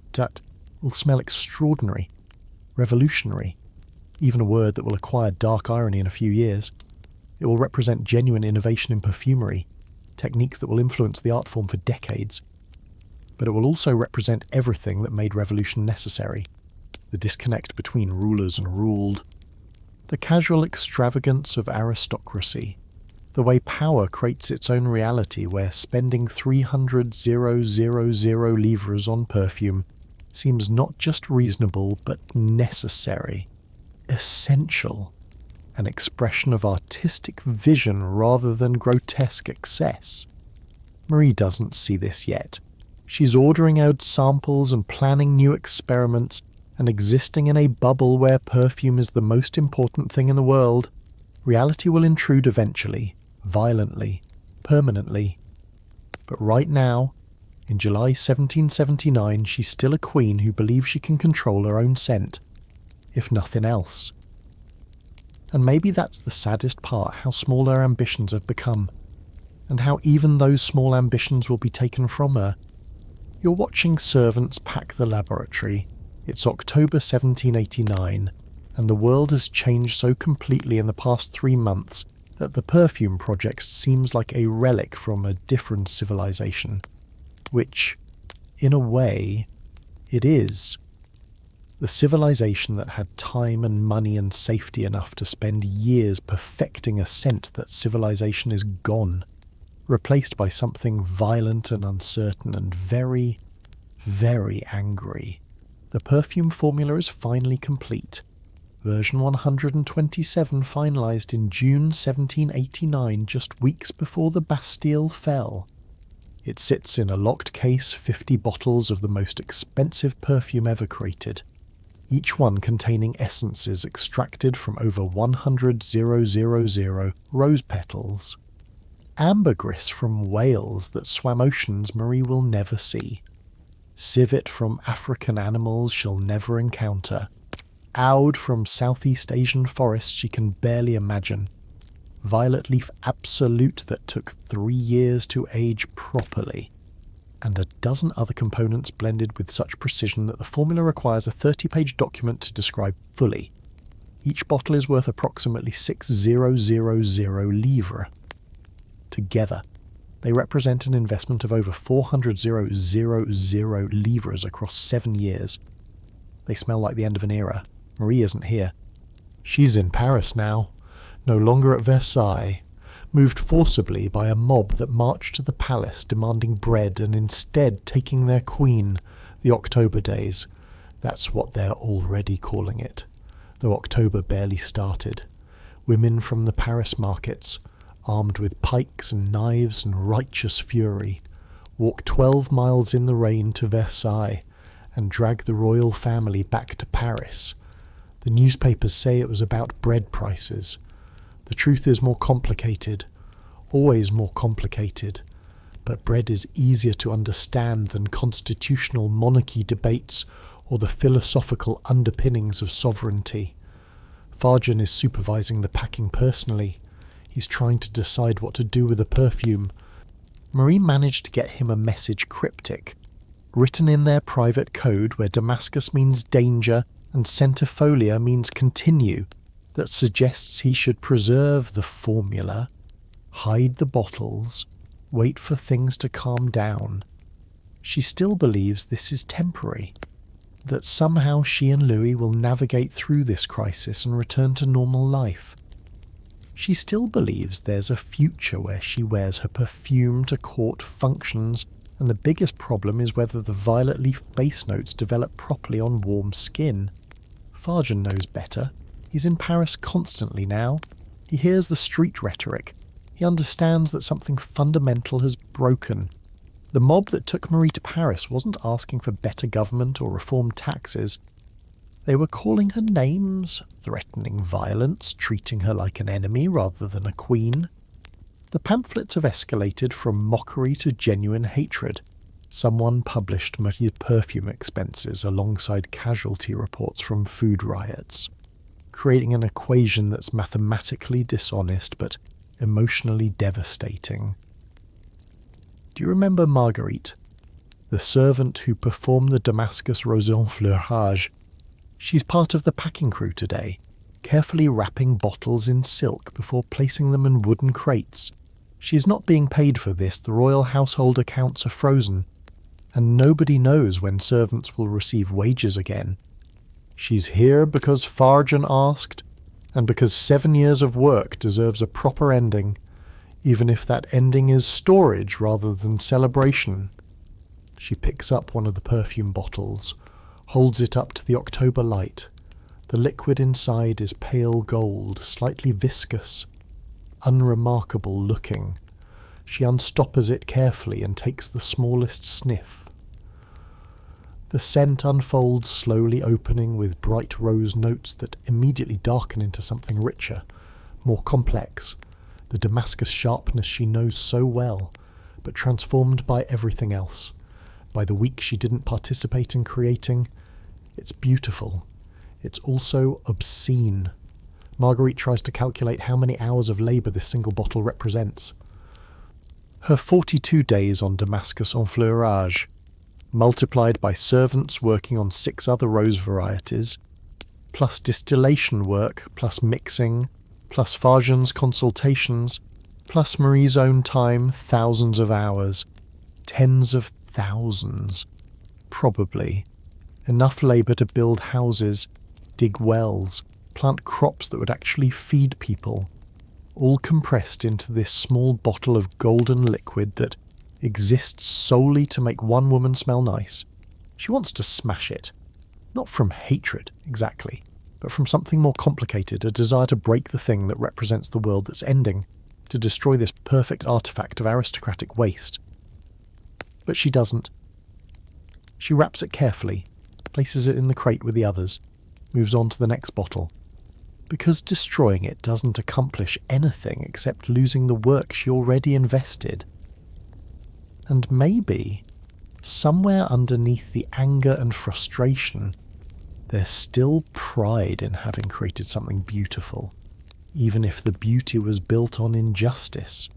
will smell extraordinary, revolutionary, even a word that will acquire dark irony in a few years. It will represent genuine innovation in perfumery, techniques that will influence the art form for decades. But it will also represent everything that made revolution necessary: the disconnect between rulers and ruled, the casual extravagance of aristocracy, the way power creates its own reality, where spending 300,000 livres on perfume seems not just reasonable but necessary, essential, an expression of artistic vision rather than grotesque excess. Marie doesn't see this yet. She's ordering out samples and planning new experiments and existing in a bubble where perfume is the most important thing in the world. Reality will intrude eventually, violently, permanently. But right now, in July 1779, she's still a queen who believes she can control her own scent, if nothing else. And maybe that's the saddest part, how small her ambitions have become, and how even those small ambitions will be taken from her. You're watching servants pack the laboratory. It's October 1789, and the world has changed so completely in the past 3 months that the perfume project seems like a relic from a different civilization, which, in a way, it is. The civilization that had time and money and safety enough to spend years perfecting a scent that civilization is gone, replaced by something violent and uncertain and very, very angry. The perfume formula is finally complete. Version 127 finalised in June 1789, just weeks before the Bastille fell. It sits in a locked case, 50 bottles of the most expensive perfume ever created, each one containing essences extracted from over 100,000 rose petals. Ambergris from whales that swam oceans Marie will never see. Civet from African animals she'll never encounter. Oud from Southeast Asian forests she can barely imagine. Violet leaf absolute that took 3 years to age properly. And a dozen other components blended with such precision that the formula requires a 30-page document to describe fully. Each bottle is worth approximately 6,000 livres. Together, they represent an investment of over 400,000 livres across 7 years. They smell like the end of an era. Marie isn't here. She's in Paris now, no longer at Versailles, moved forcibly by a mob that marched to the palace demanding bread and instead taking their queen, the October days. That's what they're already calling it, though October barely started. Women from the Paris markets, armed with pikes and knives and righteous fury, walk 12 miles in the rain to Versailles and drag the royal family back to Paris. The newspapers say it was about bread prices. The truth is more complicated, always more complicated, but bread is easier to understand than constitutional monarchy debates or the philosophical underpinnings of sovereignty. Farjan is supervising the packing personally. He's trying to decide what to do with the perfume. Marie managed to get him a message cryptic, written in their private code where Damascus means danger and centifolia means continue, that suggests he should preserve the formula, hide the bottles, wait for things to calm down. She still believes this is temporary, that somehow she and Louis will navigate through this crisis and return to normal life. She still believes there's a future where she wears her perfume to court functions, and the biggest problem is whether the violet leaf base notes develop properly on warm skin. Farjan knows better. He's in Paris constantly now. He hears the street rhetoric. He understands that something fundamental has broken. The mob that took Marie to Paris wasn't asking for better government or reformed taxes. They were calling her names, threatening violence, treating her like an enemy rather than a queen. The pamphlets have escalated from mockery to genuine hatred. Someone published Marie's perfume expenses alongside casualty reports from food riots, creating an equation that's mathematically dishonest but emotionally devastating. Do you remember Marguerite, the servant who performed the Damascus Rose en Fleurage? She's part of the packing crew today, carefully wrapping bottles in silk before placing them in wooden crates. She's not being paid for this. The royal household accounts are frozen, and nobody knows when servants will receive wages again. She's here because Farjan asked, and because 7 years of work deserves a proper ending, even if that ending is storage rather than celebration. She picks up one of the perfume bottles, holds it up to the October light. The liquid inside is pale gold, slightly viscous, unremarkable looking. She unstoppers it carefully and takes the smallest sniff. The scent unfolds slowly, opening with bright rose notes that immediately darken into something richer, more complex, the Damascus sharpness she knows so well, but transformed by everything else, by the week she didn't participate in creating. It's beautiful. It's also obscene. Marguerite tries to calculate how many hours of labour this single bottle represents. Her 42 days on Damascus en Fleurage, multiplied by servants working on 6 other rose varieties, plus distillation work, plus mixing, plus Farjan's consultations, plus Marie's own time, thousands of hours, tens of thousands, probably. Enough labour to build houses, dig wells, plant crops that would actually feed people, all compressed into this small bottle of golden liquid that exists solely to make one woman smell nice. She wants to smash it. Not from hatred, exactly, but from something more complicated, a desire to break the thing that represents the world that's ending, to destroy this perfect artifact of aristocratic waste. But she doesn't. She wraps it carefully, places it in the crate with the others, moves on to the next bottle. Because destroying it doesn't accomplish anything except losing the work she already invested. And maybe, somewhere underneath the anger and frustration, there's still pride in having created something beautiful, even if the beauty was built on injustice.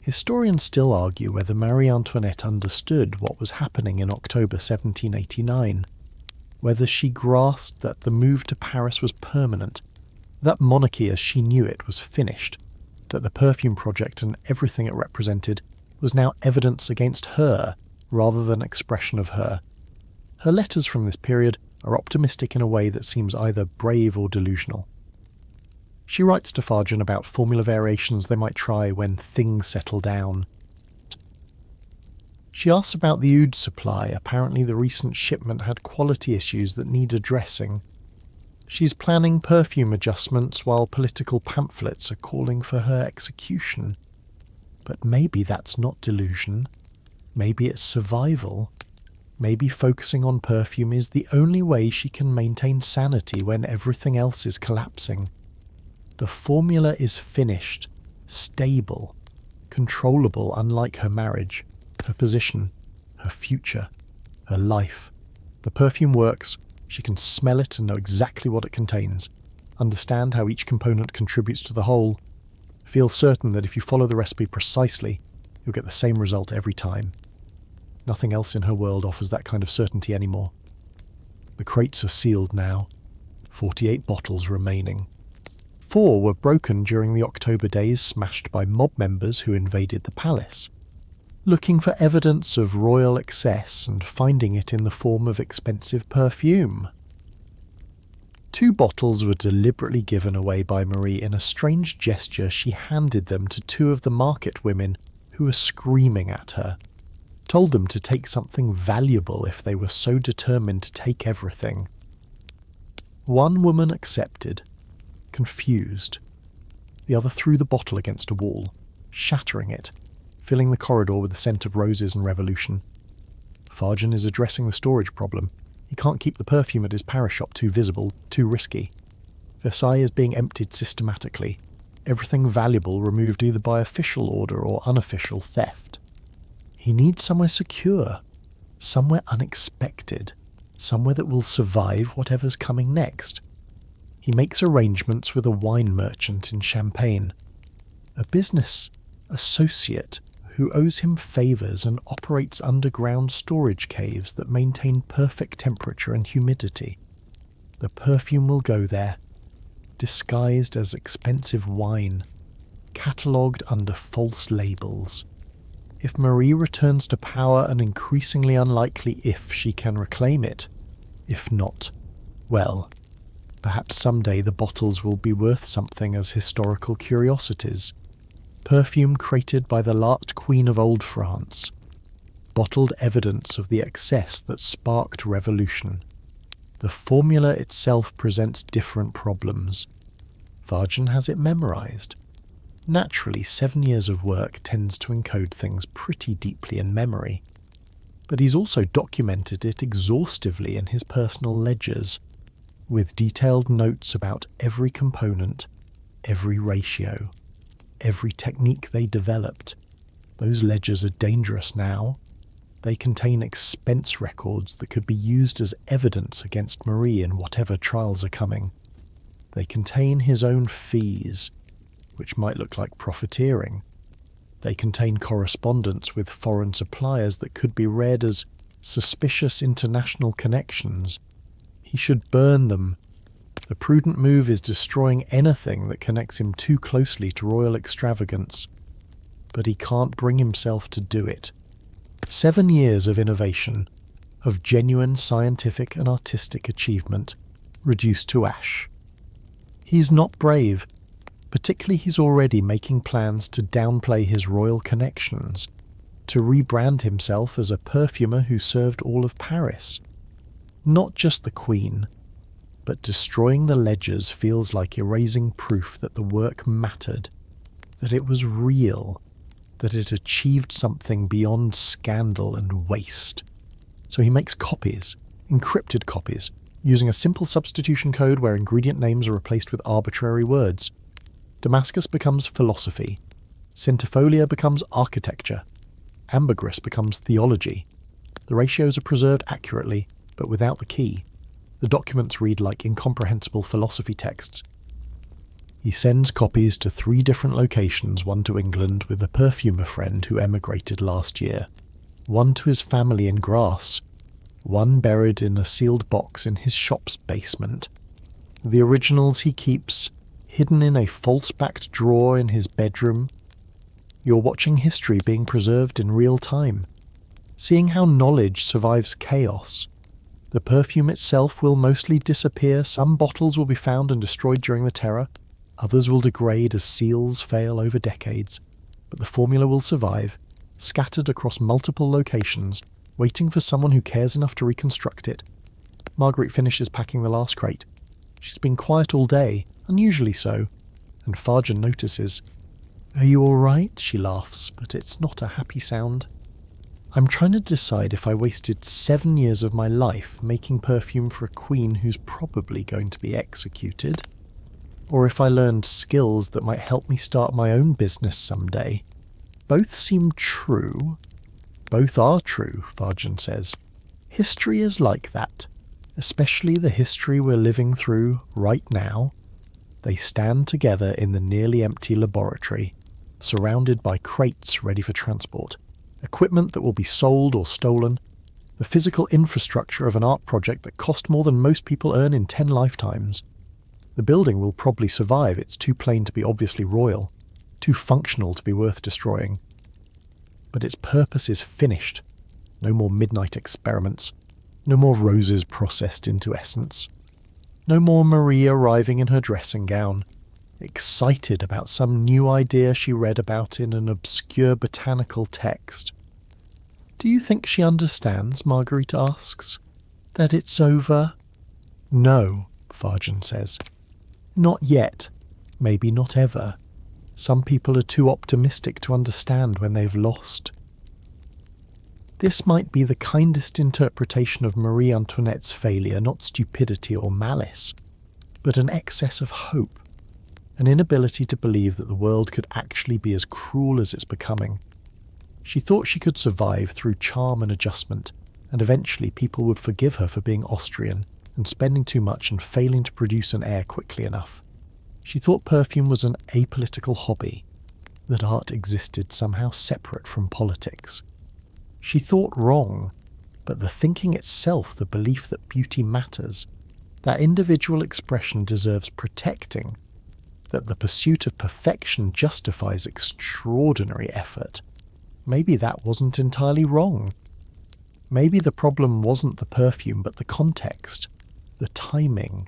Historians still argue whether Marie Antoinette understood what was happening in October 1789, whether she grasped that the move to Paris was permanent, that monarchy as she knew it was finished, that the perfume project and everything it represented was now evidence against her rather than expression of her. Her letters from this period are optimistic in a way that seems either brave or delusional. She writes to Fargen about formula variations they might try when things settle down. She asks about the oud supply. Apparently the recent shipment had quality issues that need addressing. She's planning perfume adjustments while political pamphlets are calling for her execution. But maybe that's not delusion. Maybe it's survival. Maybe focusing on perfume is the only way she can maintain sanity when everything else is collapsing. The formula is finished, stable, controllable, unlike her marriage, her position, her future, her life. The perfume works. She can smell it and know exactly what it contains, understand how each component contributes to the whole, feel certain that if you follow the recipe precisely, you'll get the same result every time. Nothing else in her world offers that kind of certainty anymore. The crates are sealed now. 48 bottles remaining. 4 were broken during the October days, smashed by mob members who invaded the palace, looking for evidence of royal excess and finding it in the form of expensive perfume. 2 bottles were deliberately given away by Marie. In a strange gesture, she handed them to 2 of the market women who were screaming at her, told them to take something valuable if they were so determined to take everything. One woman accepted, confused. The other threw the bottle against a wall, shattering it, filling the corridor with the scent of roses and revolution. Fargen is addressing the storage problem. He can't keep the perfume at his Paris shop too visible, too risky. Versailles is being emptied systematically, everything valuable removed either by official order or unofficial theft. He needs somewhere secure, somewhere unexpected, somewhere that will survive whatever's coming next. He makes arrangements with a wine merchant in Champagne, a business associate who owes him favours and operates underground storage caves that maintain perfect temperature and humidity. The perfume will go there, disguised as expensive wine, catalogued under false labels. If Marie returns to power, and increasingly unlikely if she can reclaim it, if not, well, perhaps someday the bottles will be worth something as historical curiosities. Perfume created by the last queen of old France. Bottled evidence of the excess that sparked revolution. The formula itself presents different problems. Fargen has it memorized. Naturally, 7 years of work tends to encode things pretty deeply in memory. But he's also documented it exhaustively in his personal ledgers, with detailed notes about every component, every ratio, every technique they developed. Those ledgers are dangerous now. They contain expense records that could be used as evidence against Marie in whatever trials are coming. They contain his own fees, which might look like profiteering. They contain correspondence with foreign suppliers that could be read as suspicious international connections. He should burn them. The prudent move is destroying anything that connects him too closely to royal extravagance. But he can't bring himself to do it. 7 years of innovation, of genuine scientific and artistic achievement, reduced to ash. He's not brave, Particularly, he's already making plans to downplay his royal connections, to rebrand himself as a perfumer who served all of Paris. Not just the Queen, but destroying the ledgers feels like erasing proof that the work mattered, that it was real, that it achieved something beyond scandal and waste. So he makes copies, encrypted copies, using a simple substitution code where ingredient names are replaced with arbitrary words. Damascus becomes philosophy, centifolia becomes architecture, ambergris becomes theology. The ratios are preserved accurately, but without the key. The documents read like incomprehensible philosophy texts. He sends copies to 3 different locations, one to England with a perfumer friend who emigrated last year, one to his family in Grasse, one buried in a sealed box in his shop's basement. The originals he keeps hidden in a false-backed drawer in his bedroom. You're watching history being preserved in real time, seeing how knowledge survives chaos. The perfume itself will mostly disappear. Some bottles will be found and destroyed during the Terror. Others will degrade as seals fail over decades. But the formula will survive, scattered across multiple locations, waiting for someone who cares enough to reconstruct it. Marguerite finishes packing the last crate. She's been quiet all day, unusually so, and Farjan notices. "Are you all right?" she laughs, but it's not a happy sound. "I'm trying to decide if I wasted 7 years of my life making perfume for a queen who's probably going to be executed, or if I learned skills that might help me start my own business someday. Both seem true." "Both are true," Farjan says. "History is like that, especially the history we're living through right now." They stand together in the nearly empty laboratory, surrounded by crates ready for transport, equipment that will be sold or stolen, the physical infrastructure of an art project that cost more than most people earn in 10 lifetimes. The building will probably survive. It's too plain to be obviously royal, too functional to be worth destroying. But its purpose is finished. No more midnight experiments. No more roses processed into essence. No more Marie arriving in her dressing gown, excited about some new idea she read about in an obscure botanical text. "Do you think she understands?" Marguerite asks. "That it's over?" "No," Farjan says. "Not yet. Maybe not ever. Some people are too optimistic to understand when they've lost." This might be the kindest interpretation of Marie Antoinette's failure, not stupidity or malice, but an excess of hope, an inability to believe that the world could actually be as cruel as it's becoming. She thought she could survive through charm and adjustment, and eventually people would forgive her for being Austrian and spending too much and failing to produce an air quickly enough. She thought perfume was an apolitical hobby, that art existed somehow separate from politics. She thought wrong, but the thinking itself, the belief that beauty matters, that individual expression deserves protecting, that the pursuit of perfection justifies extraordinary effort, maybe that wasn't entirely wrong. Maybe the problem wasn't the perfume, but the context, the timing,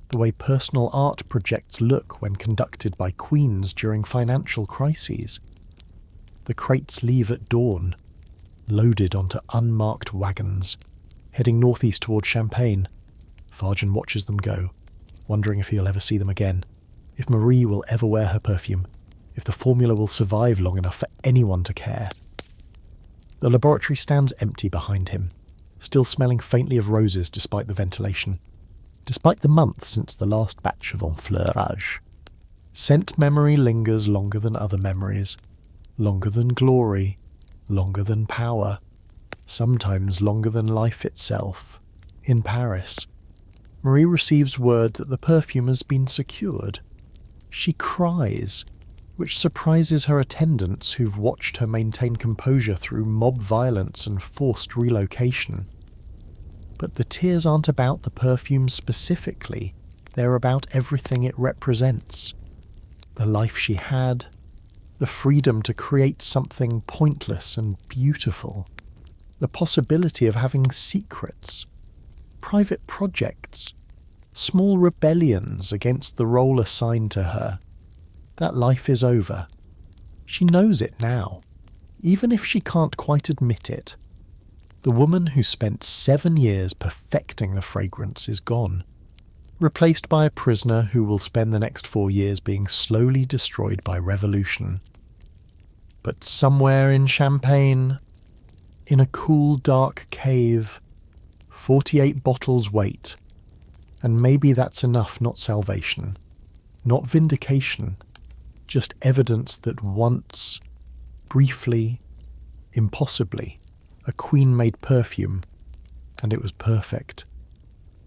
the way personal art projects look when conducted by queens during financial crises. The crates leave at dawn, loaded onto unmarked wagons, heading northeast toward Champagne. Farjan watches them go, wondering if he'll ever see them again, if Marie will ever wear her perfume, if the formula will survive long enough for anyone to care. The laboratory stands empty behind him, still smelling faintly of roses despite the ventilation, despite the month since the last batch of enfleurage. Scent memory lingers longer than other memories, longer than glory, longer than power, sometimes longer than life itself. In Paris, Marie receives word that the perfume has been secured. She cries, which surprises her attendants who've watched her maintain composure through mob violence and forced relocation. But the tears aren't about the perfume specifically, they're about everything it represents. The life she had, the freedom to create something pointless and beautiful, the possibility of having secrets, private projects, small rebellions against the role assigned to her. That life is over. She knows it now, even if she can't quite admit it. The woman who spent 7 years perfecting the fragrance is gone, replaced by a prisoner who will spend the next 4 years being slowly destroyed by revolution. But somewhere in Champagne, in a cool, dark cave, 48 bottles wait, and maybe that's enough, not salvation, not vindication, just evidence that once, briefly, impossibly, a queen made perfume, and it was perfect.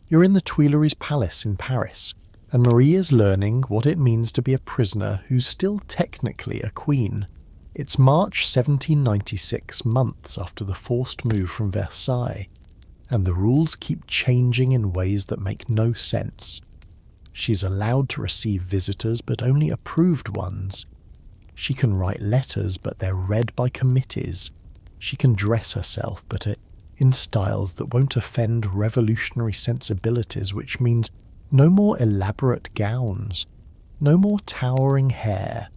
You're in the Tuileries Palace in Paris, and Marie is learning what it means to be a prisoner who's still technically a queen. It's March 1796, months after the forced move from Versailles, and the rules keep changing in ways that make no sense. She's allowed to receive visitors, but only approved ones. She can write letters, but they're read by committees. She can dress herself, but in styles that won't offend revolutionary sensibilities, which means no more elaborate gowns, no more towering hair,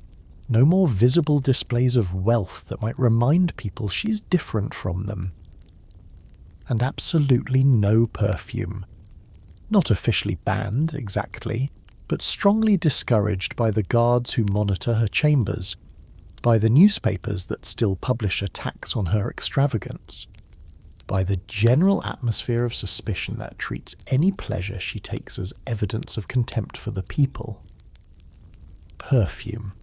no more visible displays of wealth that might remind people she's different from them. And absolutely no perfume. Not officially banned, exactly, but strongly discouraged by the guards who monitor her chambers, by the newspapers that still publish attacks on her extravagance, by the general atmosphere of suspicion that treats any pleasure she takes as evidence of contempt for the people. Perfume,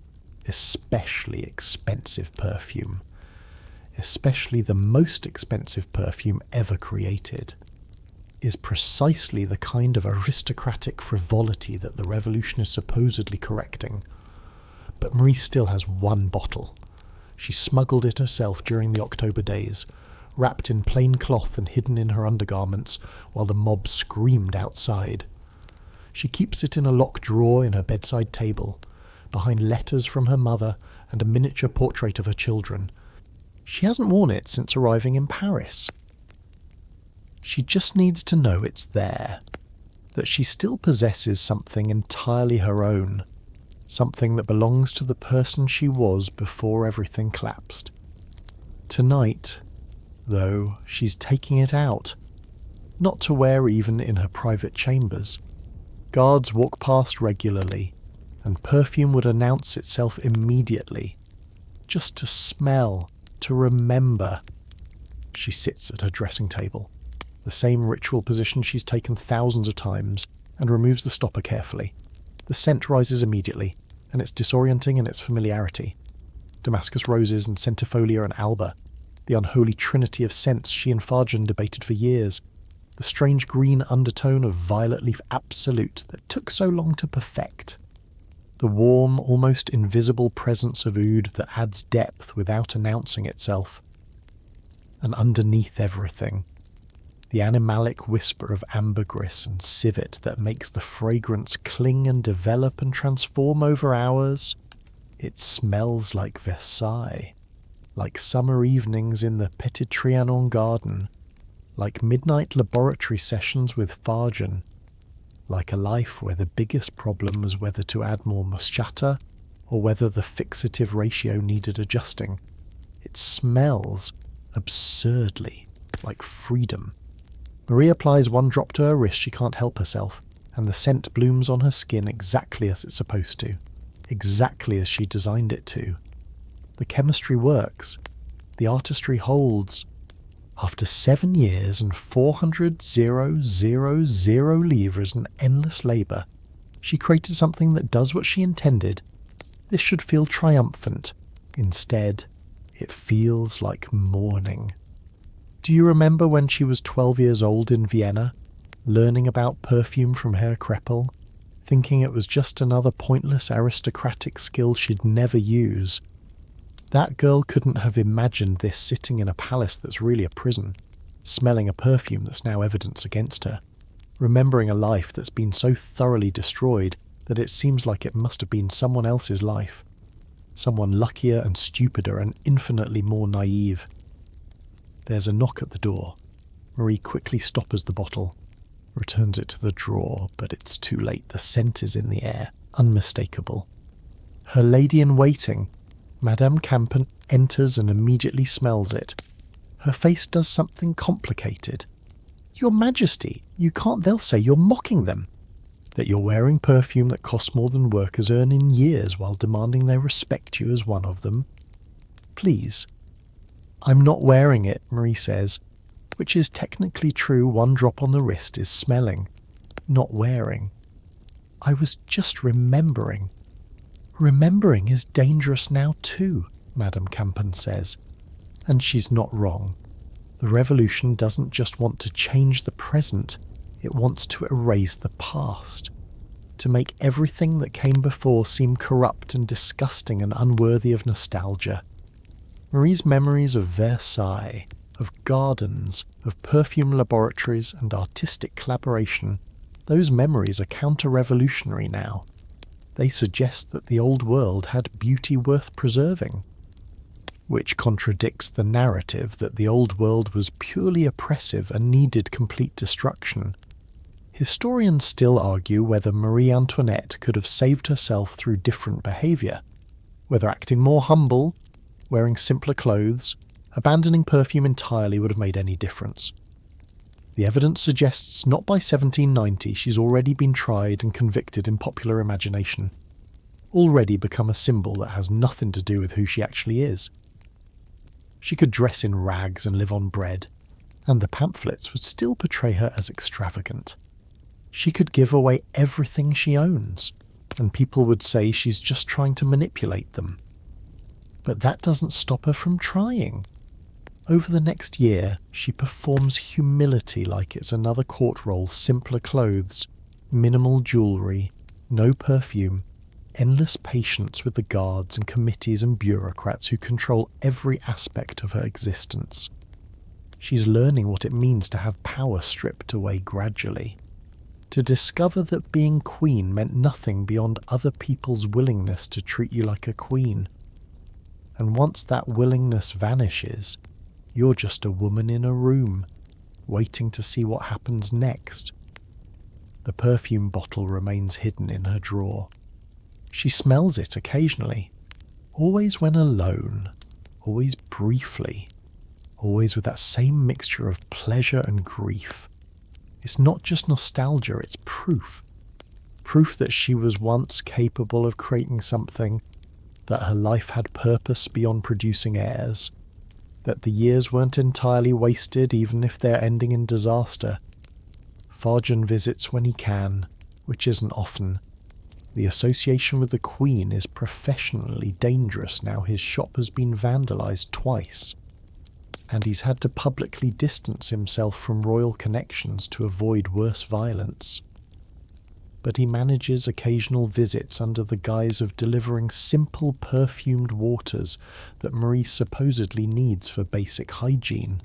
especially expensive perfume, especially the most expensive perfume ever created, is precisely the kind of aristocratic frivolity that the revolution is supposedly correcting. But Marie still has 1 bottle. She smuggled it herself during the October days, wrapped in plain cloth and hidden in her undergarments while the mob screamed outside. She keeps it in a locked drawer in her bedside table, behind letters from her mother and a miniature portrait of her children. She hasn't worn it since arriving in Paris. She just needs to know it's there, that she still possesses something entirely her own, something that belongs to the person she was before everything collapsed. Tonight, though, she's taking it out, not to wear even in her private chambers. Guards walk past regularly, and perfume would announce itself immediately, just to smell, to remember. She sits at her dressing table, the same ritual position she's taken thousands of times, and removes the stopper carefully. The scent rises immediately, and it's disorienting in its familiarity. Damascus roses and centifolia and alba, the unholy trinity of scents she and Farjan debated for years, the strange green undertone of violet leaf absolute that took so long to perfect, the warm, almost invisible presence of oud that adds depth without announcing itself. And underneath everything, the animalic whisper of ambergris and civet that makes the fragrance cling and develop and transform over hours. It smells like Versailles, like summer evenings in the Petit Trianon garden, like midnight laboratory sessions with Farjan, like a life where the biggest problem was whether to add more moscato or whether the fixative ratio needed adjusting. It smells absurdly like freedom. Marie applies 1 drop to her wrist. She can't help herself, and the scent blooms on her skin exactly as it's supposed to, exactly as she designed it to. The chemistry works. The artistry holds. After 7 years and 400,000 livres and endless labour, she created something that does what she intended. This should feel triumphant. Instead, it feels like mourning. Do you remember when she was 12 years old in Vienna, learning about perfume from Herr Kreppel, thinking it was just another pointless aristocratic skill she'd never use? That girl couldn't have imagined this sitting in a palace that's really a prison, smelling a perfume that's now evidence against her, remembering a life that's been so thoroughly destroyed that it seems like it must have been someone else's life, someone luckier and stupider and infinitely more naive. There's a knock at the door. Marie quickly stoppers the bottle, returns it to the drawer, but it's too late. The scent is in the air, unmistakable. Her lady-in-waiting, Madame Campan, enters and immediately smells it. Her face does something complicated. "Your Majesty, you can't, they'll say you're mocking them. That you're wearing perfume that costs more than workers earn in years while demanding they respect you as one of them. Please." "I'm not wearing it," Marie says, which is technically true. One drop on the wrist is smelling, not wearing. "I was just remembering." "Remembering is dangerous now too," Madame Campan says. And she's not wrong. The revolution doesn't just want to change the present, it wants to erase the past, to make everything that came before seem corrupt and disgusting and unworthy of nostalgia. Marie's memories of Versailles, of gardens, of perfume laboratories and artistic collaboration, those memories are counter-revolutionary now. They suggest that the old world had beauty worth preserving, which contradicts the narrative that the old world was purely oppressive and needed complete destruction. Historians still argue whether Marie Antoinette could have saved herself through different behaviour, whether acting more humble, wearing simpler clothes, abandoning perfume entirely would have made any difference. The evidence suggests not by 1790 she's already been tried and convicted in popular imagination, already become a symbol that has nothing to do with who she actually is. She could dress in rags and live on bread, and the pamphlets would still portray her as extravagant. She could give away everything she owns, and people would say she's just trying to manipulate them. But that doesn't stop her from trying. Over the next year, she performs humility like it's another court role: simpler clothes, minimal jewellery, no perfume, endless patience with the guards and committees and bureaucrats who control every aspect of her existence. She's learning what it means to have power stripped away gradually, to discover that being queen meant nothing beyond other people's willingness to treat you like a queen. And once that willingness vanishes, you're just a woman in a room, waiting to see what happens next. The perfume bottle remains hidden in her drawer. She smells it occasionally, always when alone, always briefly, always with that same mixture of pleasure and grief. It's not just nostalgia, it's proof. Proof that she was once capable of creating something, that her life had purpose beyond producing heirs, that the years weren't entirely wasted even if they're ending in disaster. Farjan visits when he can, which isn't often. The association with the Queen is professionally dangerous now his shop has been vandalised twice, and he's had to publicly distance himself from royal connections to avoid worse violence. But he manages occasional visits under the guise of delivering simple perfumed waters that Marie supposedly needs for basic hygiene.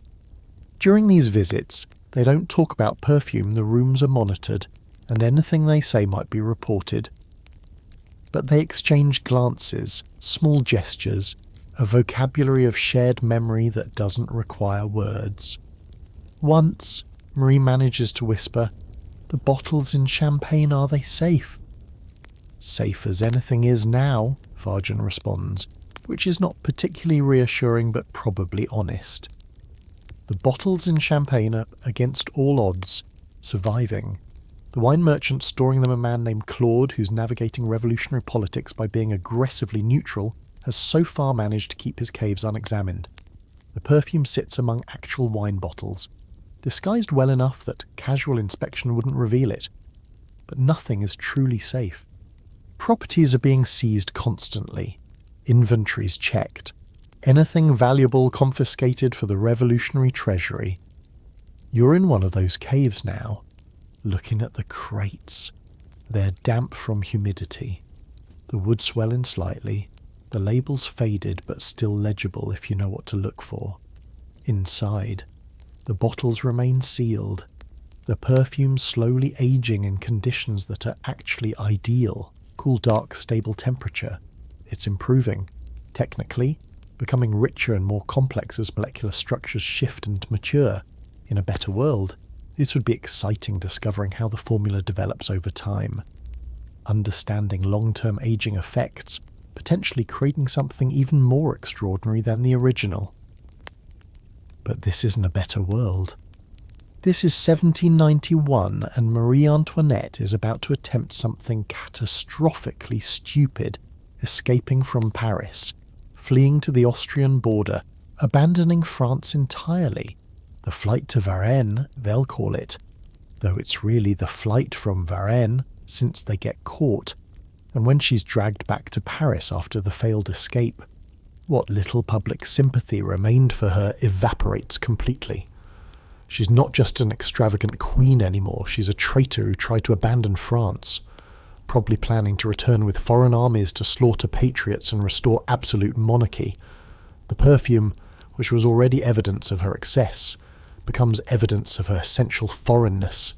During these visits, they don't talk about perfume, the rooms are monitored, and anything they say might be reported. But they exchange glances, small gestures, a vocabulary of shared memory that doesn't require words. Once, Marie manages to whisper, "The bottles in champagne, are they safe?" "Safe as anything is now," Farjan responds, which is not particularly reassuring but probably honest. The bottles in champagne are against all odds, surviving. The wine merchant storing them, a man named Claude, who's navigating revolutionary politics by being aggressively neutral, has so far managed to keep his caves unexamined. The perfume sits among actual wine bottles, disguised well enough that casual inspection wouldn't reveal it. But nothing is truly safe. Properties are being seized constantly, inventories checked, anything valuable confiscated for the revolutionary treasury. You're in one of those caves now, looking at the crates. They're damp from humidity. The wood swelling slightly, the labels faded but still legible if you know what to look for. Inside, the bottles remain sealed, the perfume slowly aging in conditions that are actually ideal. Cool, dark, stable temperature. It's improving, technically, becoming richer and more complex as molecular structures shift and mature. In a better world, this would be exciting, discovering how the formula develops over time. Understanding long-term aging effects, potentially creating something even more extraordinary than the original. But this isn't a better world. This is 1791, and Marie Antoinette is about to attempt something catastrophically stupid, escaping from Paris, fleeing to the Austrian border, abandoning France entirely. The flight to Varennes, they'll call it, though it's really the flight from Varennes, since they get caught, and when she's dragged back to Paris after the failed escape, what little public sympathy remained for her evaporates completely. She's not just an extravagant queen anymore, she's a traitor who tried to abandon France, probably planning to return with foreign armies to slaughter patriots and restore absolute monarchy. The perfume, which was already evidence of her excess, becomes evidence of her essential foreignness.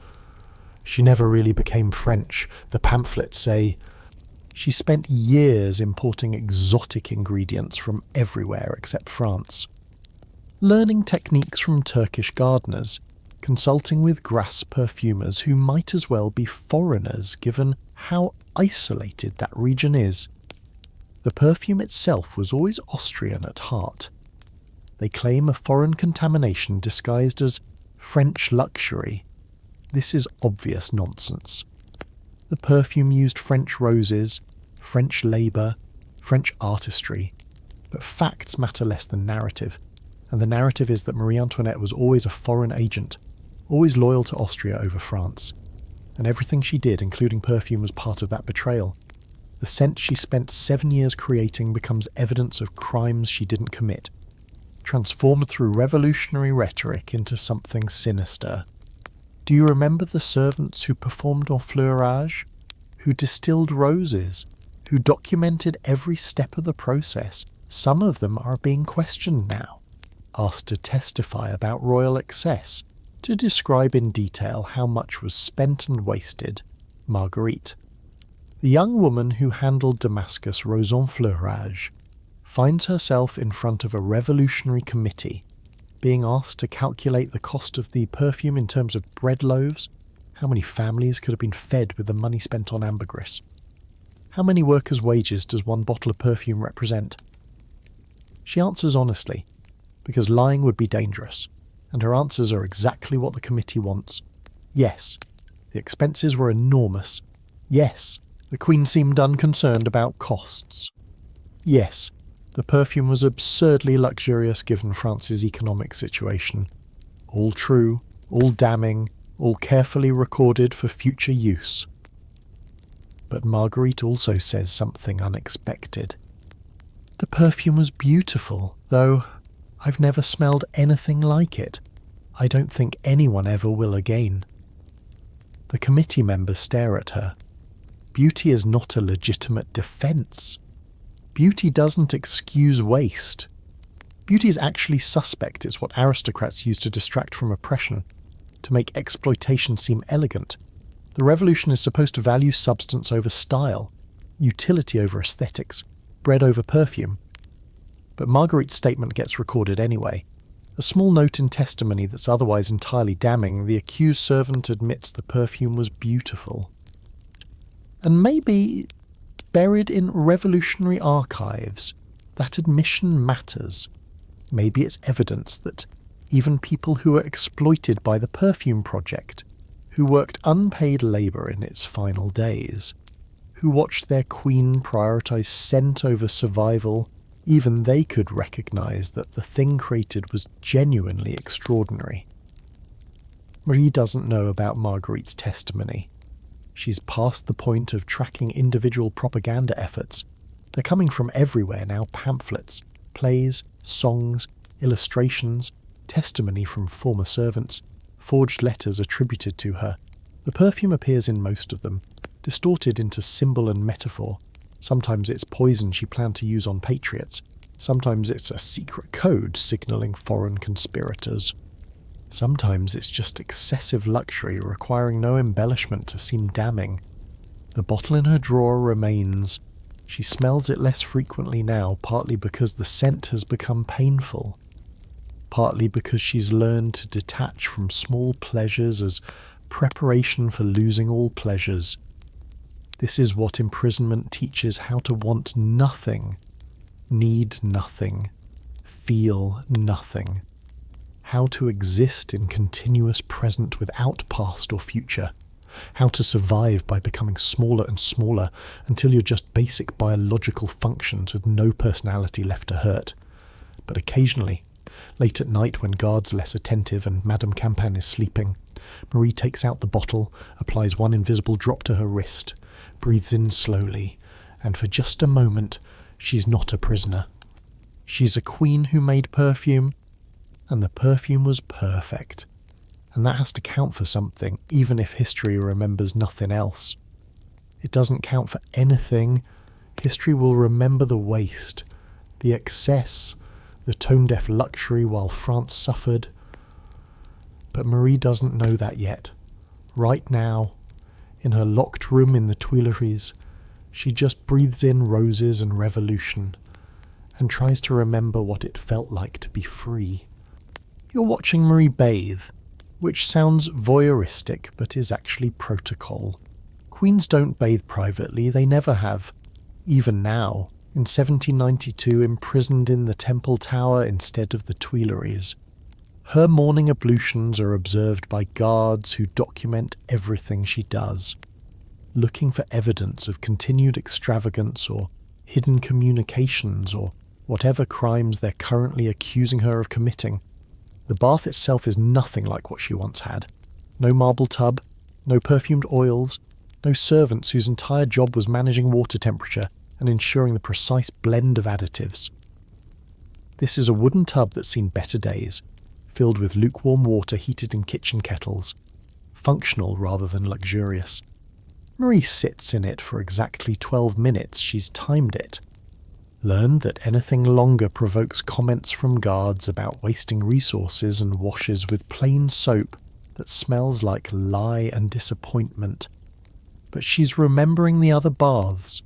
She never really became French. The pamphlets say she spent years importing exotic ingredients from everywhere except France, learning techniques from Turkish gardeners, consulting with grass perfumers who might as well be foreigners given how isolated that region is. The perfume itself was always Austrian at heart. They claim a foreign contamination disguised as French luxury. This is obvious nonsense. The perfume used French roses, French labour, French artistry, but facts matter less than narrative, and the narrative is that Marie Antoinette was always a foreign agent, always loyal to Austria over France, and everything she did, including perfume, was part of that betrayal. The scent she spent 7 years creating becomes evidence of crimes she didn't commit, transformed through revolutionary rhetoric into something sinister. Do you remember the servants who performed enfleurage, who distilled roses, who documented every step of the process? Some of them are being questioned now, asked to testify about royal excess, to describe in detail how much was spent and wasted. Marguerite, the young woman who handled Damascus Rose Enfleurage, finds herself in front of a revolutionary committee, being asked to calculate the cost of the perfume in terms of bread loaves. How many families could have been fed with the money spent on ambergris? How many workers' wages does one bottle of perfume represent? She answers honestly, because lying would be dangerous, and her answers are exactly what the committee wants. Yes, the expenses were enormous. Yes, the Queen seemed unconcerned about costs. Yes, the perfume was absurdly luxurious given France's economic situation. All true, all damning, all carefully recorded for future use. But Marguerite also says something unexpected. The perfume was beautiful, though I've never smelled anything like it. I don't think anyone ever will again. The committee members stare at her. Beauty is not a legitimate defence. Beauty doesn't excuse waste. Beauty is actually suspect. It's what aristocrats use to distract from oppression, to make exploitation seem elegant. The revolution is supposed to value substance over style, utility over aesthetics, bread over perfume. But Marguerite's statement gets recorded anyway. A small note in testimony that's otherwise entirely damning, the accused servant admits the perfume was beautiful. And maybe, buried in revolutionary archives, that admission matters. Maybe it's evidence that even people who were exploited by the perfume project, who worked unpaid labour in its final days, who watched their queen prioritise scent over survival, even they could recognise that the thing created was genuinely extraordinary. Marie doesn't know about Marguerite's testimony. She's past the point of tracking individual propaganda efforts. They're coming from everywhere now: pamphlets, plays, songs, illustrations, testimony from former servants, forged letters attributed to her. The perfume appears in most of them, distorted into symbol and metaphor. Sometimes it's poison she planned to use on patriots. Sometimes it's a secret code signalling foreign conspirators. Sometimes it's just excessive luxury requiring no embellishment to seem damning. The bottle in her drawer remains. She smells it less frequently now, partly because the scent has become painful, partly because she's learned to detach from small pleasures as preparation for losing all pleasures. This is what imprisonment teaches: how to want nothing, need nothing, feel nothing. How to exist in continuous present without past or future. How to survive by becoming smaller and smaller until you're just basic biological functions with no personality left to hurt. But occasionally, late at night when guards are less attentive and Madame Campan is sleeping, Marie takes out the bottle, applies one invisible drop to her wrist, breathes in slowly, and for just a moment, she's not a prisoner. She's a queen who made perfume, and the perfume was perfect. And that has to count for something, even if history remembers nothing else. It doesn't count for anything. History will remember the waste, the excess, the tone-deaf luxury while France suffered. But Marie doesn't know that yet. Right now, in her locked room in the Tuileries, she just breathes in roses and revolution, and tries to remember what it felt like to be free. You're watching Marie bathe, which sounds voyeuristic but is actually protocol. Queens don't bathe privately, they never have. Even now, in 1792, imprisoned in the Temple Tower instead of the Tuileries. Her morning ablutions are observed by guards who document everything she does, looking for evidence of continued extravagance or hidden communications or whatever crimes they're currently accusing her of committing. The bath itself is nothing like what she once had. No marble tub, no perfumed oils, no servants whose entire job was managing water temperature and ensuring the precise blend of additives. This is a wooden tub that's seen better days, filled with lukewarm water heated in kitchen kettles, functional rather than luxurious. Marie sits in it for exactly 12 minutes. She's timed it. Learned that anything longer provokes comments from guards about wasting resources and washes with plain soap that smells like lie and disappointment. But she's remembering the other baths,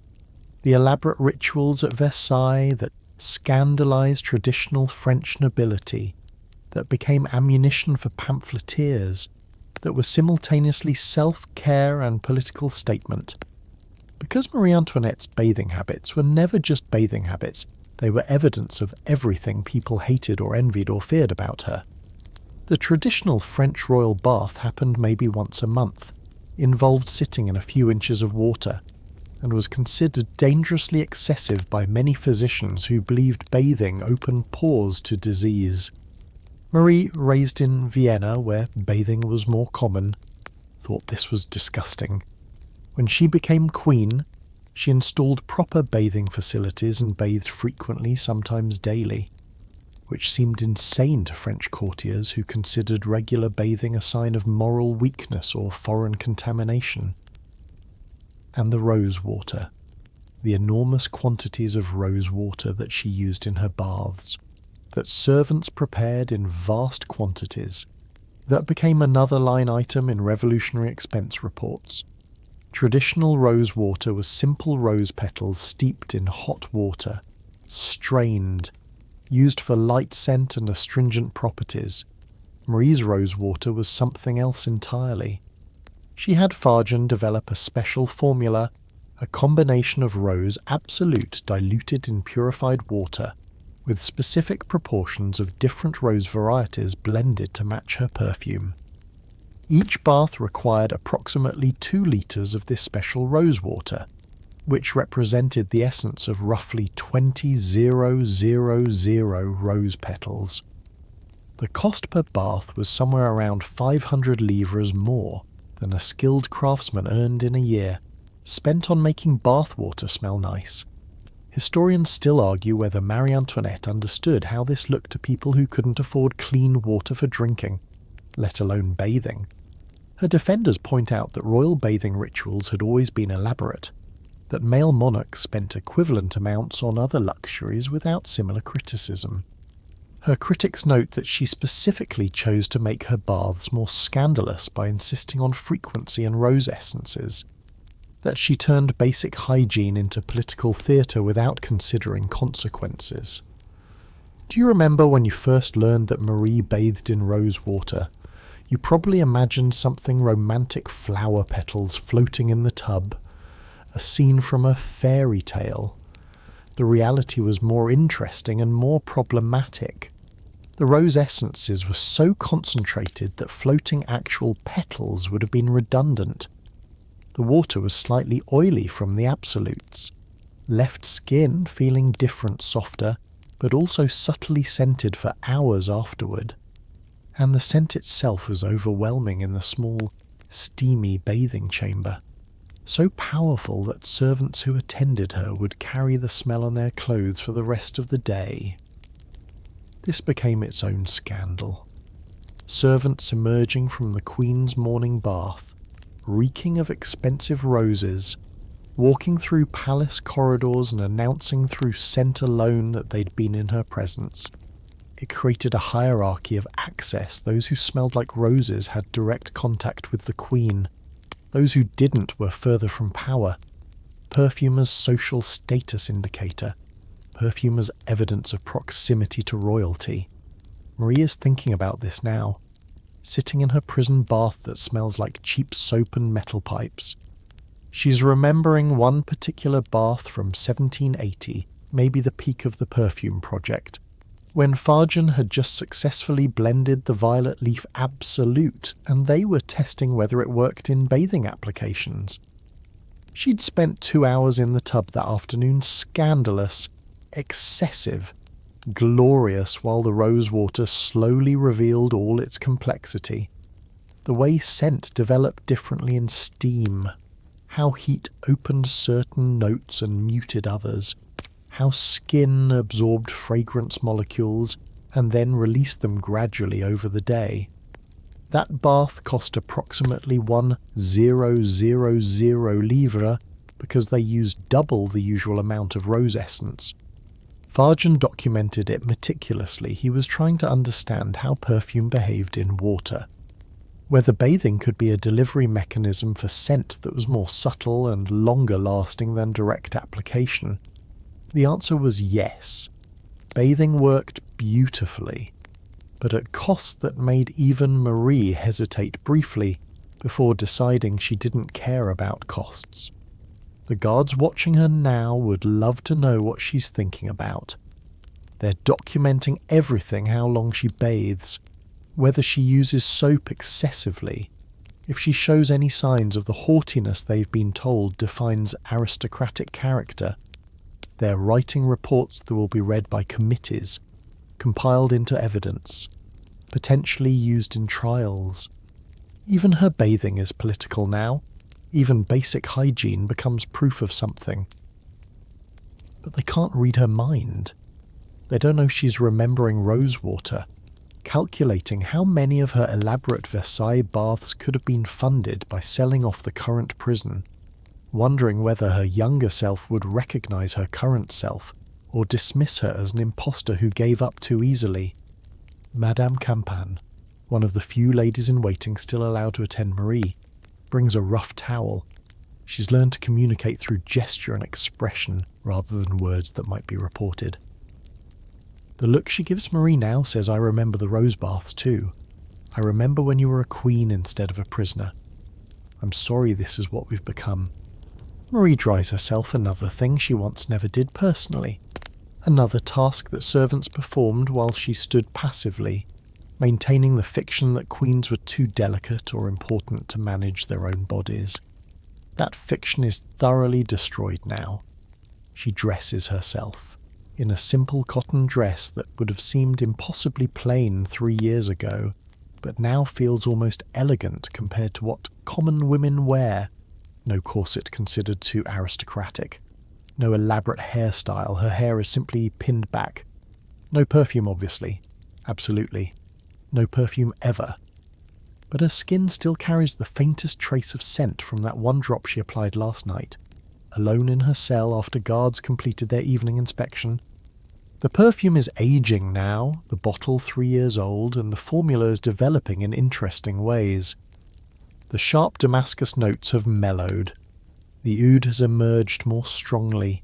the elaborate rituals at Versailles that scandalized traditional French nobility, that became ammunition for pamphleteers, that were simultaneously self-care and political statement. Because Marie Antoinette's bathing habits were never just bathing habits, they were evidence of everything people hated or envied or feared about her. The traditional French royal bath happened maybe once a month, involved sitting in a few inches of water, and was considered dangerously excessive by many physicians who believed bathing opened pores to disease. Marie, raised in Vienna, where bathing was more common, thought this was disgusting. When she became queen, she installed proper bathing facilities and bathed frequently, sometimes daily, which seemed insane to French courtiers who considered regular bathing a sign of moral weakness or foreign contamination. And the rose water, the enormous quantities of rose water that she used in her baths, that servants prepared in vast quantities, that became another line item in revolutionary expense reports. Traditional rose water was simple rose petals steeped in hot water, strained, used for light scent and astringent properties. Marie's rose water was something else entirely. She had Farjan develop a special formula, a combination of rose absolute diluted in purified water, with specific proportions of different rose varieties blended to match her perfume. Each bath required approximately 2 litres of this special rose water, which represented the essence of roughly 20,000 rose petals. The cost per bath was somewhere around 500 livres more than a skilled craftsman earned in a year, spent on making bath water smell nice. Historians still argue whether Marie Antoinette understood how this looked to people who couldn't afford clean water for drinking, let alone bathing. Her defenders point out that royal bathing rituals had always been elaborate, that male monarchs spent equivalent amounts on other luxuries without similar criticism. Her critics note that she specifically chose to make her baths more scandalous by insisting on frequency and rose essences, that she turned basic hygiene into political theatre without considering consequences. Do you remember when you first learned that Marie bathed in rose water? You probably imagined something romantic, flower petals floating in the tub, a scene from a fairy tale. The reality was more interesting and more problematic. The rose essences were so concentrated that floating actual petals would have been redundant. The water was slightly oily from the absolutes, left skin feeling different, softer, but also subtly scented for hours afterward. And the scent itself was overwhelming in the small, steamy bathing chamber, so powerful that servants who attended her would carry the smell on their clothes for the rest of the day. This became its own scandal. Servants emerging from the Queen's morning bath, reeking of expensive roses, walking through palace corridors and announcing through scent alone that they'd been in her presence. It created a hierarchy of access. Those who smelled like roses had direct contact with the Queen. Those who didn't were further from power. Perfumer's social status indicator. Perfumer's evidence of proximity to royalty. Marie is thinking about this now, sitting in her prison bath that smells like cheap soap and metal pipes. She's remembering one particular bath from 1780, maybe the peak of the perfume project, when Farjan had just successfully blended the violet leaf Absolute, and they were testing whether it worked in bathing applications. She'd spent 2 hours in the tub that afternoon, scandalous, excessive, glorious, while the rose water slowly revealed all its complexity. The way scent developed differently in steam, how heat opened certain notes and muted others, how skin absorbed fragrance molecules and then released them gradually over the day. That bath cost approximately 1,000 livres because they used double the usual amount of rose essence. Farjan documented it meticulously. He was trying to understand how perfume behaved in water, whether bathing could be a delivery mechanism for scent that was more subtle and longer lasting than direct application. The answer was yes. Bathing worked beautifully, but at costs that made even Marie hesitate briefly before deciding she didn't care about costs. The guards watching her now would love to know what she's thinking about. They're documenting everything: how long she bathes, whether she uses soap excessively, if she shows any signs of the haughtiness they've been told defines aristocratic character. They're writing reports that will be read by committees, compiled into evidence, potentially used in trials. Even her bathing is political now. Even basic hygiene becomes proof of something. But they can't read her mind. They don't know she's remembering rose water, calculating how many of her elaborate Versailles baths could have been funded by selling off the current prison, wondering whether her younger self would recognize her current self or dismiss her as an imposter who gave up too easily. Madame Campan, one of the few ladies in waiting still allowed to attend Marie, brings a rough towel. She's learned to communicate through gesture and expression rather than words that might be reported. The look she gives Marie now says, "I remember the rose baths too. I remember when you were a queen instead of a prisoner. I'm sorry this is what we've become." Marie dries herself, another thing she once never did personally. Another task that servants performed while she stood passively, maintaining the fiction that queens were too delicate or important to manage their own bodies. That fiction is thoroughly destroyed now. She dresses herself, in a simple cotton dress that would have seemed impossibly plain 3 years ago, but now feels almost elegant compared to what common women wear. No corset considered too aristocratic. No elaborate hairstyle, her hair is simply pinned back. No perfume, obviously. Absolutely. No perfume ever. But her skin still carries the faintest trace of scent from that one drop she applied last night, alone in her cell after guards completed their evening inspection. The perfume is aging now, the bottle 3 years old, and the formula is developing in interesting ways. The sharp Damascus notes have mellowed. The oud has emerged more strongly,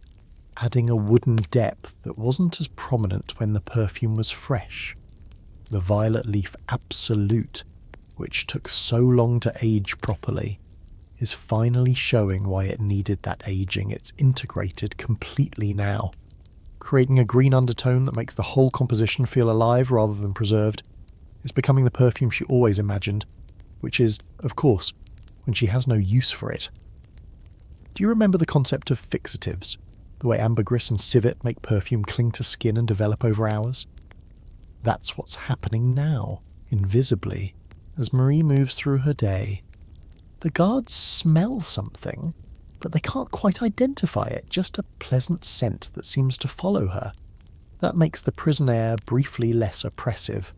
adding a wooden depth that wasn't as prominent when the perfume was fresh. The violet leaf Absolute, which took so long to age properly, is finally showing why it needed that aging. It's integrated completely now, creating a green undertone that makes the whole composition feel alive rather than preserved. It's becoming the perfume she always imagined, which is, of course, when she has no use for it. Do you remember the concept of fixatives? The way ambergris and civet make perfume cling to skin and develop over hours? That's what's happening now, invisibly, as Marie moves through her day. The guards smell something, but they can't quite identify it, just a pleasant scent that seems to follow her. That makes the prison air briefly less oppressive.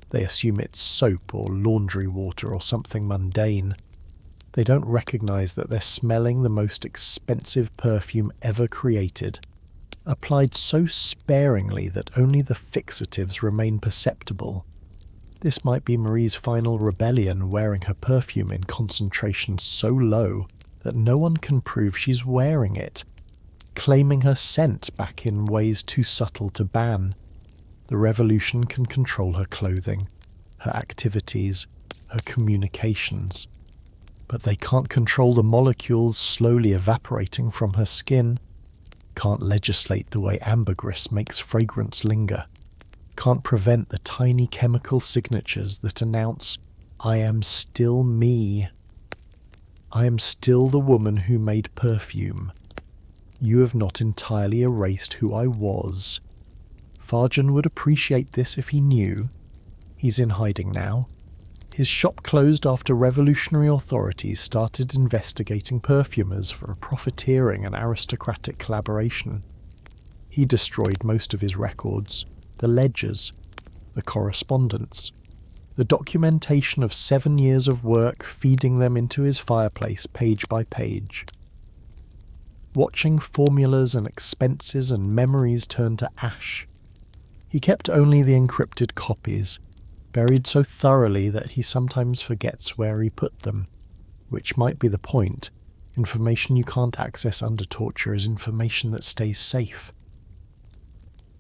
They assume it's soap or laundry water or something mundane. They don't recognize that they're smelling the most expensive perfume ever created, applied so sparingly that only the fixatives remain perceptible. This might be Marie's final rebellion, wearing her perfume in concentration so low that no one can prove she's wearing it, claiming her scent back in ways too subtle to ban. The revolution can control her clothing, her activities, her communications. But they can't control the molecules slowly evaporating from her skin, can't legislate the way ambergris makes fragrance linger, can't prevent the tiny chemical signatures that announce, "I am still me. I am still the woman who made perfume. You have not entirely erased who I was." Farjan would appreciate this if he knew. He's in hiding now. His shop closed after revolutionary authorities started investigating perfumers for profiteering and aristocratic collaboration. He destroyed most of his records, the ledgers, the correspondence, the documentation of 7 years of work, feeding them into his fireplace page by page. Watching formulas and expenses and memories turn to ash. He kept only the encrypted copies, buried so thoroughly that he sometimes forgets where he put them, which might be the point. Information you can't access under torture is information that stays safe.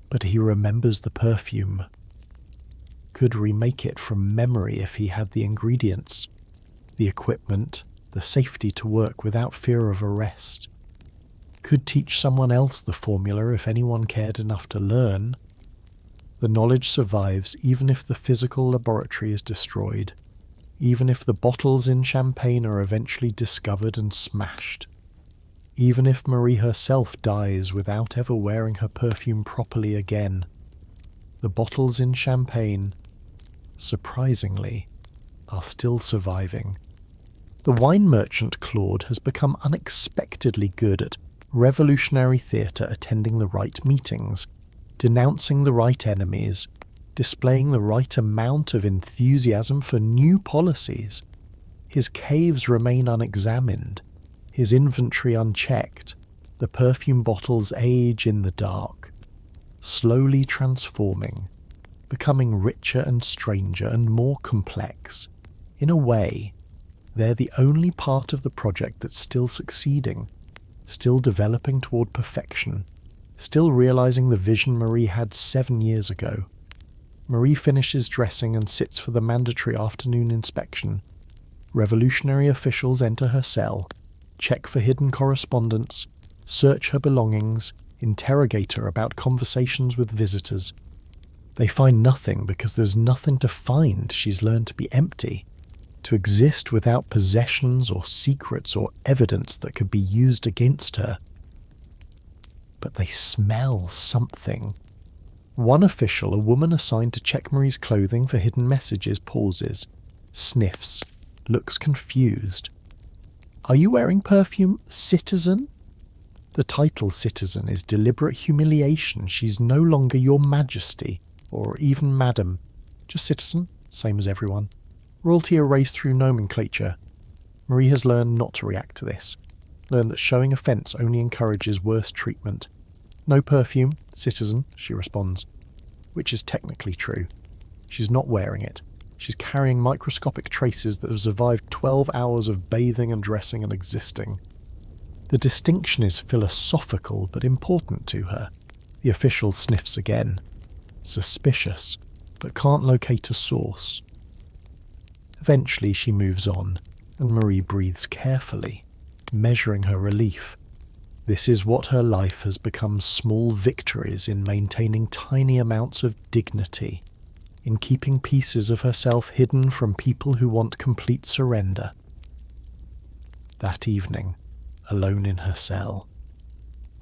But he remembers the perfume. Could remake it from memory if he had the ingredients, the equipment, the safety to work without fear of arrest. Could teach someone else the formula if anyone cared enough to learn. The knowledge survives even if the physical laboratory is destroyed, even if the bottles in champagne are eventually discovered and smashed, even if Marie herself dies without ever wearing her perfume properly again. The bottles in champagne, surprisingly, are still surviving. The wine merchant Claude has become unexpectedly good at revolutionary theatre, attending the right meetings, denouncing the right enemies, displaying the right amount of enthusiasm for new policies. His caves remain unexamined, his inventory unchecked, the perfume bottles age in the dark, slowly transforming, becoming richer and stranger and more complex. In a way, they're the only part of the project that's still succeeding, still developing toward perfection, still realizing the vision Marie had 7 years ago. Marie finishes dressing and sits for the mandatory afternoon inspection. Revolutionary officials enter her cell, check for hidden correspondence, search her belongings, interrogate her about conversations with visitors. They find nothing because there's nothing to find. She's learned to be empty, to exist without possessions or secrets or evidence that could be used against her. But they smell something. One official, a woman assigned to check Marie's clothing for hidden messages, pauses, sniffs, looks confused. "Are you wearing perfume, citizen?" The title citizen is deliberate humiliation. She's no longer your majesty, or even madam. Just citizen, same as everyone. Royalty erased through nomenclature. Marie has learned not to react to this. Learned that showing offence only encourages worse treatment. "No perfume, citizen," she responds, which is technically true. She's not wearing it. She's carrying microscopic traces that have survived 12 hours of bathing and dressing and existing. The distinction is philosophical but important to her. The official sniffs again. Suspicious, but can't locate a source. Eventually she moves on, and Marie breathes carefully, measuring her relief. This is what her life has become: small victories in maintaining tiny amounts of dignity, in keeping pieces of herself hidden from people who want complete surrender. That evening, alone in her cell,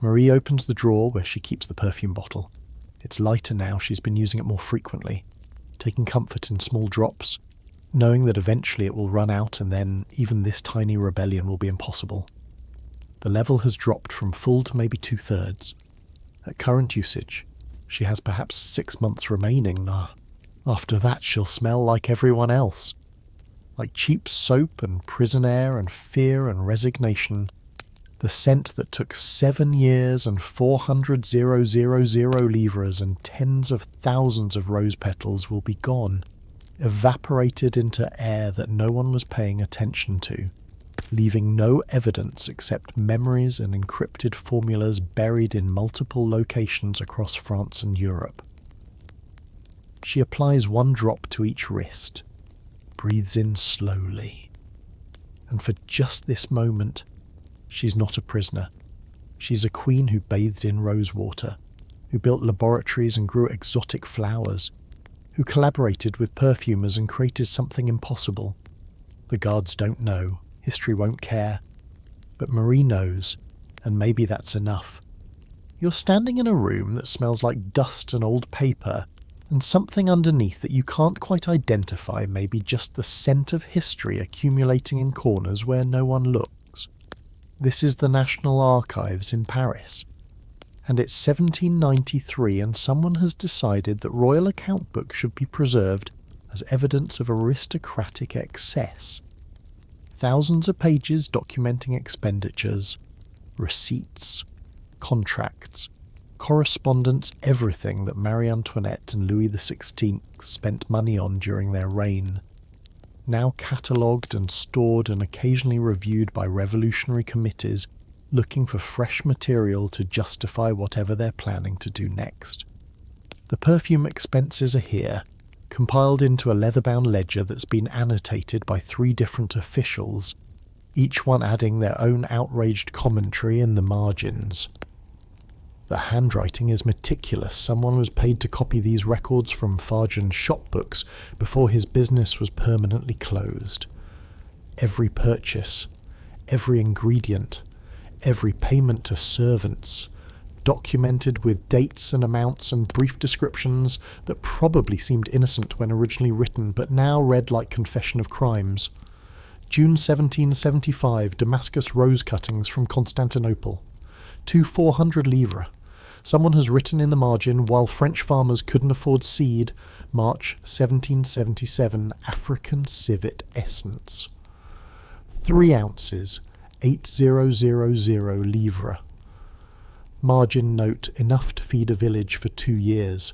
Marie opens the drawer where she keeps the perfume bottle. It's lighter now, she's been using it more frequently, taking comfort in small drops, knowing that eventually it will run out and then even this tiny rebellion will be impossible. The level has dropped from full to maybe 2/3. At current usage, she has perhaps 6 months remaining. After that she'll smell like everyone else. Like cheap soap and prison air and fear and resignation. The scent that took 7 years and 400,000 livres and tens of thousands of rose petals will be gone, evaporated into air that no one was paying attention to, leaving no evidence except memories and encrypted formulas buried in multiple locations across France and Europe. She applies 1 drop to each wrist, breathes in slowly, and for just this moment, she's not a prisoner. She's a queen who bathed in rose water, who built laboratories and grew exotic flowers, who collaborated with perfumers and created something impossible. The guards don't know, history won't care, but Marie knows, and maybe that's enough. You're standing in a room that smells like dust and old paper, and something underneath that you can't quite identify, maybe just the scent of history accumulating in corners where no one looks. This is the National Archives in Paris, and it's 1793 and someone has decided that royal account books should be preserved as evidence of aristocratic excess. Thousands of pages documenting expenditures, receipts, contracts, correspondence, everything that Marie Antoinette and Louis XVI spent money on during their reign, now catalogued and stored and occasionally reviewed by revolutionary committees looking for fresh material to justify whatever they're planning to do next. The perfume expenses are here, compiled into a leather-bound ledger that's been annotated by 3 different officials, each one adding their own outraged commentary in the margins. The handwriting is meticulous. Someone was paid to copy these records from Fargen's shop books before his business was permanently closed. Every purchase, every ingredient, every payment to servants, documented with dates and amounts and brief descriptions that probably seemed innocent when originally written but now read like confession of crimes. June 1775, Damascus rose cuttings from Constantinople. 400 livres. Someone has written in the margin, while French farmers couldn't afford seed, March 1777, African civet essence. 3 ounces, 8000 livres. Margin note, enough to feed a village for 2 years.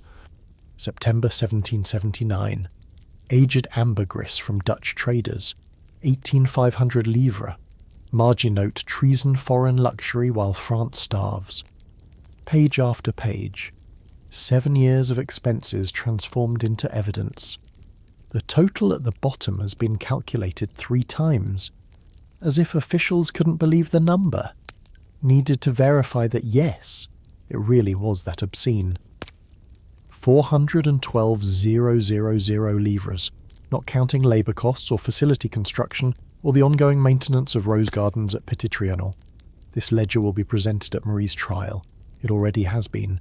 September 1779, aged ambergris from Dutch traders, 18,500 livres. Margin note, treason foreign luxury while France starves. Page after page. 7 years of expenses transformed into evidence. The total at the bottom has been calculated 3 times, as if officials couldn't believe the number. Needed to verify that yes, it really was that obscene. 412,000 livres, not counting labour costs or facility construction, or the ongoing maintenance of rose gardens at Petit Trianon. This ledger will be presented at Marie's trial. It already has been.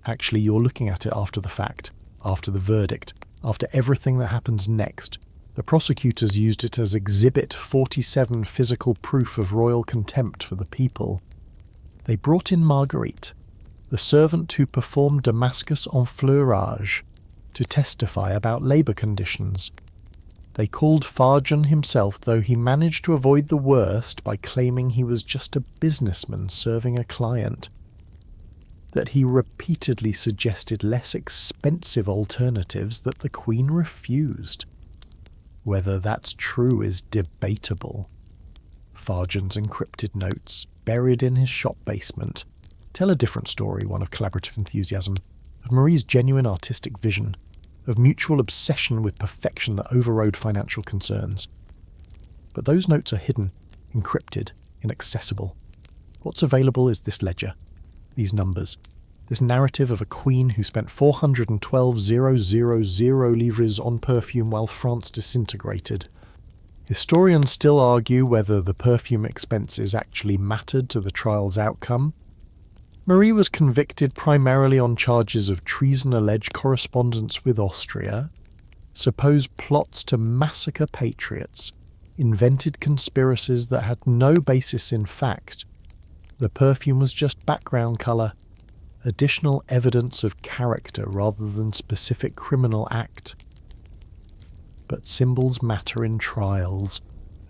Actually, you're looking at it after the fact, after the verdict, after everything that happens next. The prosecutors used it as Exhibit 47, physical proof of royal contempt for the people. They brought in Marguerite, the servant who performed Damascus enfleurage, to testify about labour conditions. They called Fargen himself, though he managed to avoid the worst by claiming he was just a businessman serving a client. That he repeatedly suggested less expensive alternatives that the Queen refused. Whether that's true is debatable. Fargen's encrypted notes, buried in his shop basement, tell a different story, one of collaborative enthusiasm, of Marie's genuine artistic vision, of mutual obsession with perfection that overrode financial concerns. But those notes are hidden, encrypted, inaccessible. What's available is this ledger, these numbers, this narrative of a queen who spent 412,000 livres on perfume while France disintegrated. Historians still argue whether the perfume expenses actually mattered to the trial's outcome. Marie was convicted primarily on charges of treason-alleged correspondence with Austria, supposed plots to massacre patriots, invented conspiracies that had no basis in fact. The perfume was just background colour, additional evidence of character rather than specific criminal act. But symbols matter in trials,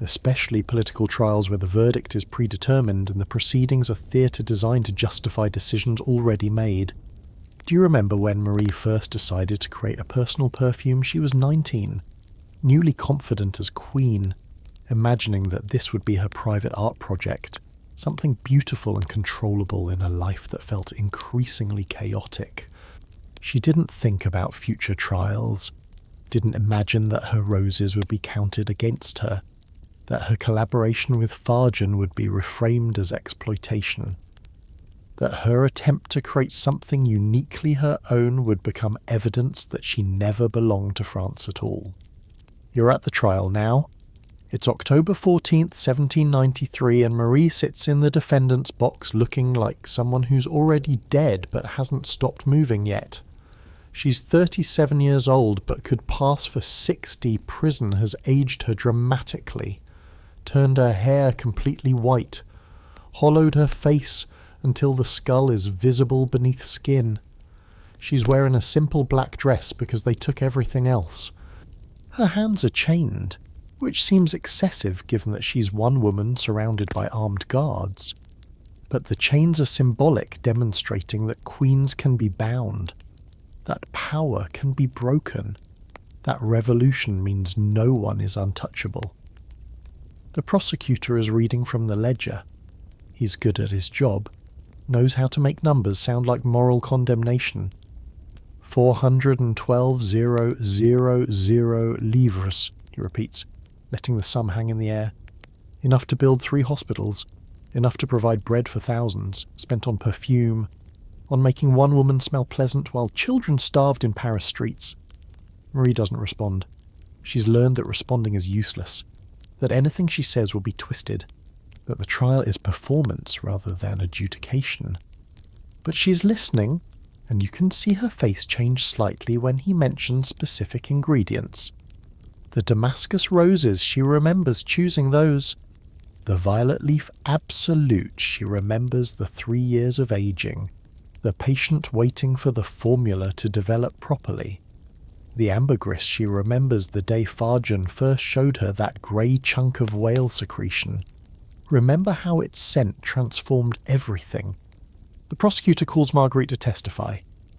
especially political trials where the verdict is predetermined and the proceedings are theatre designed to justify decisions already made. Do you remember when Marie first decided to create a personal perfume? She was 19, newly confident as queen, imagining that this would be her private art project, something beautiful and controllable in a life that felt increasingly chaotic. She didn't think about future trials, didn't imagine that her roses would be counted against her, that her collaboration with Fargen would be reframed as exploitation, that her attempt to create something uniquely her own would become evidence that she never belonged to France at all. You're at the trial now. It's October 14th, 1793, and Marie sits in the defendant's box looking like someone who's already dead but hasn't stopped moving yet. She's 37 years old but could pass for 60. Prison has aged her dramatically, turned her hair completely white, hollowed her face until the skull is visible beneath skin. She's wearing a simple black dress because they took everything else. Her hands are chained, which seems excessive given that she's one woman surrounded by armed guards. But the chains are symbolic, demonstrating that queens can be bound, that power can be broken, that revolution means no one is untouchable. The prosecutor is reading from the ledger. He's good at his job, knows how to make numbers sound like moral condemnation. 412,000 livres, he repeats, letting the sum hang in the air. Enough to build 3 hospitals, enough to provide bread for thousands, spent on perfume, on making one woman smell pleasant while children starved in Paris streets. Marie doesn't respond. She's learned that responding is useless, that anything she says will be twisted, that the trial is performance rather than adjudication. But she's listening, and you can see her face change slightly when he mentions specific ingredients. The Damascus roses, she remembers choosing those. The violet leaf absolute, she remembers the 3 years of aging, the patient waiting for the formula to develop properly. The ambergris, she remembers the day Fargen first showed her that grey chunk of whale secretion. Remember how its scent transformed everything. The prosecutor calls Marguerite to testify.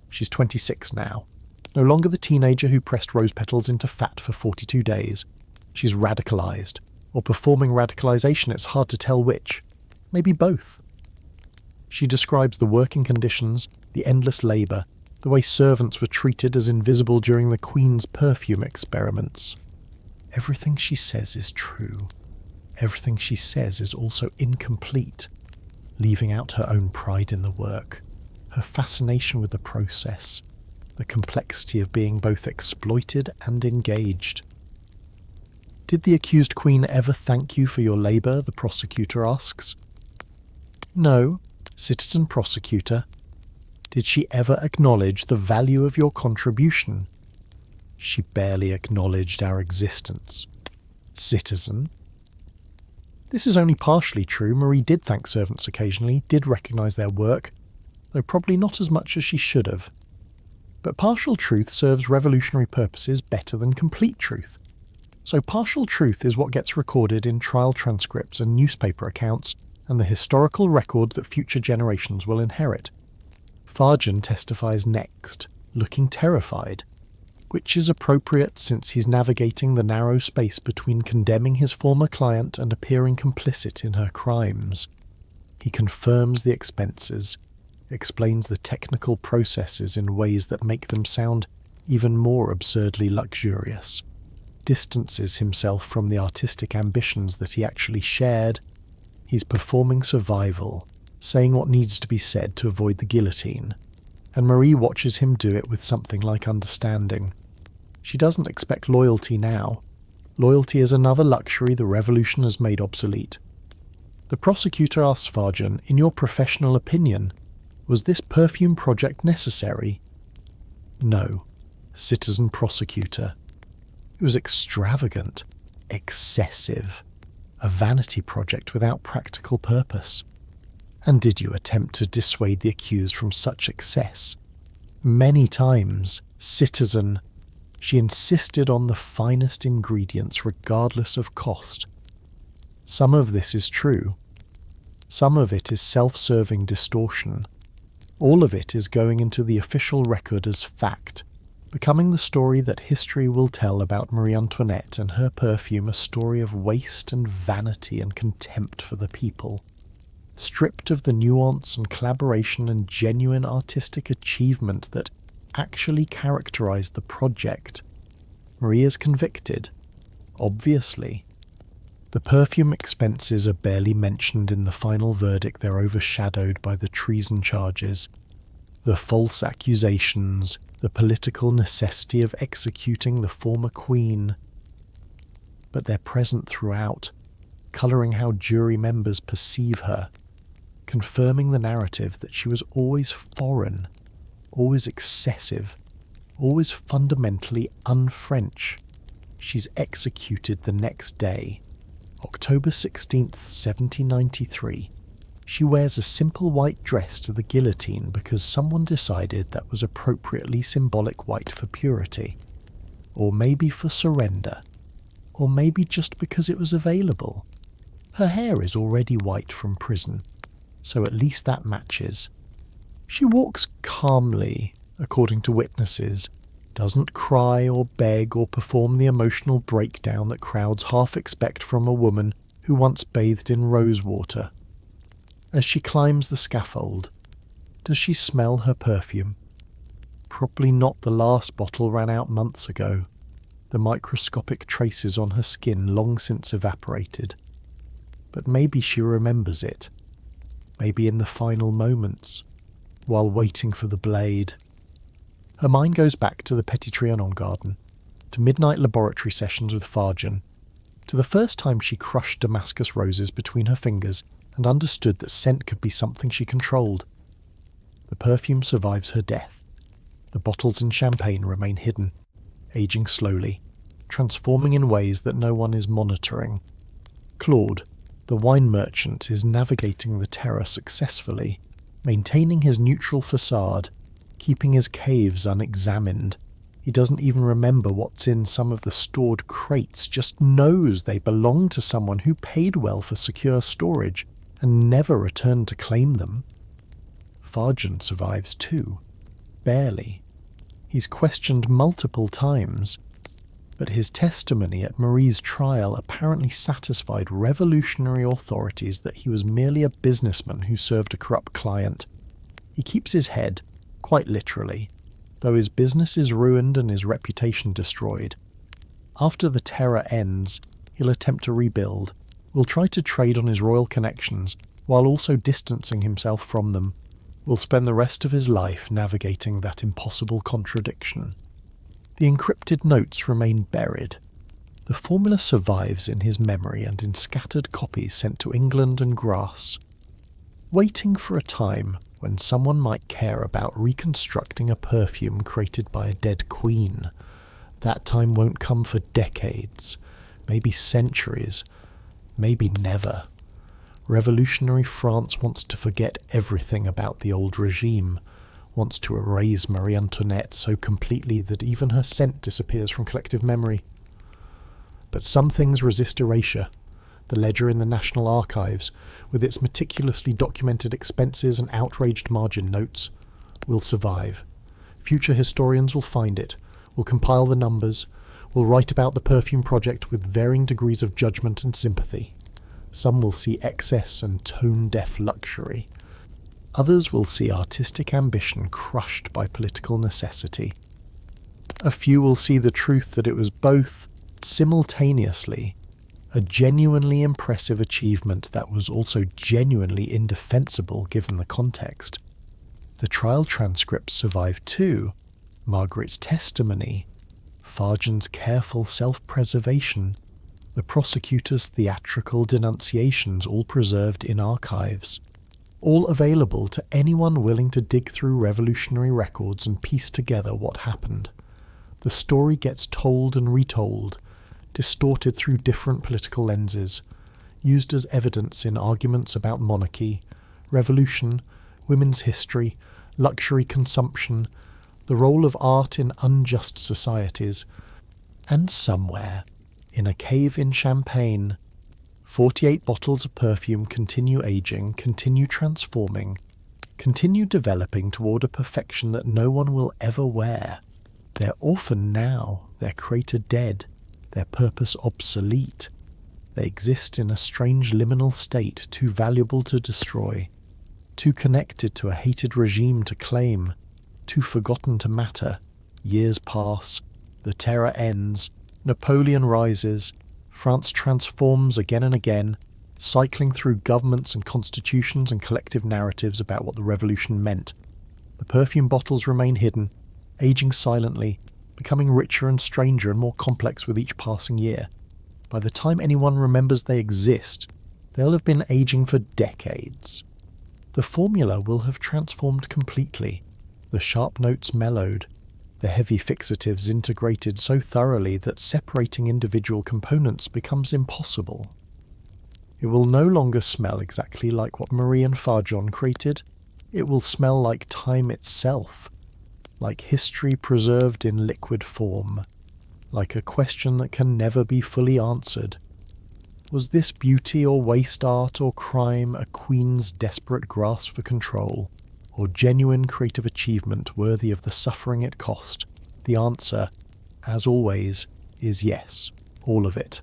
She's 26 now. No longer the teenager who pressed rose petals into fat for 42 days. She's radicalised, or performing radicalisation, it's hard to tell which. Maybe both. She describes the working conditions, the endless labour, the way servants were treated as invisible during the Queen's perfume experiments. Everything she says is true. Everything she says is also incomplete, leaving out her own pride in the work, her fascination with the process, the complexity of being both exploited and engaged. Did the accused queen ever thank you for your labour? The prosecutor asks. No, citizen prosecutor. Did she ever acknowledge the value of your contribution? She barely acknowledged our existence. Citizen. This is only partially true. Marie did thank servants occasionally, did recognise their work, though probably not as much as she should have. But partial truth serves revolutionary purposes better than complete truth. So partial truth is what gets recorded in trial transcripts and newspaper accounts and the historical record that future generations will inherit. Fargen testifies next, looking terrified, which is appropriate since he's navigating the narrow space between condemning his former client and appearing complicit in her crimes. He confirms the expenses, explains the technical processes in ways that make them sound even more absurdly luxurious. distances himself from the artistic ambitions that he actually shared. He's performing survival, saying what needs to be said to avoid the guillotine, and Marie watches him do it with something like understanding. She doesn't expect loyalty now. Loyalty is another luxury the revolution has made obsolete. The prosecutor asks Farjan, in your professional opinion, was this perfume project necessary? No, citizen prosecutor. It was extravagant, excessive, a vanity project without practical purpose. And did you attempt to dissuade the accused from such excess? Many times, citizen, she insisted on the finest ingredients regardless of cost. Some of this is true. Some of it is self-serving distortion. All of it is going into the official record as fact, becoming the story that history will tell about Marie Antoinette and her perfume, a story of waste and vanity and contempt for the people. Stripped of the nuance and collaboration and genuine artistic achievement that actually characterized the project, Marie is convicted, obviously. The perfume expenses are barely mentioned in the final verdict. They're overshadowed by the treason charges, the false accusations, the political necessity of executing the former queen. But they're present throughout, colouring how jury members perceive her, confirming the narrative that she was always foreign, always excessive, always fundamentally un-French. She's executed the next day, October 16th, 1793. She wears a simple white dress to the guillotine because someone decided that was appropriately symbolic white for purity, or maybe for surrender, or maybe just because it was available. Her hair is already white from prison, so at least that matches. She walks calmly, according to witnesses, doesn't cry or beg or perform the emotional breakdown that crowds half expect from a woman who once bathed in rose water. As she climbs the scaffold, does she smell her perfume? Probably not. The last bottle ran out months ago. The microscopic traces on her skin long since evaporated. But maybe she remembers it. Maybe in the final moments, while waiting for the blade. Her mind goes back to the Petit Trianon garden, to midnight laboratory sessions with Farjan, to the first time she crushed Damascus roses between her fingers and understood that scent could be something she controlled. The perfume survives her death. The bottles and champagne remain hidden, aging slowly, transforming in ways that no one is monitoring. Claude, the wine merchant, is navigating the terror successfully, maintaining his neutral facade, keeping his caves unexamined. He doesn't even remember what's in some of the stored crates, just knows they belong to someone who paid well for secure storage and never returned to claim them. Farjan survives too. Barely. He's questioned multiple times, but his testimony at Marie's trial apparently satisfied revolutionary authorities that he was merely a businessman who served a corrupt client. He keeps his head, quite literally, though his business is ruined and his reputation destroyed. After the terror ends, he'll attempt to rebuild, will try to trade on his royal connections, while also distancing himself from them, will spend the rest of his life navigating that impossible contradiction. The encrypted notes remain buried. The formula survives in his memory and in scattered copies sent to England and Grasse, waiting for a time when someone might care about reconstructing a perfume created by a dead queen. That time won't come for decades, maybe centuries, maybe never. Revolutionary France wants to forget everything about the old regime, wants to erase Marie Antoinette so completely that even her scent disappears from collective memory. But some things resist erasure. The ledger in the National Archives, with its meticulously documented expenses and outraged margin notes, will survive. Future historians will find it, will compile the numbers, will write about the perfume project with varying degrees of judgment and sympathy. Some will see excess and tone-deaf luxury. Others will see artistic ambition crushed by political necessity. A few will see the truth that it was both, Simultaneously, a genuinely impressive achievement that was also genuinely indefensible given the context. The trial transcripts survive too, Margaret's testimony, Fargen's careful self-preservation, the prosecutor's theatrical denunciations, all preserved in archives, all available to anyone willing to dig through revolutionary records and piece together what happened. The story gets told and retold, distorted through different political lenses, used as evidence in arguments about monarchy, revolution, women's history, luxury consumption, the role of art in unjust societies, and somewhere, in a cave in Champagne, 48 bottles of perfume continue aging, continue transforming, continue developing toward a perfection that no one will ever wear. They're orphaned now, their creator dead, their purpose obsolete. They exist in a strange liminal state, too valuable to destroy, too connected to a hated regime to claim, too forgotten to matter. Years pass, the terror ends, Napoleon rises, France transforms again and again, cycling through governments and constitutions and collective narratives about what the revolution meant. The perfume bottles remain hidden, aging silently, becoming richer and stranger and more complex with each passing year. By the time anyone remembers they exist, they'll have been aging for decades. The formula will have transformed completely, the sharp notes mellowed, the heavy fixatives integrated so thoroughly that separating individual components becomes impossible. It will no longer smell exactly like what Marie and Fargen created. It will smell like time itself, like history preserved in liquid form, like a question that can never be fully answered. Was this beauty or waste art or crime a queen's desperate grasp for control, or genuine creative achievement worthy of the suffering it cost? The answer, as always, is yes, all of it.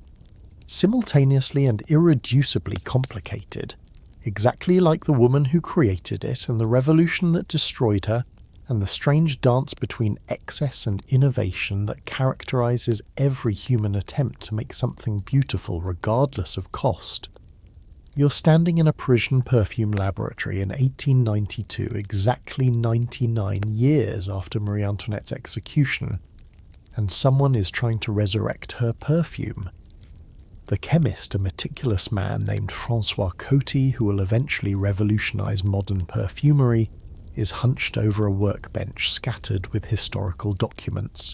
Simultaneously and irreducibly complicated, exactly like the woman who created it and the revolution that destroyed her, and the strange dance between excess and innovation that characterizes every human attempt to make something beautiful regardless of cost. You're standing in a Parisian perfume laboratory in 1892, exactly 99 years after Marie Antoinette's execution, and someone is trying to resurrect her perfume. The chemist, a meticulous man named François Coty, who will eventually revolutionize modern perfumery, is hunched over a workbench scattered with historical documents,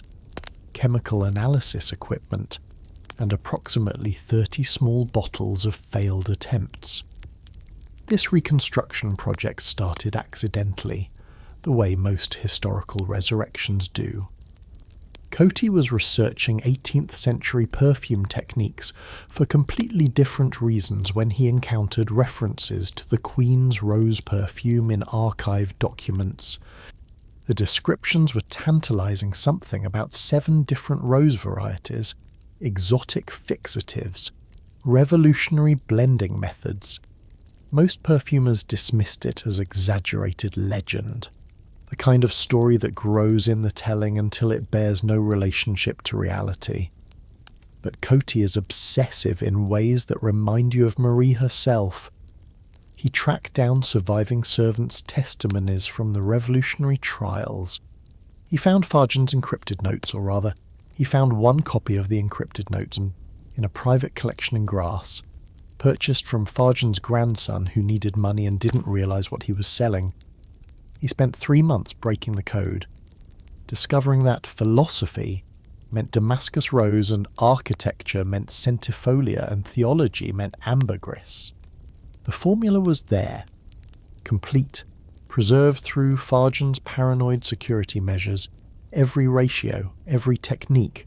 chemical analysis equipment, and approximately 30 small bottles of failed attempts. This reconstruction project started accidentally, the way most historical resurrections do. Coty was researching 18th century perfume techniques for completely different reasons when he encountered references to the Queen's rose perfume in archive documents. The descriptions were tantalizing, something about 7 different rose varieties, exotic fixatives, revolutionary blending methods. Most perfumers dismissed it as exaggerated legend, the kind of story that grows in the telling until it bears no relationship to reality. But Coty is obsessive in ways that remind you of Marie herself. He tracked down surviving servants' testimonies from the revolutionary trials. He found Fargen's encrypted notes, or rather, he found one copy of the encrypted notes in a private collection in Grasse, purchased from Fargen's grandson who needed money and didn't realize what he was selling. He spent 3 months breaking the code, discovering that philosophy meant Damascus rose and architecture meant centifolia and theology meant ambergris. The formula was there, complete, preserved through Fargen's paranoid security measures, every ratio, every technique,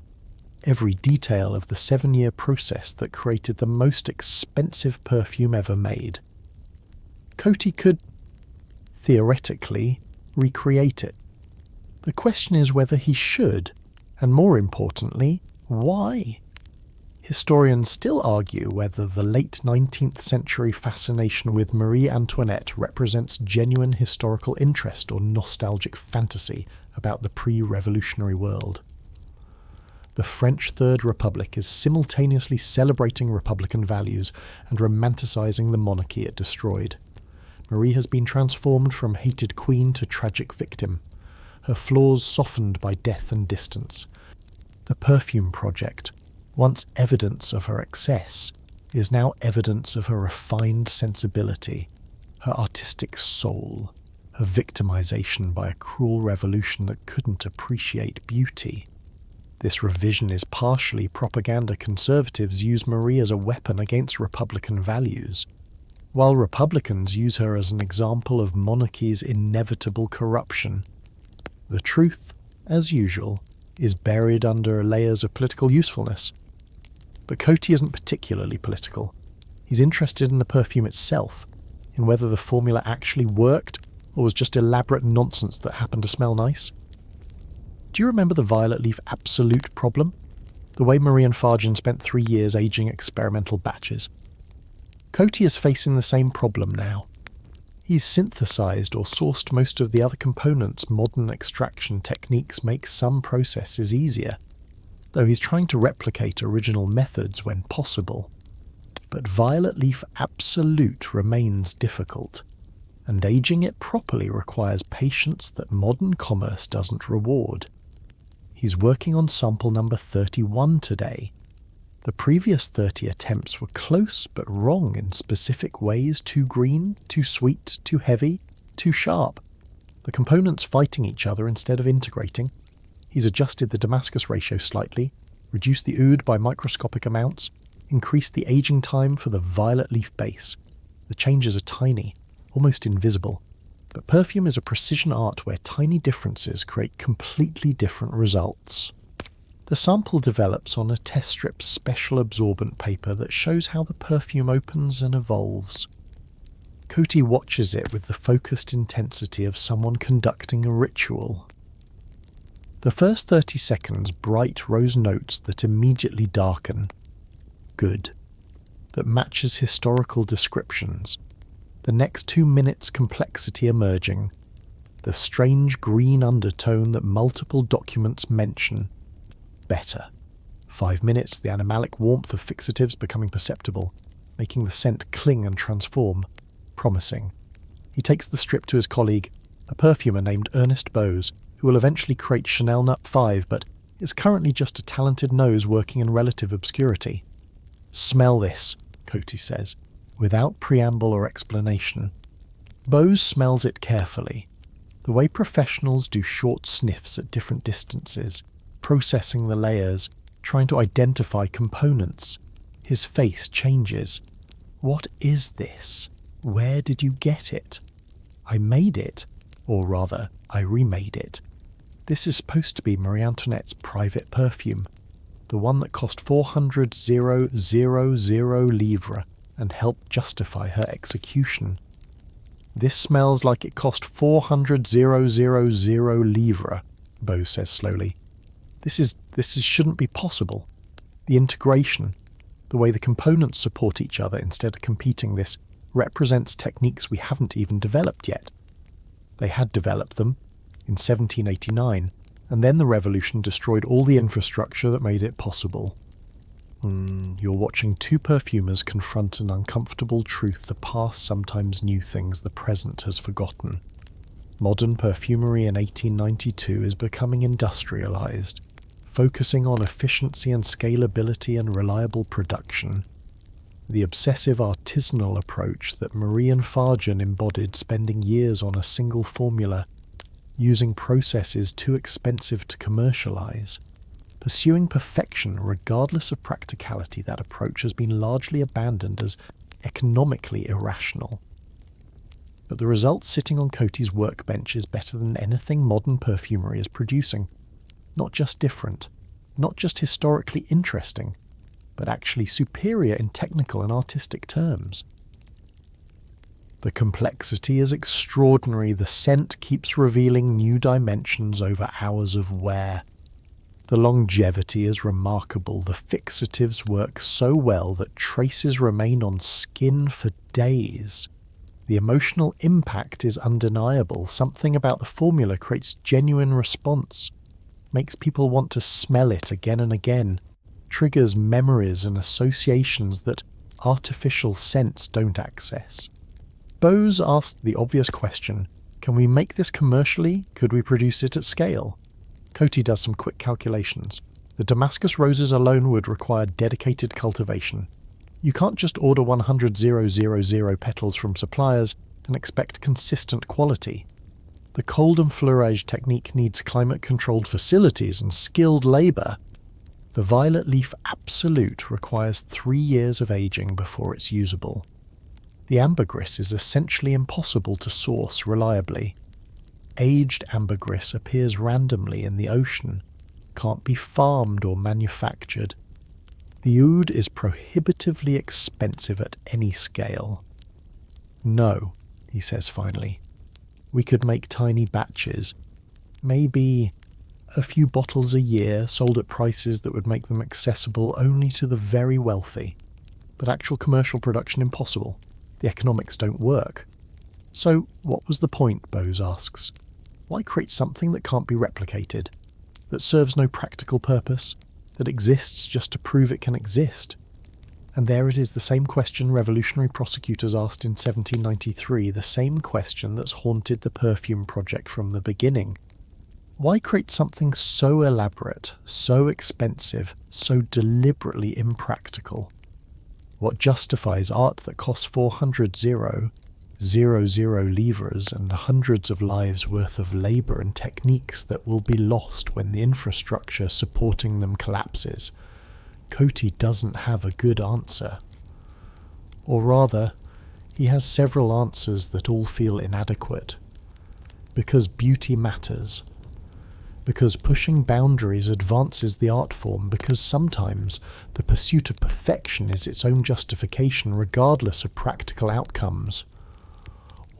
every detail of the 7-year process that created the most expensive perfume ever made. Coty could, theoretically, recreate it. The question is whether he should, and more importantly, why? Historians still argue whether the late 19th century fascination with Marie Antoinette represents genuine historical interest or nostalgic fantasy about the pre-revolutionary world. The French Third Republic is simultaneously celebrating Republican values and romanticising the monarchy it destroyed. Marie has been transformed from hated queen to tragic victim, her flaws softened by death and distance. The Perfume project, once evidence of her excess, is now evidence of her refined sensibility, her artistic soul, her victimization by a cruel revolution that couldn't appreciate beauty. This revision is partially propaganda conservatives use Marie as a weapon against Republican values, while Republicans use her as an example of monarchy's inevitable corruption. The truth, as usual, is buried under layers of political usefulness. But Coty isn't particularly political. He's interested in the perfume itself, in whether the formula actually worked or was just elaborate nonsense that happened to smell nice. Do you remember the violet leaf absolute problem? The way Marie and Fargen spent 3 years aging experimental batches. Coty is facing the same problem now. He's synthesized or sourced most of the other components modern extraction techniques make some processes easier, though he's trying to replicate original methods when possible. But violet leaf absolute remains difficult, and aging it properly requires patience that modern commerce doesn't reward. He's working on sample number 31 today. The previous 30 attempts were close but wrong in specific ways: too green, too sweet, too heavy, too sharp. The components fighting each other instead of integrating. He's adjusted the Damascus ratio slightly, reduced the oud by microscopic amounts, increased the aging time for the violet leaf base. The changes are tiny, almost invisible, but perfume is a precision art where tiny differences create completely different results. The sample develops on a test strip special absorbent paper that shows how the perfume opens and evolves. Coty watches it with the focused intensity of someone conducting a ritual. The first 30 seconds bright rose notes that immediately darken. Good. That matches historical descriptions. The next 2 minutes complexity emerging. The strange green undertone that multiple documents mention. Better. 5 minutes, the animalic warmth of fixatives becoming perceptible, making the scent cling and transform. Promising. He takes the strip to his colleague, a perfumer named Ernest Bose, who will eventually create Chanel Nut 5, but is currently just a talented nose working in relative obscurity. Smell this, Coty says, without preamble or explanation. Bose smells it carefully, the way professionals do short sniffs at different distances, processing the layers, trying to identify components. His face changes. What is this? Where did you get it? I made it, or rather, I remade it. This is supposed to be Marie Antoinette's private perfume, the one that cost 400,000 livres and helped justify her execution. This smells like it cost 400,000 livres, Bose says slowly. This shouldn't be possible. The integration, the way the components support each other instead of competing, this represents techniques we haven't even developed yet. They had developed them in 1789, and then the revolution destroyed all the infrastructure that made it possible. You're watching two perfumers confront an uncomfortable truth the past sometimes knew things the present has forgotten. Modern perfumery in 1892 is becoming industrialized, focusing on efficiency and scalability and reliable production. The obsessive artisanal approach that Marie and Fargen embodied, spending years on a single formula, using processes too expensive to commercialize. Pursuing perfection regardless of practicality, that approach has been largely abandoned as economically irrational. But the result sitting on Coty's workbench is better than anything modern perfumery is producing. Not just different, not just historically interesting, but actually superior in technical and artistic terms. The complexity is extraordinary. The scent keeps revealing new dimensions over hours of wear. The longevity is remarkable. The fixatives work so well that traces remain on skin for days. The emotional impact is undeniable. Something about the formula creates genuine response. makes people want to smell it again and again, triggers memories and associations that artificial scents don't access. Bose asked the obvious question, can we make this commercially? Could we produce it at scale? Coty does some quick calculations. The Damascus roses alone would require dedicated cultivation. You can't just order 100,000 petals from suppliers and expect consistent quality. The cold and fleurage technique needs climate-controlled facilities and skilled labour. The violet leaf absolute requires 3 years of aging before it's usable. The ambergris is essentially impossible to source reliably. Aged ambergris appears randomly in the ocean, can't be farmed or manufactured. The oud is prohibitively expensive at any scale. No, he says finally. We could make tiny batches, maybe a few bottles a year sold at prices that would make them accessible only to the very wealthy. But actual commercial production impossible. The economics don't work. So what was the point, Bose asks? Why create something that can't be replicated? That serves no practical purpose? That exists just to prove it can exist? And there it is, the same question revolutionary prosecutors asked in 1793, the same question that's haunted the perfume project from the beginning. Why create something so elaborate, so expensive, so deliberately impractical? What justifies art that costs 400,000 livres and hundreds of lives worth of labour and techniques that will be lost when the infrastructure supporting them collapses? Coty doesn't have a good answer. Or rather, he has several answers that all feel inadequate. Because beauty matters. Because pushing boundaries advances the art form, because sometimes the pursuit of perfection is its own justification regardless of practical outcomes.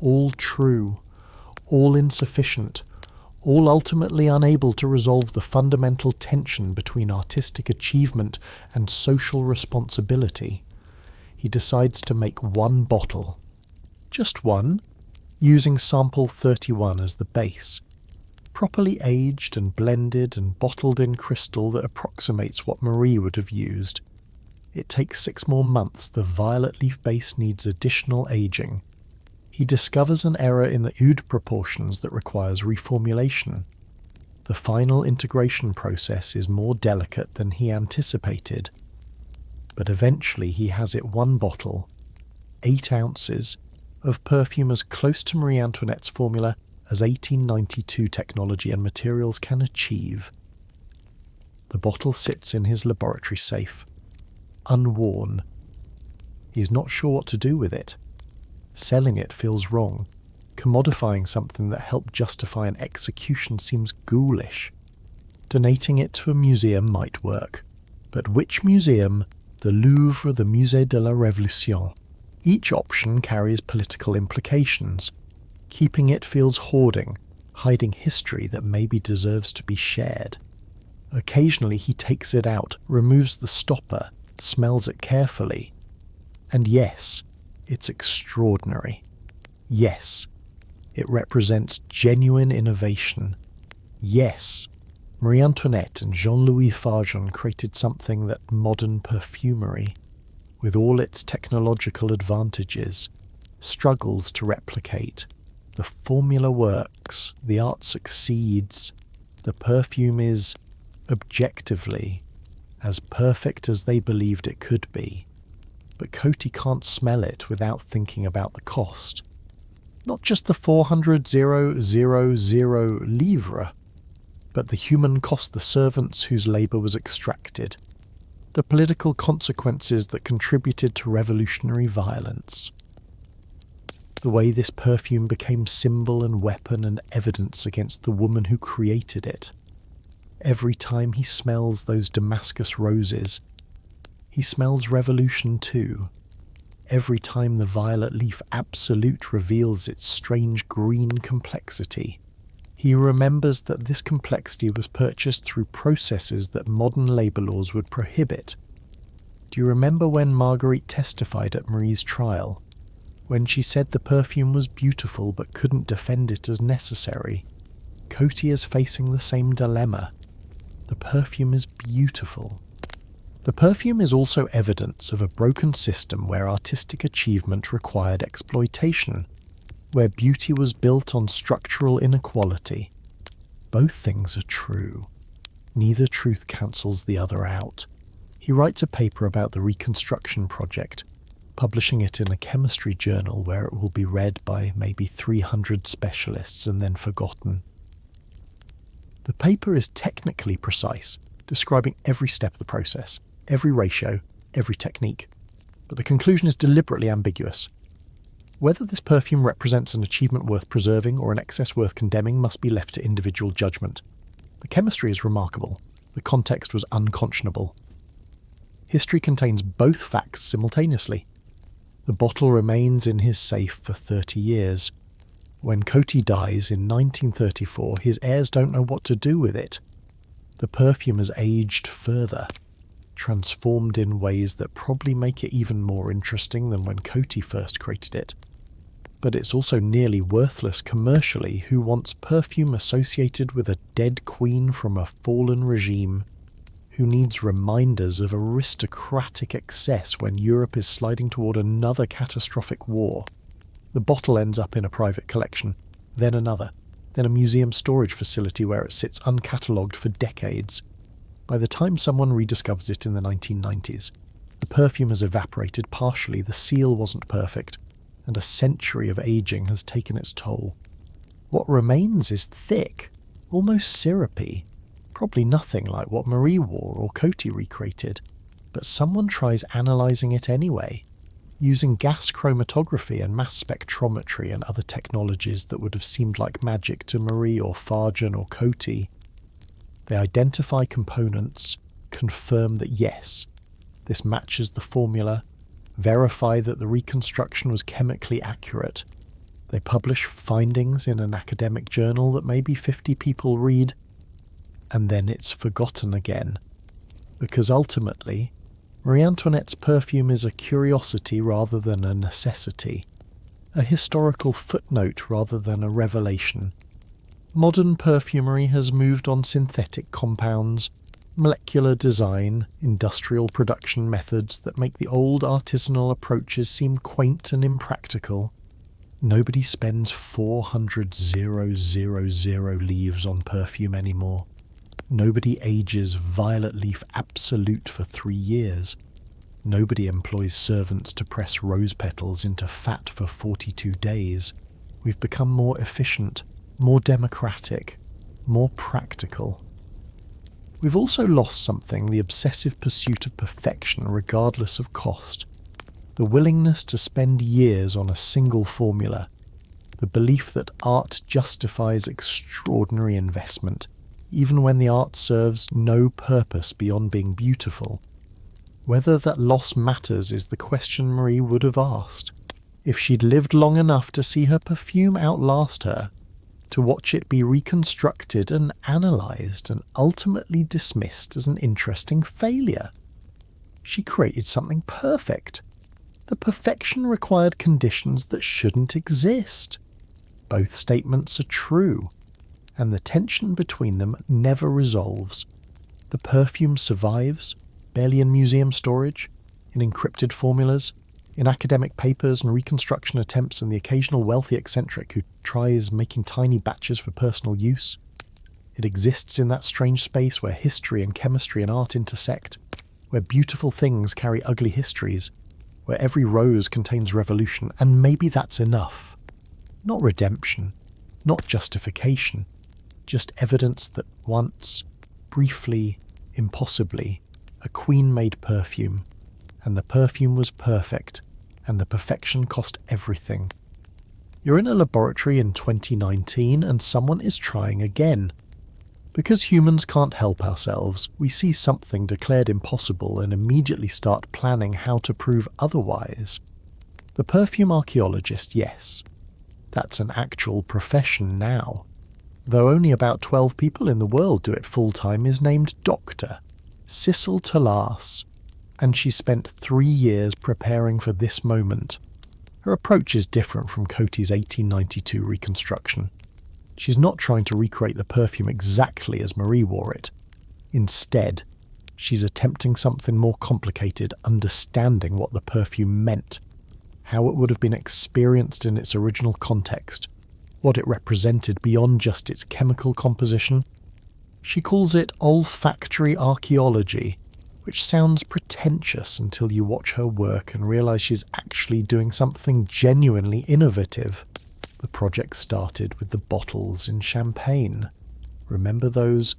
All true, all insufficient, all ultimately unable to resolve the fundamental tension between artistic achievement and social responsibility. He decides to make one bottle. Just one, using sample 31 as the base. Properly aged and blended and bottled in crystal that approximates what Marie would have used. It takes 6 more months. The violet leaf base needs additional aging. He discovers an error in the oud proportions that requires reformulation. The final integration process is more delicate than he anticipated. But eventually he has it one bottle, 8 ounces, of perfume as close to Marie Antoinette's formula as 1892 technology and materials can achieve. The bottle sits in his laboratory safe, unworn. He's not sure what to do with it. Selling it feels wrong. Commodifying something that helped justify an execution seems ghoulish. Donating it to a museum might work. But which museum? The Louvre or the Musée de la Révolution? Each option carries political implications. Keeping it feels hoarding, hiding history that maybe deserves to be shared. Occasionally he takes it out, removes the stopper, smells it carefully. And yes, it's extraordinary. Yes, it represents genuine innovation. Yes, Marie Antoinette and Jean-Louis Fargeon created something that modern perfumery, with all its technological advantages, struggles to replicate. The formula works, the art succeeds, the perfume is, objectively, as perfect as they believed it could be. But Coty can't smell it without thinking about the cost. Not just the 400,000 livres, but the human cost the servants whose labour was extracted, the political consequences that contributed to revolutionary violence. The way this perfume became symbol and weapon and evidence against the woman who created it. Every time he smells those Damascus roses, he smells revolution too. Every time the violet leaf absolute reveals its strange green complexity, he remembers that this complexity was purchased through processes that modern labour laws would prohibit. Do you remember when Marguerite testified at Marie's trial? When she said the perfume was beautiful but couldn't defend it as necessary? Coty is facing the same dilemma. the perfume is beautiful. The perfume is also evidence of a broken system where artistic achievement required exploitation, where beauty was built on structural inequality. Both things are true. Neither truth cancels the other out. He writes a paper about the Reconstruction Project, publishing it in a chemistry journal where it will be read by maybe 300 specialists and then forgotten. The paper is technically precise, describing every step of the process, every ratio, every technique, but the conclusion is deliberately ambiguous. Whether this perfume represents an achievement worth preserving or an excess worth condemning must be left to individual judgment. The chemistry is remarkable. The context was unconscionable. History contains both facts simultaneously. The bottle remains in his safe for 30 years. When Coty dies in 1934, his heirs don't know what to do with it. The perfume has aged further, transformed in ways that probably make it even more interesting than when Coty first created it. But it's also nearly worthless commercially. Who wants perfume associated with a dead queen from a fallen regime? Who needs reminders of aristocratic excess when Europe is sliding toward another catastrophic war? The bottle ends up in a private collection, then another, then a museum storage facility where it sits uncatalogued for decades. By the time someone rediscovers it in the 1990s, the perfume has evaporated partially, the seal wasn't perfect, and a century of aging has taken its toll. What remains is thick, almost syrupy, probably nothing like what Marie wore or Coty recreated, but someone tries analysing it anyway, using gas chromatography and mass spectrometry and other technologies that would have seemed like magic to Marie or Farjan or Coty. They identify components, confirm that yes, this matches the formula, verify that the reconstruction was chemically accurate. They publish findings in an academic journal that maybe 50 people read, and then it's forgotten again. Because ultimately, Marie Antoinette's perfume is a curiosity rather than a necessity, a historical footnote rather than a revelation. Modern perfumery has moved on synthetic compounds, molecular design, industrial production methods that make the old artisanal approaches seem quaint and impractical. Nobody spends 400,000 leaves on perfume anymore. Nobody ages Violet Leaf Absolute for 3 years. Nobody employs servants to press rose petals into fat for 42 days. We've become more efficient, more democratic, more practical. We've also lost something: the obsessive pursuit of perfection regardless of cost. The willingness to spend years on a single formula. The belief that art justifies extraordinary investment, even when the art serves no purpose beyond being beautiful. Whether that loss matters is the question Marie would have asked, if she'd lived long enough to see her perfume outlast her, to watch it be reconstructed and analysed and ultimately dismissed as an interesting failure. She created something perfect. The perfection required conditions that shouldn't exist. Both statements are true, and the tension between them never resolves. The perfume survives, barely in museum storage, in encrypted formulas, in academic papers and reconstruction attempts, and the occasional wealthy eccentric who tries making tiny batches for personal use. It exists in that strange space where history and chemistry and art intersect, where beautiful things carry ugly histories, where every rose contains revolution, and maybe that's enough. Not redemption, not justification, just evidence that once, briefly, impossibly, a queen made perfume, and the perfume was perfect, and the perfection cost everything. You're in a laboratory in 2019 and someone is trying again. Because humans can't help ourselves, we see something declared impossible and immediately start planning how to prove otherwise. The perfume archaeologist, yes. That's an actual profession now. Though only about 12 people in the world do it full-time, is named Dr. Sissel Talas, and she spent 3 years preparing for this moment. Her approach is different from Coty's 1892 reconstruction. She's not trying to recreate the perfume exactly as Marie wore it. Instead, she's attempting something more complicated, understanding what the perfume meant, how it would have been experienced in its original context, what it represented beyond just its chemical composition. She calls it olfactory archaeology, which sounds pretentious until you watch her work and realise she's actually doing something genuinely innovative. The project started with the bottles in Champagne. Remember those?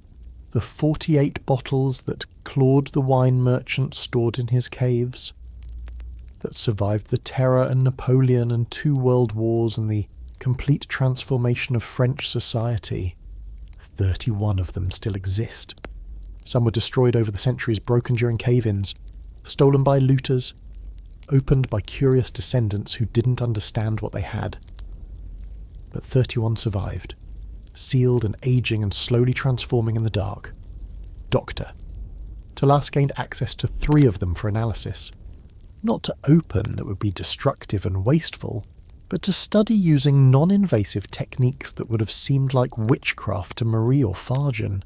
The 48 bottles that Claude the wine merchant stored in his caves? That survived the Terror and Napoleon and 2 world wars and the complete transformation of French society. 31 of them still exist. Some were destroyed over the centuries, broken during cave-ins, stolen by looters, opened by curious descendants who didn't understand what they had. But 31 survived, sealed and aging and slowly transforming in the dark. Doctor. Talas gained access to 3 of them for analysis. Not to open, that would be destructive and wasteful, but to study using non-invasive techniques that would have seemed like witchcraft to Marie or Farjan.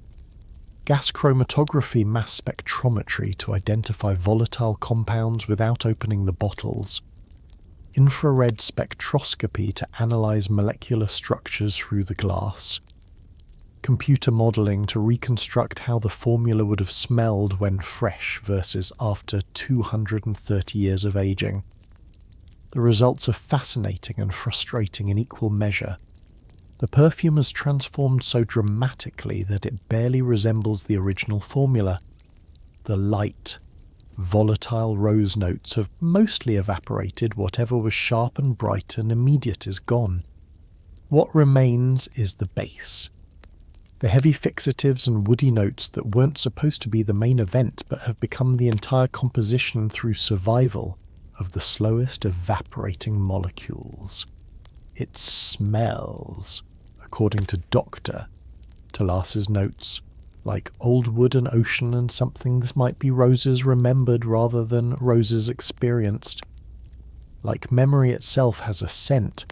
Gas chromatography mass spectrometry to identify volatile compounds without opening the bottles. Infrared spectroscopy to analyse molecular structures through the glass. Computer modelling to reconstruct how the formula would have smelled when fresh versus after 230 years of aging. The results are fascinating and frustrating in equal measure. The perfume has transformed so dramatically that it barely resembles the original formula. The light, volatile rose notes have mostly evaporated. Whatever was sharp and bright and immediate is gone. What remains is the base. The heavy fixatives and woody notes that weren't supposed to be the main event but have become the entire composition through survival of the slowest evaporating molecules. It smells, according to Dr. Talas's notes, like old wood and ocean and something that might be roses remembered rather than roses experienced. Like memory itself has a scent,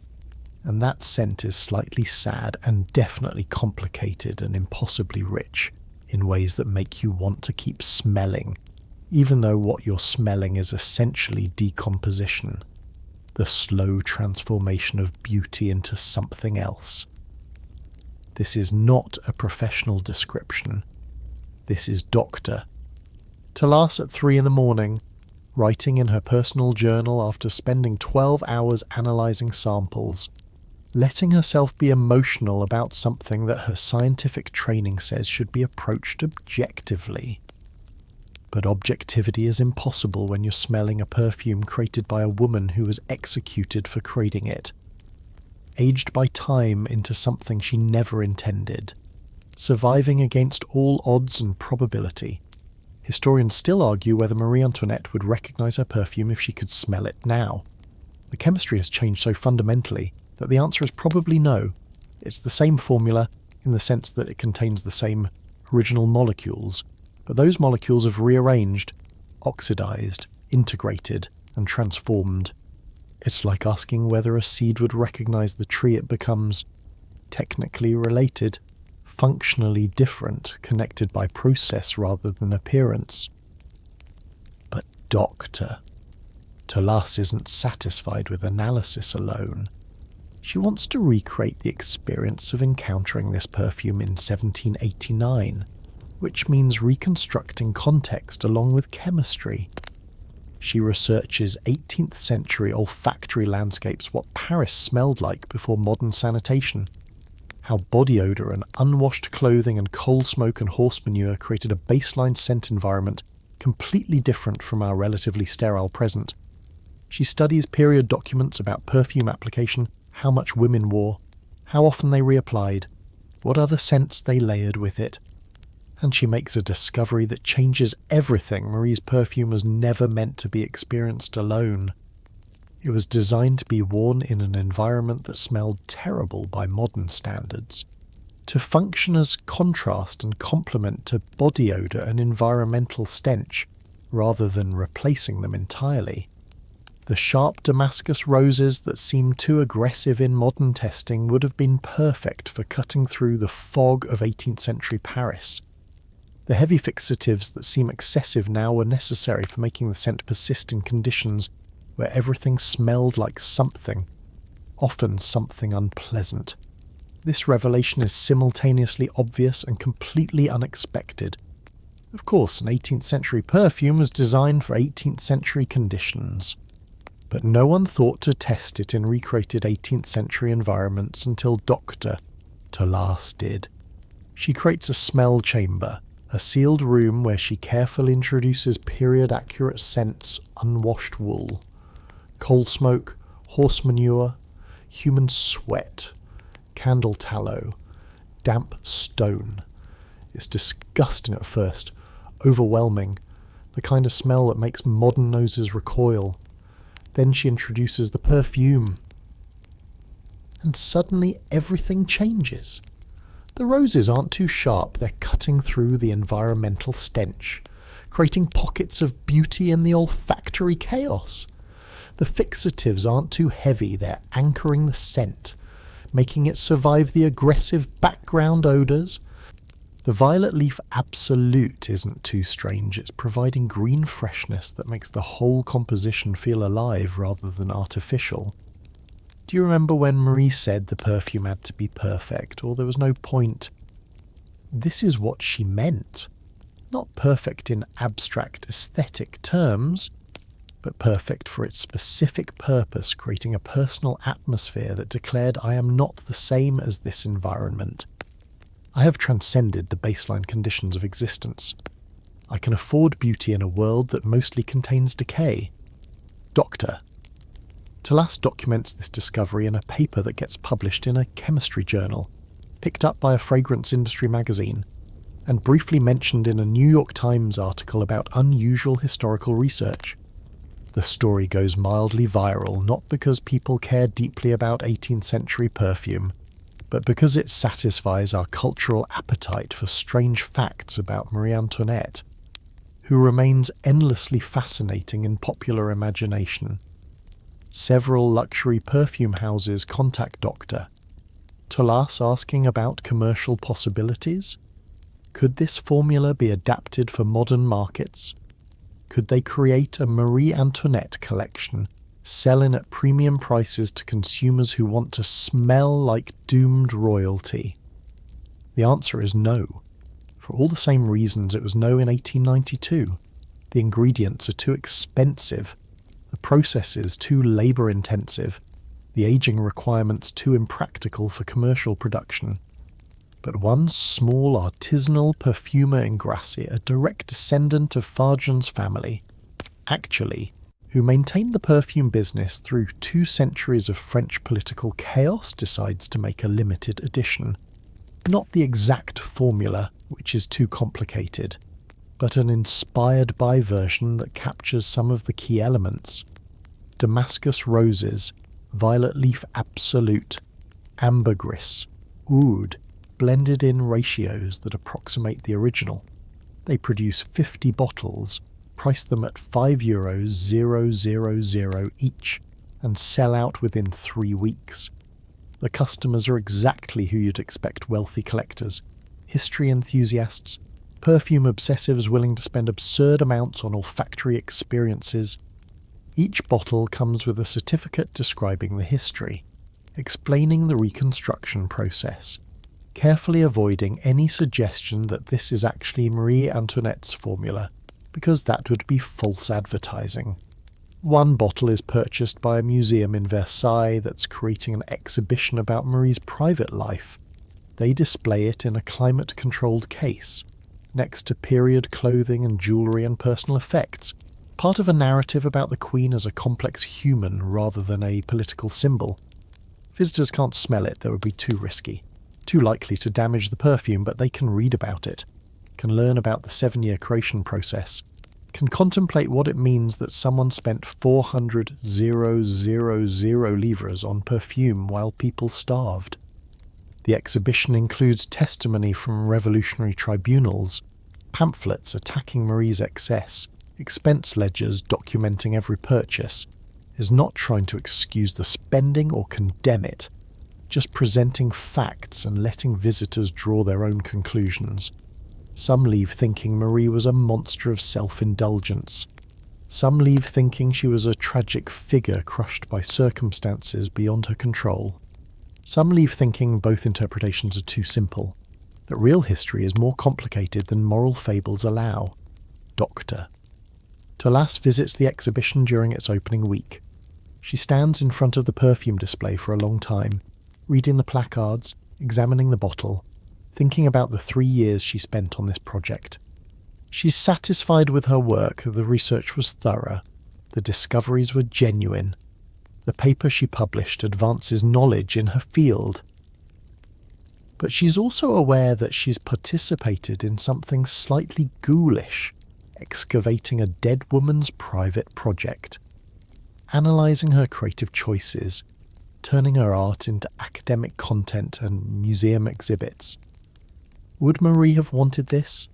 and that scent is slightly sad and definitely complicated and impossibly rich in ways that make you want to keep smelling, even though what you're smelling is essentially decomposition, the slow transformation of beauty into something else. This is not a professional description. This is Dr. Talas at 3 a.m, writing in her personal journal after spending 12 hours analysing samples, letting herself be emotional about something that her scientific training says should be approached objectively. But objectivity is impossible when you're smelling a perfume created by a woman who was executed for creating it, aged by time into something she never intended, surviving against all odds and probability. Historians still argue whether Marie Antoinette would recognise her perfume if she could smell it now. The chemistry has changed so fundamentally that the answer is probably no. It's the same formula in the sense that it contains the same original molecules, but those molecules have rearranged, oxidised, integrated, and transformed. It's like asking whether a seed would recognise the tree it becomes. Technically related, functionally different, connected by process rather than appearance. But Dr. Talas isn't satisfied with analysis alone. She wants to recreate the experience of encountering this perfume in 1789, which means reconstructing context along with chemistry. She researches 18th century olfactory landscapes, what Paris smelled like before modern sanitation, how body odour and unwashed clothing and coal smoke and horse manure created a baseline scent environment completely different from our relatively sterile present. She studies period documents about perfume application, how much women wore, how often they reapplied, what other scents they layered with it. And she makes a discovery that changes everything. Marie's perfume was never meant to be experienced alone. It was designed to be worn in an environment that smelled terrible by modern standards, to function as contrast and complement to body odour and environmental stench, rather than replacing them entirely. The sharp Damascus roses that seem too aggressive in modern testing would have been perfect for cutting through the fog of 18th century Paris. The heavy fixatives that seem excessive now were necessary for making the scent persist in conditions where everything smelled like something, often something unpleasant. This revelation is simultaneously obvious and completely unexpected. Of course, an 18th century perfume was designed for 18th century conditions, but no one thought to test it in recreated 18th century environments until Dr. Tolas did. She creates a smell chamber, a sealed room where she carefully introduces period-accurate scents: unwashed wool, coal smoke, horse manure, human sweat, candle tallow, damp stone. It's disgusting at first, overwhelming, the kind of smell that makes modern noses recoil. Then she introduces the perfume, and suddenly everything changes. The roses aren't too sharp, they're cutting through the environmental stench, creating pockets of beauty in the olfactory chaos. The fixatives aren't too heavy, they're anchoring the scent, making it survive the aggressive background odours. The violet leaf absolute isn't too strange, it's providing green freshness that makes the whole composition feel alive rather than artificial. Do you remember when Marie said the perfume had to be perfect, or there was no point? This is what she meant. Not perfect in abstract aesthetic terms, but perfect for its specific purpose, creating a personal atmosphere that declared, I am not the same as this environment. I have transcended the baseline conditions of existence. I can afford beauty in a world that mostly contains decay. Doctor. Tolas documents this discovery in a paper that gets published in a chemistry journal, picked up by a fragrance industry magazine, and briefly mentioned in a New York Times article about unusual historical research. The story goes mildly viral not because people care deeply about 18th century perfume, but because it satisfies our cultural appetite for strange facts about Marie Antoinette, who remains endlessly fascinating in popular imagination. Several luxury perfume houses contact Dr. Tolas asking about commercial possibilities. Could this formula be adapted for modern markets? Could they create a Marie Antoinette collection, selling at premium prices to consumers who want to smell like doomed royalty? The answer is no. For all the same reasons it was no in 1892. The ingredients are too expensive, the processes too labour-intensive, the aging requirements too impractical for commercial production. But one small artisanal perfumer in Grasse, a direct descendant of Fargen's family, actually, who maintained the perfume business through 2 centuries of French political chaos, decides to make a limited edition. Not the exact formula, which is too complicated, but an inspired-by version that captures some of the key elements. Damascus roses, violet leaf absolute, ambergris, oud, blended in ratios that approximate the original. They produce 50 bottles, price them at €5,000 each, and sell out within 3 weeks. The customers are exactly who you'd expect: wealthy collectors, history enthusiasts, perfume obsessives willing to spend absurd amounts on olfactory experiences. Each bottle comes with a certificate describing the history, explaining the reconstruction process, carefully avoiding any suggestion that this is actually Marie Antoinette's formula, because that would be false advertising. One bottle is purchased by a museum in Versailles that's creating an exhibition about Marie's private life. They display it in a climate-controlled case, next to period clothing and jewellery and personal effects, part of a narrative about the Queen as a complex human rather than a political symbol. Visitors can't smell it, that would be too risky, too likely to damage the perfume, but they can read about it, can learn about the 7-year creation process, can contemplate what it means that someone spent 400,000 livres on perfume while people starved. The exhibition includes testimony from revolutionary tribunals, pamphlets attacking Marie's excess, expense ledgers documenting every purchase, is not trying to excuse the spending or condemn it, just presenting facts and letting visitors draw their own conclusions. Some leave thinking Marie was a monster of self-indulgence. Some leave thinking she was a tragic figure crushed by circumstances beyond her control. Some leave thinking both interpretations are too simple, that real history is more complicated than moral fables allow. Doctor. Tolas visits the exhibition during its opening week. She stands in front of the perfume display for a long time, reading the placards, examining the bottle, thinking about the 3 years she spent on this project. She's satisfied with her work. The research was thorough. The discoveries were genuine. The paper she published advances knowledge in her field. But she's also aware that she's participated in something slightly ghoulish, excavating a dead woman's private project, analysing her creative choices, turning her art into academic content and museum exhibits. Would Marie have wanted this?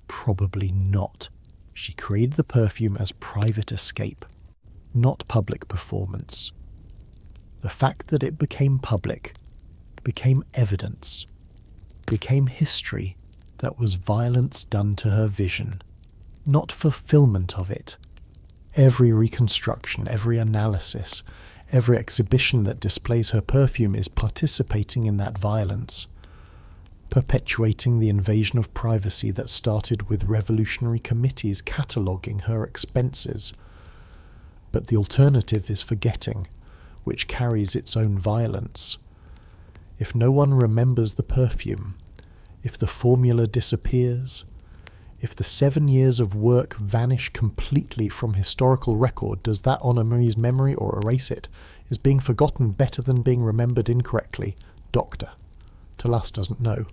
Probably not. She created the perfume as private escape, not public performance. The fact that it became public, became evidence, became history that was violence done to her vision, not fulfillment of it. Every reconstruction, every analysis, every exhibition that displays her perfume is participating in that violence, perpetuating the invasion of privacy that started with revolutionary committees cataloguing her expenses. But the alternative is forgetting, which carries its own violence. If no one remembers the perfume, if the formula disappears, if the 7 years of work vanish completely from historical record, does that honour Marie's memory or erase it? Is being forgotten better than being remembered incorrectly? Doctor. Tolas doesn't know.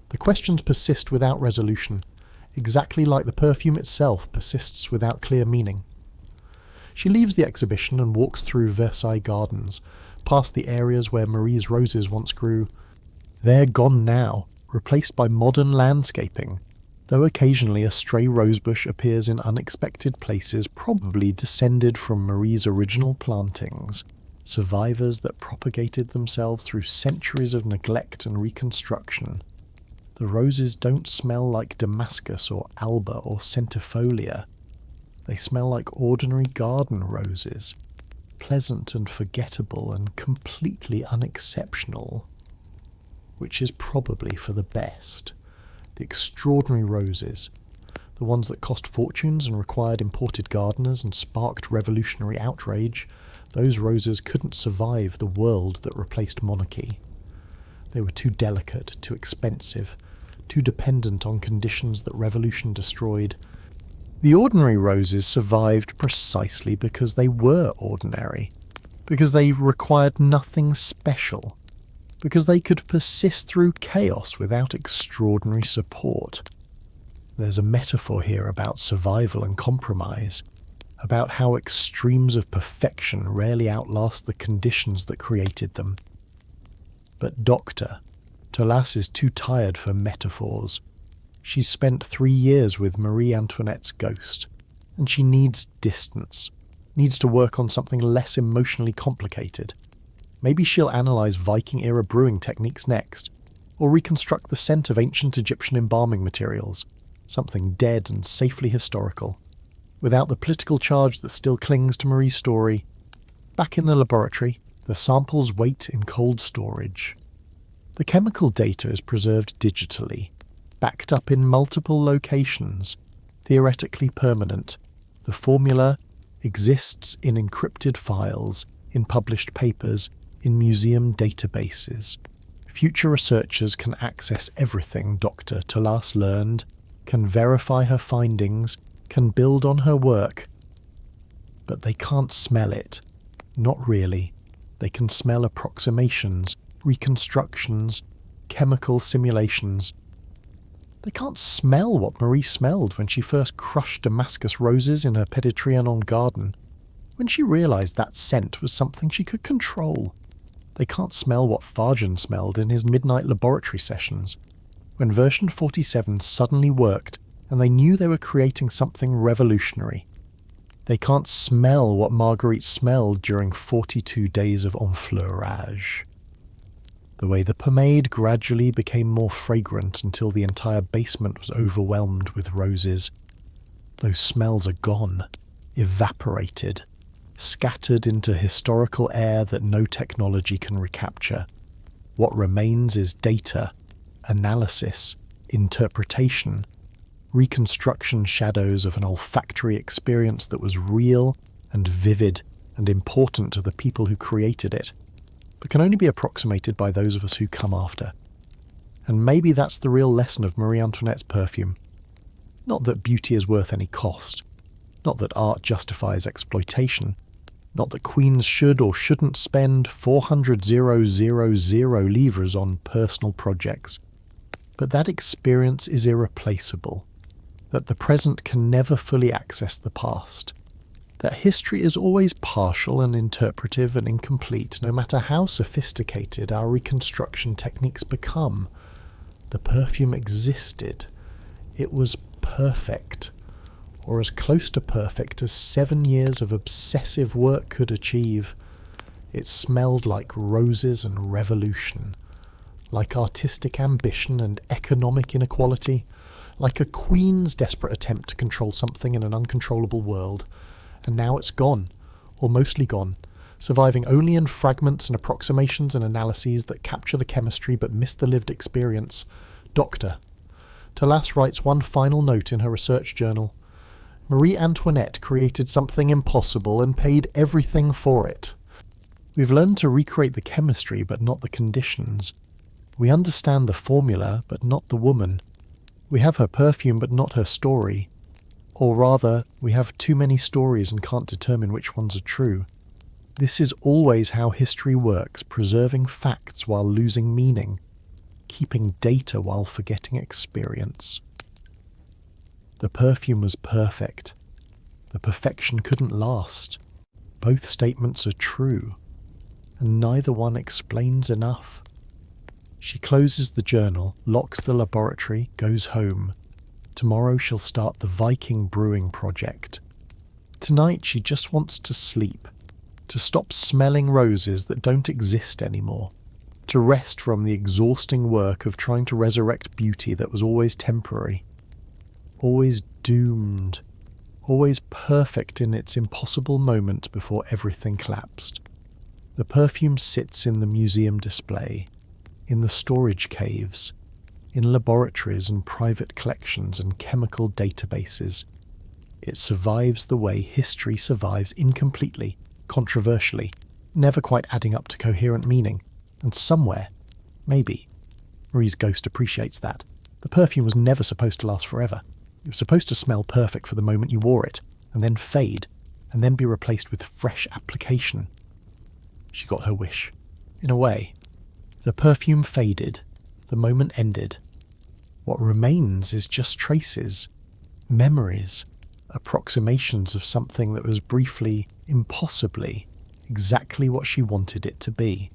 The questions persist without resolution, exactly like the perfume itself persists without clear meaning. She leaves the exhibition and walks through Versailles gardens, past the areas where Marie's roses once grew. They're gone now, replaced by modern landscaping, though occasionally a stray rosebush appears in unexpected places, probably descended from Marie's original plantings, survivors that propagated themselves through centuries of neglect and reconstruction. The roses don't smell like Damascus or Alba or centifolia. They smell like ordinary garden roses, pleasant and forgettable and completely unexceptional, which is probably for the best. The extraordinary roses, the ones that cost fortunes and required imported gardeners and sparked revolutionary outrage, those roses couldn't survive the world that replaced monarchy. They were too delicate, too expensive, too dependent on conditions that revolution destroyed. The ordinary roses survived precisely because they were ordinary, because they required nothing special, because they could persist through chaos without extraordinary support. There's a metaphor here about survival and compromise, about how extremes of perfection rarely outlast the conditions that created them. But Doctor, Tolas is too tired for metaphors. She's spent 3 years with Marie Antoinette's ghost, and she needs distance, needs to work on something less emotionally complicated. Maybe she'll analyse Viking-era brewing techniques next, or reconstruct the scent of ancient Egyptian embalming materials, something dead and safely historical, without the political charge that still clings to Marie's story. Back in the laboratory, the samples wait in cold storage. The chemical data is preserved digitally, backed up in multiple locations, theoretically permanent. The formula exists in encrypted files, in published papers, in museum databases. Future researchers can access everything Dr. Tolas learned, can verify her findings, can build on her work. But they can't smell it. Not really. They can smell approximations, reconstructions, chemical simulations. They can't smell what Marie smelled when she first crushed Damascus roses in her Petit Trianon garden, when she realised that scent was something she could control. They can't smell what Farjan smelled in his midnight laboratory sessions, when version 47 suddenly worked and they knew they were creating something revolutionary. They can't smell what Marguerite smelled during 42 days of enfleurage. The way the pomade gradually became more fragrant until the entire basement was overwhelmed with roses. Those smells are gone, evaporated, scattered into historical air that no technology can recapture. What remains is data, analysis, interpretation, reconstruction shadows of an olfactory experience that was real and vivid and important to the people who created it, but can only be approximated by those of us who come after. And maybe that's the real lesson of Marie Antoinette's perfume. Not that beauty is worth any cost, not that art justifies exploitation, not that queens should or shouldn't spend 400,000 livres on personal projects, but that experience is irreplaceable, that the present can never fully access the past, that history is always partial and interpretive and incomplete, no matter how sophisticated our reconstruction techniques become. The perfume existed. It was perfect, or as close to perfect as 7 years of obsessive work could achieve. It smelled like roses and revolution, like artistic ambition and economic inequality, like a queen's desperate attempt to control something in an uncontrollable world. And now it's gone, or mostly gone, surviving only in fragments and approximations and analyses that capture the chemistry but miss the lived experience. Doctor. Talas writes one final note in her research journal. Marie Antoinette created something impossible and paid everything for it. We've learned to recreate the chemistry but not the conditions. We understand the formula but not the woman. We have her perfume but not her story. Or rather, we have too many stories and can't determine which ones are true. This is always how history works, preserving facts while losing meaning, keeping data while forgetting experience. The perfume was perfect. The perfection couldn't last. Both statements are true, and neither one explains enough. She closes the journal, locks the laboratory, goes home. Tomorrow she'll start the Viking brewing project. Tonight she just wants to sleep, to stop smelling roses that don't exist anymore, to rest from the exhausting work of trying to resurrect beauty that was always temporary, always doomed, always perfect in its impossible moment before everything collapsed. The perfume sits in the museum display, in the storage caves, in laboratories and private collections and chemical databases. It survives the way history survives, incompletely, controversially, never quite adding up to coherent meaning. And somewhere, maybe, Marie's ghost appreciates that. The perfume was never supposed to last forever. It was supposed to smell perfect for the moment you wore it, and then fade, and then be replaced with fresh application. She got her wish. In a way, the perfume faded. The moment ended. What remains is just traces, memories, approximations of something that was briefly, impossibly, exactly what she wanted it to be.